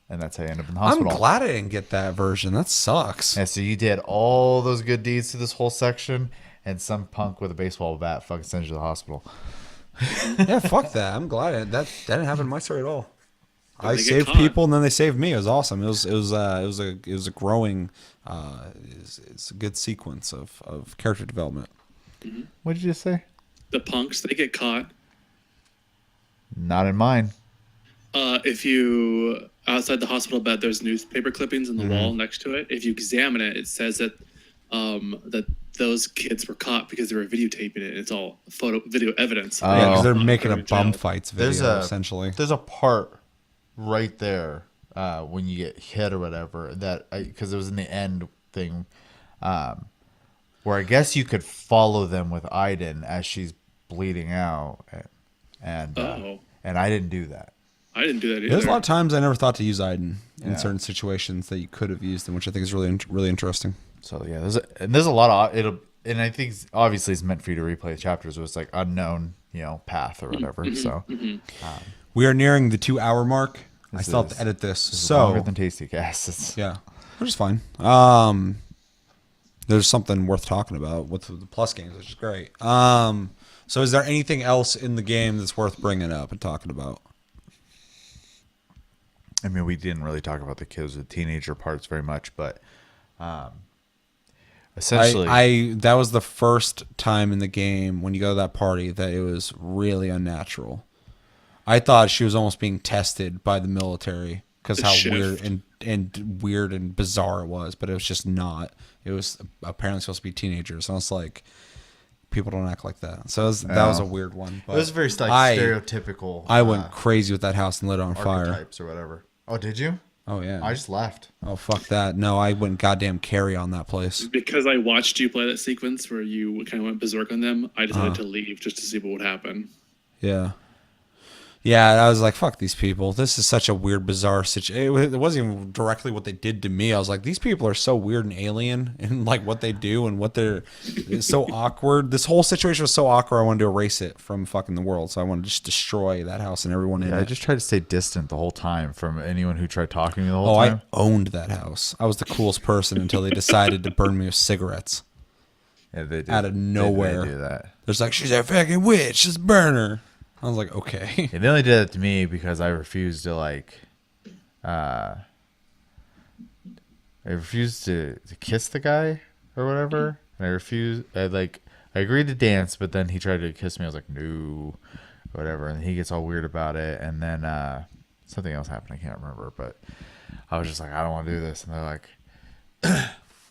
and that's how you end up in the hospital. I'm glad I didn't get that version. That sucks. And so you did all those good deeds to this whole section, and some punk with a baseball bat fucking sends you to the hospital. Yeah, fuck that. I'm glad that didn't happen in my story at all. I saved caught. people and then they saved me. It was awesome. It was a growing, it's a good sequence of character development. What did you just say? The punks, they get caught. Not in mine. If you outside the hospital bed, there's newspaper clippings on the wall next to it. If you examine it, it says that that those kids were caught because they were videotaping it. It's all video evidence. Yeah, because they're making a Jail. bum fights video essentially. There's a part right there when you get hit or whatever that because it was in the end thing where I guess you could follow them with Aiden as she's bleeding out, and I didn't do that. I didn't do that either. There's a lot of times I never thought to use Aiden in certain situations that you could have used them, which I think is really interesting. So yeah, there's a lot of and I think obviously it's meant for you to replay the chapters. So it's like unknown, path or whatever. So We are nearing the 2-hour mark. I still have to edit this. So longer than Tasty Cast. Yeah, which is fine. There's something worth talking about with the plus games, which is great. So is there anything else in the game that's worth bringing up and talking about? I mean, we didn't really talk about the kids, the teenager parts very much, but essentially, that was the first time in the game when you go to that party that it was really unnatural. I thought she was almost being tested by the military because how weird and bizarre it was, but it was just not. It was apparently supposed to be teenagers. And I was like, people don't act like that. So that was a weird one. But it was very stereotypical. I went crazy with that house and lit it on fire. Archetypes or whatever. Oh, did you? Oh yeah. I just left. Oh fuck that. No, I went goddamn carry on that place. Because I watched you play that sequence where you kind of went berserk on them, I decided to leave just to see what would happen. Yeah. Yeah, I was like, fuck these people. This is such a weird, bizarre situation. It wasn't even directly what they did to me. I was like, these people are so weird and alien in like what they do and what they're it's so awkward. This whole situation was so awkward. I wanted to erase it from fucking the world. So I wanted to just destroy that house and everyone in it. I just tried to stay distant the whole time from anyone who tried talking to me the whole time. I owned that house. I was the coolest person until they decided to burn me with cigarettes. Yeah, they did. Out of nowhere. They do that. There's like, she's a fucking witch. Just burn her. I was like, okay. Yeah, they only did that to me because I refused to I refused to kiss the guy or whatever. And I agreed to dance, but then he tried to kiss me. I was like, no, whatever. And he gets all weird about it. And then something else happened. I can't remember, but I was just like, I don't want to do this. And they're like,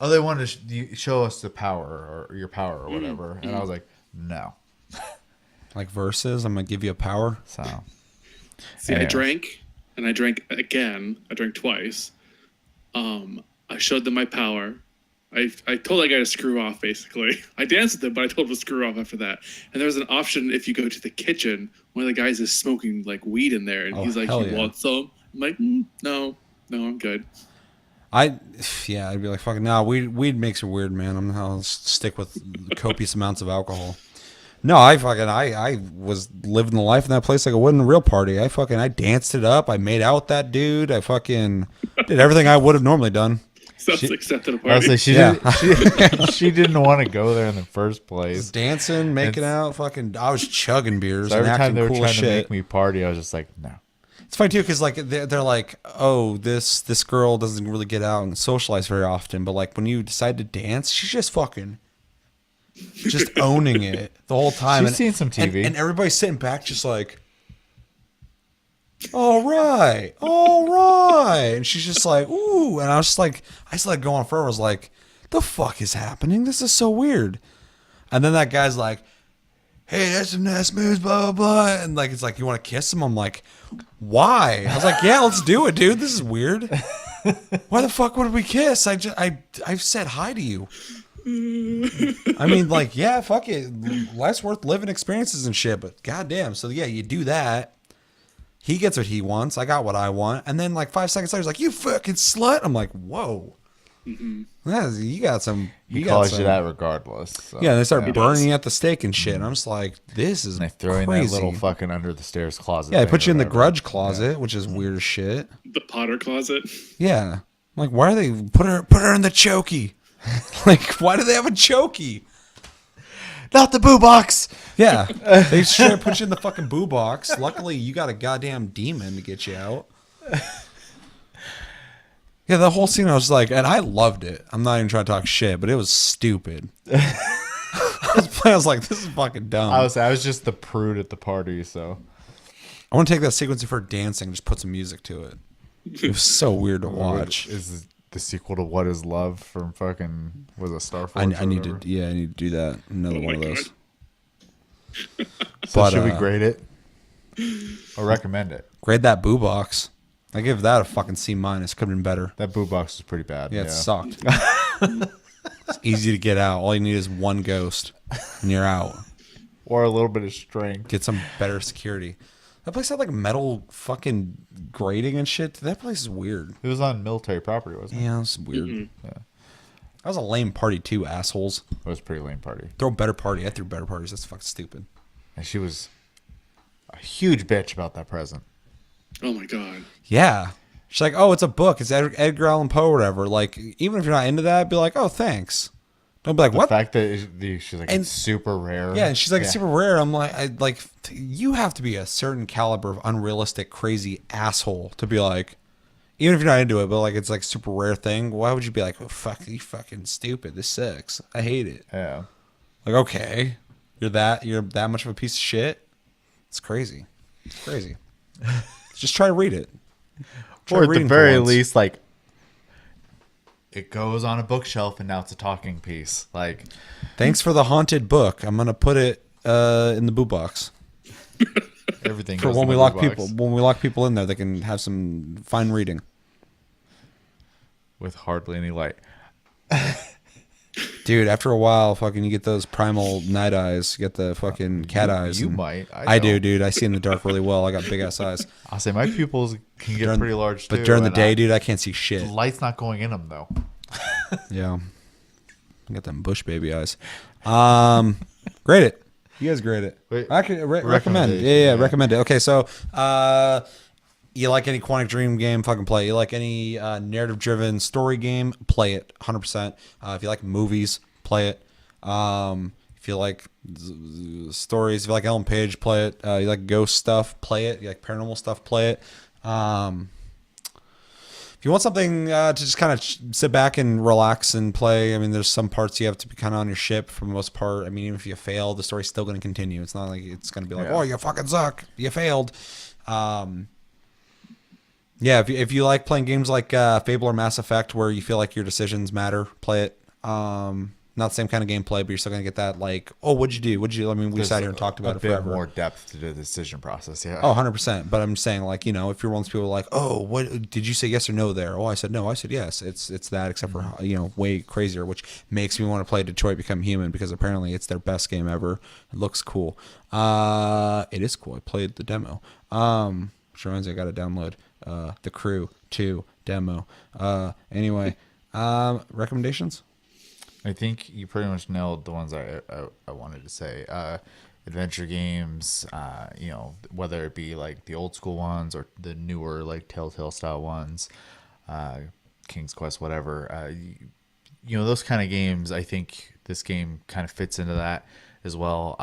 oh, they wanted to show us the power or your power or whatever. And I was like, no. Like versus, I'm gonna give you a power. So, see, anyways. I drank again. I drank twice. I showed them my power. I told that guy to screw off. Basically, I danced with him, but I told him to screw off after that. And there's an option if you go to the kitchen. One of the guys is smoking like weed in there, and he's like, "You want some?" I'm like, "No, I'm good." I'd be like, "Fucking no, weed makes you weird, man. I'll stick with copious amounts of alcohol." No, I was living the life in that place like it wasn't a real party. I danced it up. I made out with that dude. I fucking did everything I would have normally done. Sounds like set to the I was party. like, she didn't want to go there in the first place. Dancing, making out, fucking. I was chugging beers So and every time acting they were cool trying as to shit. make me party, I was just like, no. It's funny too because like they're like, oh, this girl doesn't really get out and socialize very often, but like when you decide to dance, she's just fucking, just owning it the whole time. She's seen some TV. and everybody's sitting back just like, all right, all right, and she's just like, ooh, and I was just like, I just let it go on forever. I was like, the fuck is happening? This is so weird. And then that guy's like, hey, that's some nice moves, blah, blah, blah. And like, it's like, you want to kiss him? I'm like, why? I was like, yeah, let's do it, dude. This is weird. Why the fuck would we kiss? I've said hi to you. I mean, like, yeah, fuck it. Life's worth living experiences and shit, but goddamn. So yeah, you do that. He gets what he wants. I got what I want. And then like 5 seconds later, he's like, you fucking slut. I'm like, whoa. Yeah, you got some. He got calls some. you that regardless. So. Yeah, they start He burning does. you at the stake and shit. And I'm just like, this is And they throw in crazy. that little fucking under the stairs closet. Yeah, they thing put you or in the whatever. grudge closet, which is weird as shit. The Potter closet. Yeah, I'm like, why are they put her in the chokey? Like, why do they have a chokey? Not the boo box. Yeah, they straight up put you in the fucking boo box. Luckily, you got a goddamn demon to get you out. Yeah, the whole scene, I was like, and I loved it. I'm not even trying to talk shit, but it was stupid. I was like, this is fucking dumb. I was just the prude at the party, so. I want to take that sequence of her dancing and just put some music to it. It was so weird to watch. Is the sequel to What Is Love from fucking was it Star I Forge? need to, yeah, I need to do that. Another Oh one of my those. God. So but, should we uh, grade it or recommend it? Grade that boo box. I give that a fucking C minus. Could have been better. That boo box was pretty bad. Yeah, it sucked. It's easy to get out. All you need is one ghost, and you're out. Or a little bit of strength. Get some better security. That place had like metal fucking grating and shit. That place is weird. It was on military property, wasn't it? Yeah, it's weird. Yeah. That was a lame party too, assholes. It was a pretty lame party. Throw a better party. I threw better parties. That's fucking stupid. And she was a huge bitch about that present. Oh my God. Yeah. She's like, oh, it's a book. It's Edgar Allan Poe or whatever. Like, even if you're not into that, be like, oh, thanks. Don't be like, The what? fact that she's like, And- it's super rare. Yeah, and she's like, it's super rare. I'm like, you have to be a certain caliber of unrealistic, crazy asshole to be like, even if you're not into it, but like, it's like super rare thing. Why would you be like, oh, fuck, you fucking stupid. This sucks. I hate it. Yeah. Like, okay, you're that much of a piece of shit. It's crazy. It's crazy. Just try to read it. Try Or at the reading for very once. least, like, it goes on a bookshelf and now it's a talking piece. Like, Thanks for the haunted book. I'm gonna put it in the boo box everything for goes when in we the lock book box people. When we lock people in there, they can have some fine reading. with hardly any light. Dude, after a while, fucking, you get those primal night eyes. You get the fucking cat eyes. You and- might. I do, don't. dude. I see in the dark really well. I got big ass eyes. I'll say my pupils can get pretty large too. But during the and day, dude, I can't see shit. the light's not going in them though. Yeah. I got them bush baby eyes. Grade it. You guys grade it. Wait, I could recommend. recommendation, Yeah, yeah. recommend it. Okay, so you like any Quantic Dream game, fucking play it. You like any narrative-driven story game, play it, 100%. If you like movies, play it. If you like stories, if you like Ellen Page, play it. You like ghost stuff, play it. You like paranormal stuff, play it. If you want something to just kind of sit back and relax and play, I mean, there's some parts you have to be kind of on your ship for the most part. I mean, even if you fail, the story's still going to continue. It's not like it's going to be like, oh, you fucking suck. You failed. Yeah, if you like playing games like Fable or Mass Effect where you feel like your decisions matter, play it. Not the same kind of gameplay, but you're still going to get that like, oh, what'd you do? What'd you, I mean, we sat here and talked about a it bit forever. more depth to the decision process. Yeah. Oh, 100%. But I'm saying, like, you know, if you're one of those people like, oh, what did you say yes or no there? Oh, I said no. I said yes. It's that, except for, you know, way crazier, which makes me want to play Detroit Become Human because apparently it's their best game ever. It looks cool. It is cool. I played the demo. Which reminds me, I got to download The Crew 2 demo. Anyway, recommendations? I think you pretty much nailed the ones I wanted to say. Adventure games, whether it be like the old school ones or the newer like Telltale style ones, King's Quest, whatever. Those kind of games. I think this game kind of fits into that as well.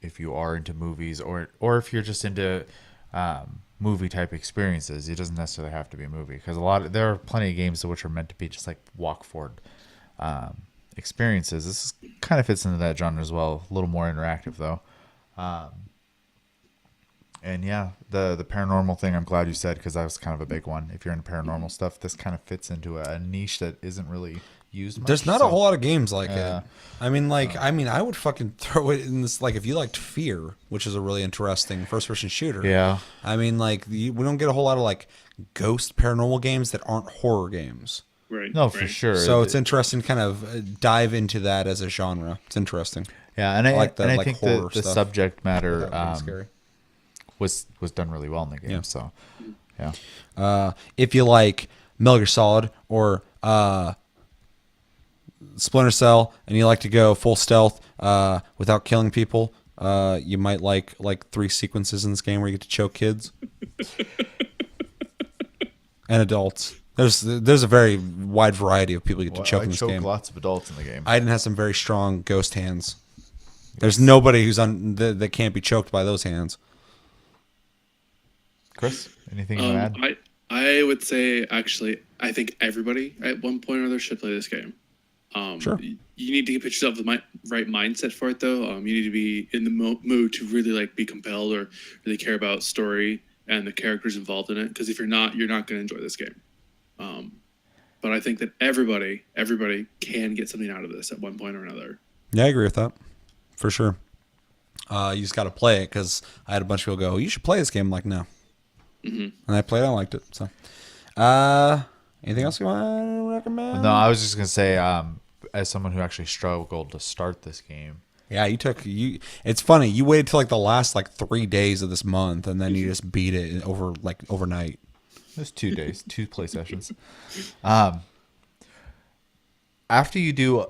If you are into movies or if you're just into movie type experiences, it doesn't necessarily have to be a movie because there are plenty of games which are meant to be just like walk forward experiences. This kind of fits into that genre as well. A little more interactive though. And yeah, the paranormal thing, I'm glad you said because that was kind of a big one. If you're into paranormal stuff, this kind of fits into a niche that isn't really used much. There's not a whole lot of games like it. I mean, I would fucking throw it in this, like, if you liked Fear, which is a really interesting first-person shooter. Yeah. I mean, like, we don't get a whole lot of, like, ghost paranormal games that aren't horror games. Right. No, for sure. So it's interesting to kind of dive into that as a genre. It's interesting. Yeah, and I like the, and I like, think horror the stuff. subject matter Scary. was done really well in the game. Yeah. So, yeah. If you like Metal Gear Solid or Splinter Cell and you like to go full stealth without killing people, you might like 3 sequences in this game where you get to choke kids and adults. There's a very wide variety of people you get to choke in this game. Lots of adults in the game. Aiden has some very strong ghost hands. There's nobody who's that can't be choked by those hands. Chris, anything you want to add? I would say, actually, I think everybody at one point or another should play this game. Sure. You need to put yourself the right mindset for it, though. You need to be in the mood to really like be compelled or really care about story and the characters involved in it. Because if you're not going to enjoy this game. But I think that everybody can get something out of this at one point or another. Yeah, I agree with that. For sure. You just got to play it because I had a bunch of people go, you should play this game. I'm like, no. Mm-hmm. And I played it. I liked it. So, anything else you want to recommend? No, I was just going to say, as someone who actually struggled to start this game. Yeah, it's funny. You waited till like the last 3 days of this month and then you just beat it overnight. It was 2 days, 2 play sessions. After you do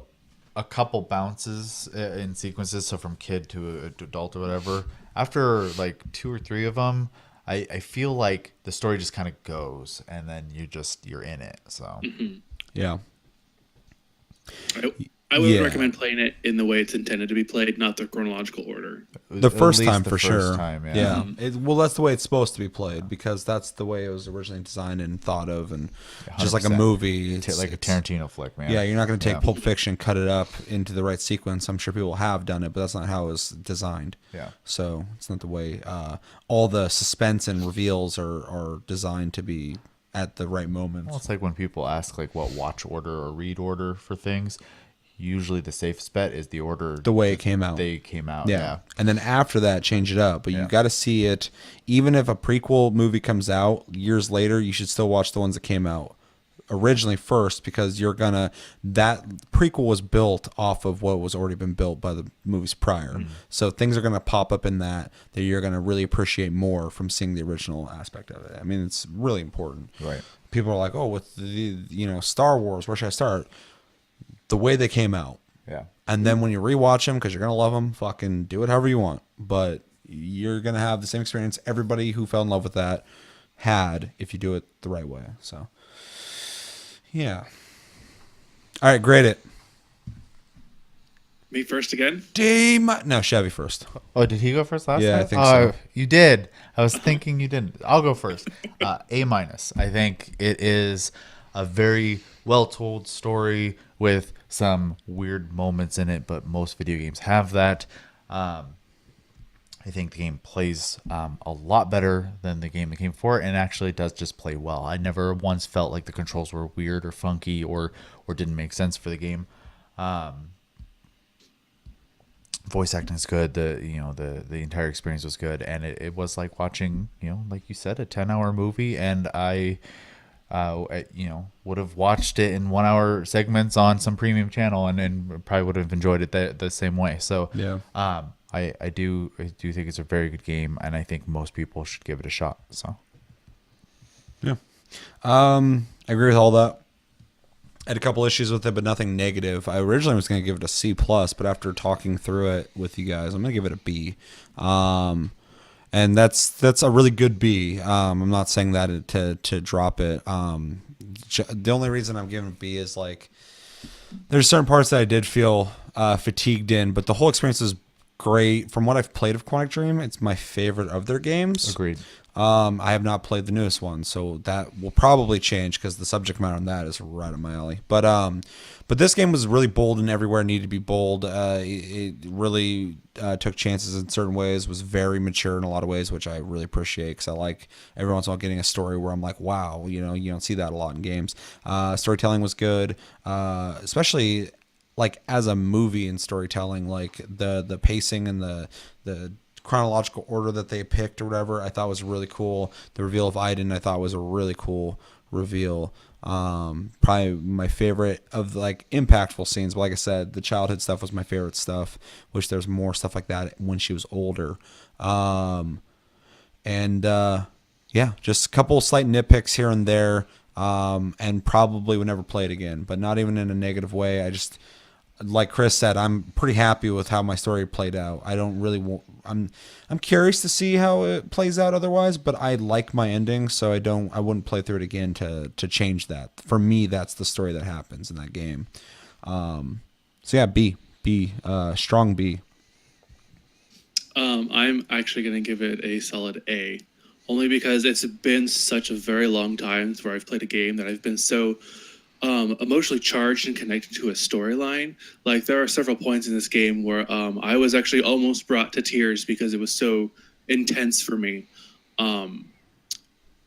a couple bounces in sequences, so from kid to adult or whatever, after like 2 or 3 of them, I feel like the story just kind of goes, and then you're in it. So, yeah. I would recommend playing it in the way it's intended to be played, not the chronological order. The first time, for sure. Time, yeah. Well, that's the way it's supposed to be played because that's the way it was originally designed and thought of, and just like a movie, like a Tarantino flick, man. Yeah, you're not going to take Pulp Fiction, cut it up into the right sequence. I'm sure people have done it, but that's not how it was designed. Yeah. So it's not the way all the suspense and reveals are designed to be at the right moments. Well, it's like when people ask like what watch order or read order for things. Usually the safest bet is the order the way it came out. They came out. Yeah. And then after that, change it up. But you got to see it. Even if a prequel movie comes out years later, you should still watch the ones that came out originally first because that prequel was built off of what was already been built by the movies prior. So things are going to pop up in that you're going to really appreciate more from seeing the original aspect of it. I mean, it's really important. Right. People are like, oh, with the Star Wars, where should I start? The way they came out. Yeah. And then when you rewatch them, because you're going to love them, fucking do it however you want. But you're going to have the same experience everybody who fell in love with that had if you do it the right way. So, yeah. All right, grade it. Me first again? No, Chevy first. Oh, did he go first last time? Yeah, I think so. You did. I was thinking you didn't. I'll go first. A-. I think it is a very well-told story with some weird moments in it, but most video games have that. I think the game plays a lot better than the game that came before, and actually does just play well. I never once felt like the controls were weird or funky or didn't make sense for the game. Voice acting is good. The entire experience was good, and it was like watching, like you said, a 10-hour movie, and I would have watched it in 1-hour segments on some premium channel and probably would have enjoyed it the same way. So Yeah. I do think it's a very good game, and I think most people should give it a shot. So Yeah. I agree with all that. I had a couple issues with it, but nothing negative. I originally was going to give it a C plus, but after talking through it with you guys, I'm going to give it a B. And that's a really good B. I'm not saying that to drop it. The only reason I'm giving it a B is like there's certain parts that I did feel fatigued in, but the whole experience is great. From what I've played of Quantic Dream, it's my favorite of their games. Agreed. I have not played the newest one, so that will probably change because the subject matter on that is right up my alley. But this game was really bold and everywhere it needed to be bold. It really took chances in certain ways, was very mature in a lot of ways, which I really appreciate because I like every once in a while getting a story where I'm like, wow, you don't see that a lot in games. Storytelling was good, especially like as a movie and storytelling, like the pacing and the chronological order that they picked or whatever, I thought was really cool. The reveal of Aiden, I thought was a really cool reveal. Probably my favorite of like impactful scenes. But like I said, the childhood stuff was my favorite stuff. Wish there's more stuff like that when she was older. Yeah, just a couple slight nitpicks here and there. And probably would never play it again, but not even in a negative way. I just, like Chris said, I'm pretty happy with how my story played out. I don't really I'm curious to see how it plays out otherwise, but I like my ending, so I wouldn't play through it again to change that. For me, that's the story that happens in that game. So yeah, B, strong B. I'm actually going to give it a solid A, only because it's been such a very long time where I've played a game that I've been so emotionally charged and connected to a storyline. Like there are several points in this game where I was actually almost brought to tears because it was so intense for me.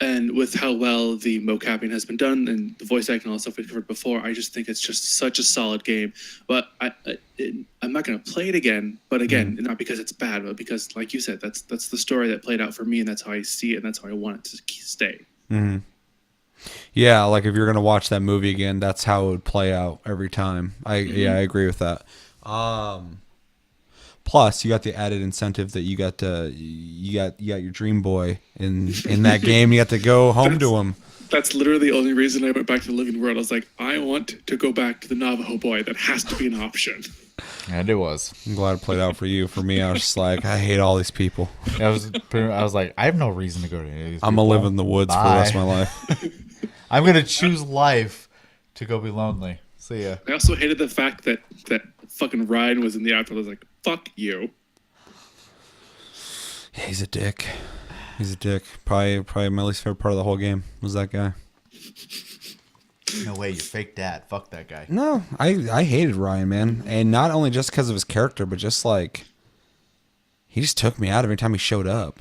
And with how well the mocapping has been done and the voice acting and all the stuff we've covered before, I just think it's just such a solid game. But I'm not going to play it again. But again, not because it's bad, but because, like you said, that's the story that played out for me, and that's how I see it, and that's how I want it to stay. Mm-hmm. Yeah, like if you're gonna watch that movie again, that's how it would play out every time. I agree with that. Plus, you got the added incentive that you got your dream boy in that game. You got to go home to him. That's literally the only reason I went back to the living world. I was like, I want to go back to the Navajo boy. That has to be an option. And it was. I'm glad it played out for you. For me, I was just like, I hate all these people. I was like, I have no reason to go to any of these I'm gonna live in the woods for the rest of my life. I'm gonna choose life to go be lonely. See ya. I also hated the fact that fucking Ryan was in the afterlife. I was like, fuck you. Yeah, he's a dick. He's a dick. Probably my least favorite part of the whole game was that guy. No way, you're fake dad. Fuck that guy. No, I hated Ryan, man. And not only just because of his character, but just like, he just took me out every time he showed up.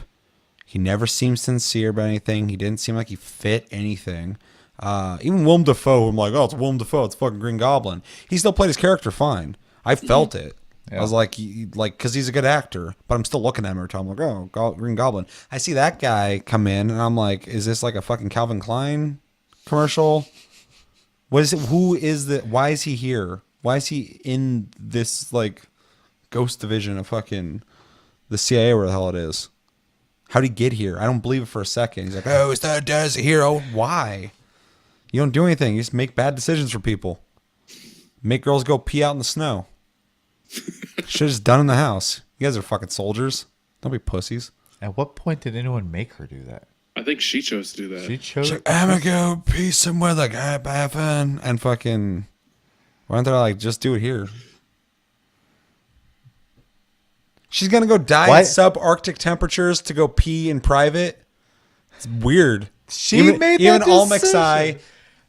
He never seemed sincere about anything. He didn't seem like he fit anything. Even Willem Dafoe, I'm like, oh, it's Willem Dafoe. It's fucking Green Goblin. He still played his character fine. I felt it. Yeah. I was like, because he's a good actor, but I'm still looking at him every time. I'm like, oh, Green Goblin. I see that guy come in, and I'm like, is this like a fucking Calvin Klein commercial? What is it? Who is the? Why is he here? Why is he in this like ghost division of fucking the CIA, where the hell it is? How'd he get here? I don't believe it for a second. He's like, oh, is that dad's a hero? Why? You don't do anything. You just make bad decisions for people. Make girls go pee out in the snow. Should've just done in the house. You guys are fucking soldiers. Don't be pussies. At what point did anyone make her do that? I think she chose to do that. She chose. She's like, I'm gonna go pee somewhere like bathing and fucking. Why aren't they like just do it here? She's gonna go die in subarctic temperatures to go pee in private. It's weird. She made that even decision. Almexai,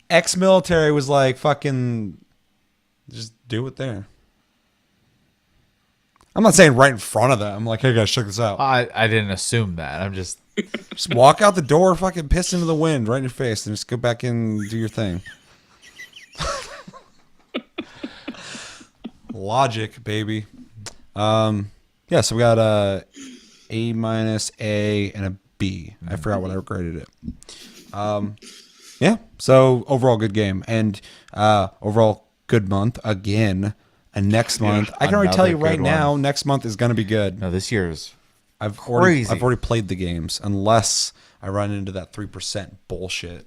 ex-military, was like, fucking, just do it there. I'm not saying right in front of them. I'm like, hey guys, check this out. I didn't assume that. I'm just walk out the door, fucking piss into the wind right in your face, and just go back in and do your thing. Logic, baby. Yeah, so we got a minus, A, and a B. I forgot what I graded it. Yeah, so overall good game, and overall good month again. And next month, I can already tell you right now, next month is going to be good. No, this year's I've already played the games, unless I run into that 3% bullshit.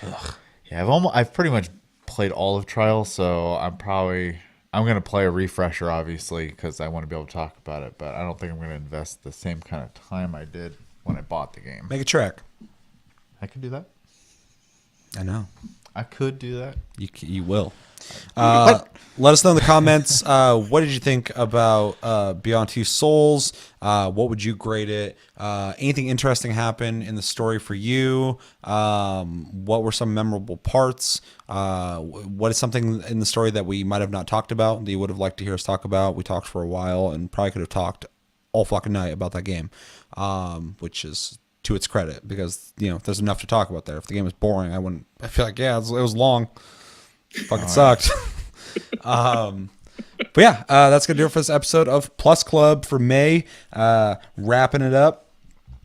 Ugh. Yeah, I've pretty much played all of Trials, so I'm gonna play a refresher, obviously, because I want to be able to talk about it. But I don't think I'm gonna invest the same kind of time I did when I bought the game. Make a track. I could do that. I know. I could do that. You will. Let us know in the comments. What did you think about Beyond Two Souls? What would you grade it? Anything interesting happen in the story for you? What were some memorable parts? What is something in the story that we might have not talked about that you would have liked to hear us talk about? We talked for a while and probably could have talked all fucking night about that game, which is to its credit, because there's enough to talk about there. If the game was boring, I feel like it was long. Fucking sucked. But yeah, that's gonna do it for this episode of Plus Club for May. Wrapping it up.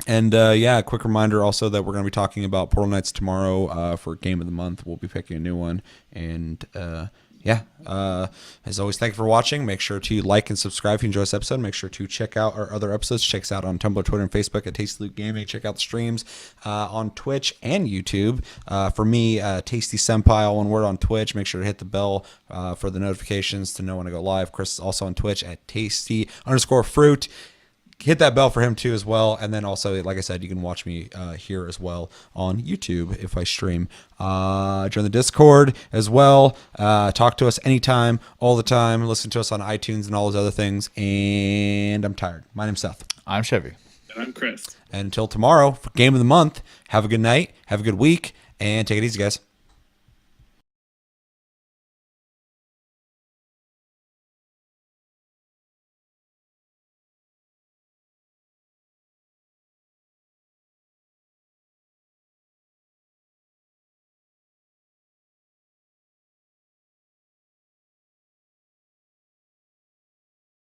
And a quick reminder also that we're going to be talking about Portal Knights tomorrow for Game of the Month. We'll be picking a new one. And as always, thank you for watching. Make sure to like and subscribe if you enjoy this episode. Make sure to check out our other episodes. Check us out on Tumblr, Twitter, and Facebook at Tasty Loot Gaming. Check out the streams on Twitch and YouTube. For me, Tasty Senpai, all one word, on Twitch. Make sure to hit the bell for the notifications to know when I go live. Chris is also on Twitch at Tasty_fruit. Hit that bell for him too as well. And then also, like I said, you can watch me here as well on YouTube if I stream. Join the Discord as well. Talk to us anytime, all the time. Listen to us on iTunes and all those other things. And I'm tired. My name's Seth. I'm Chevy. And I'm Chris. And until tomorrow for Game of the Month, have a good night, have a good week, and take it easy, guys.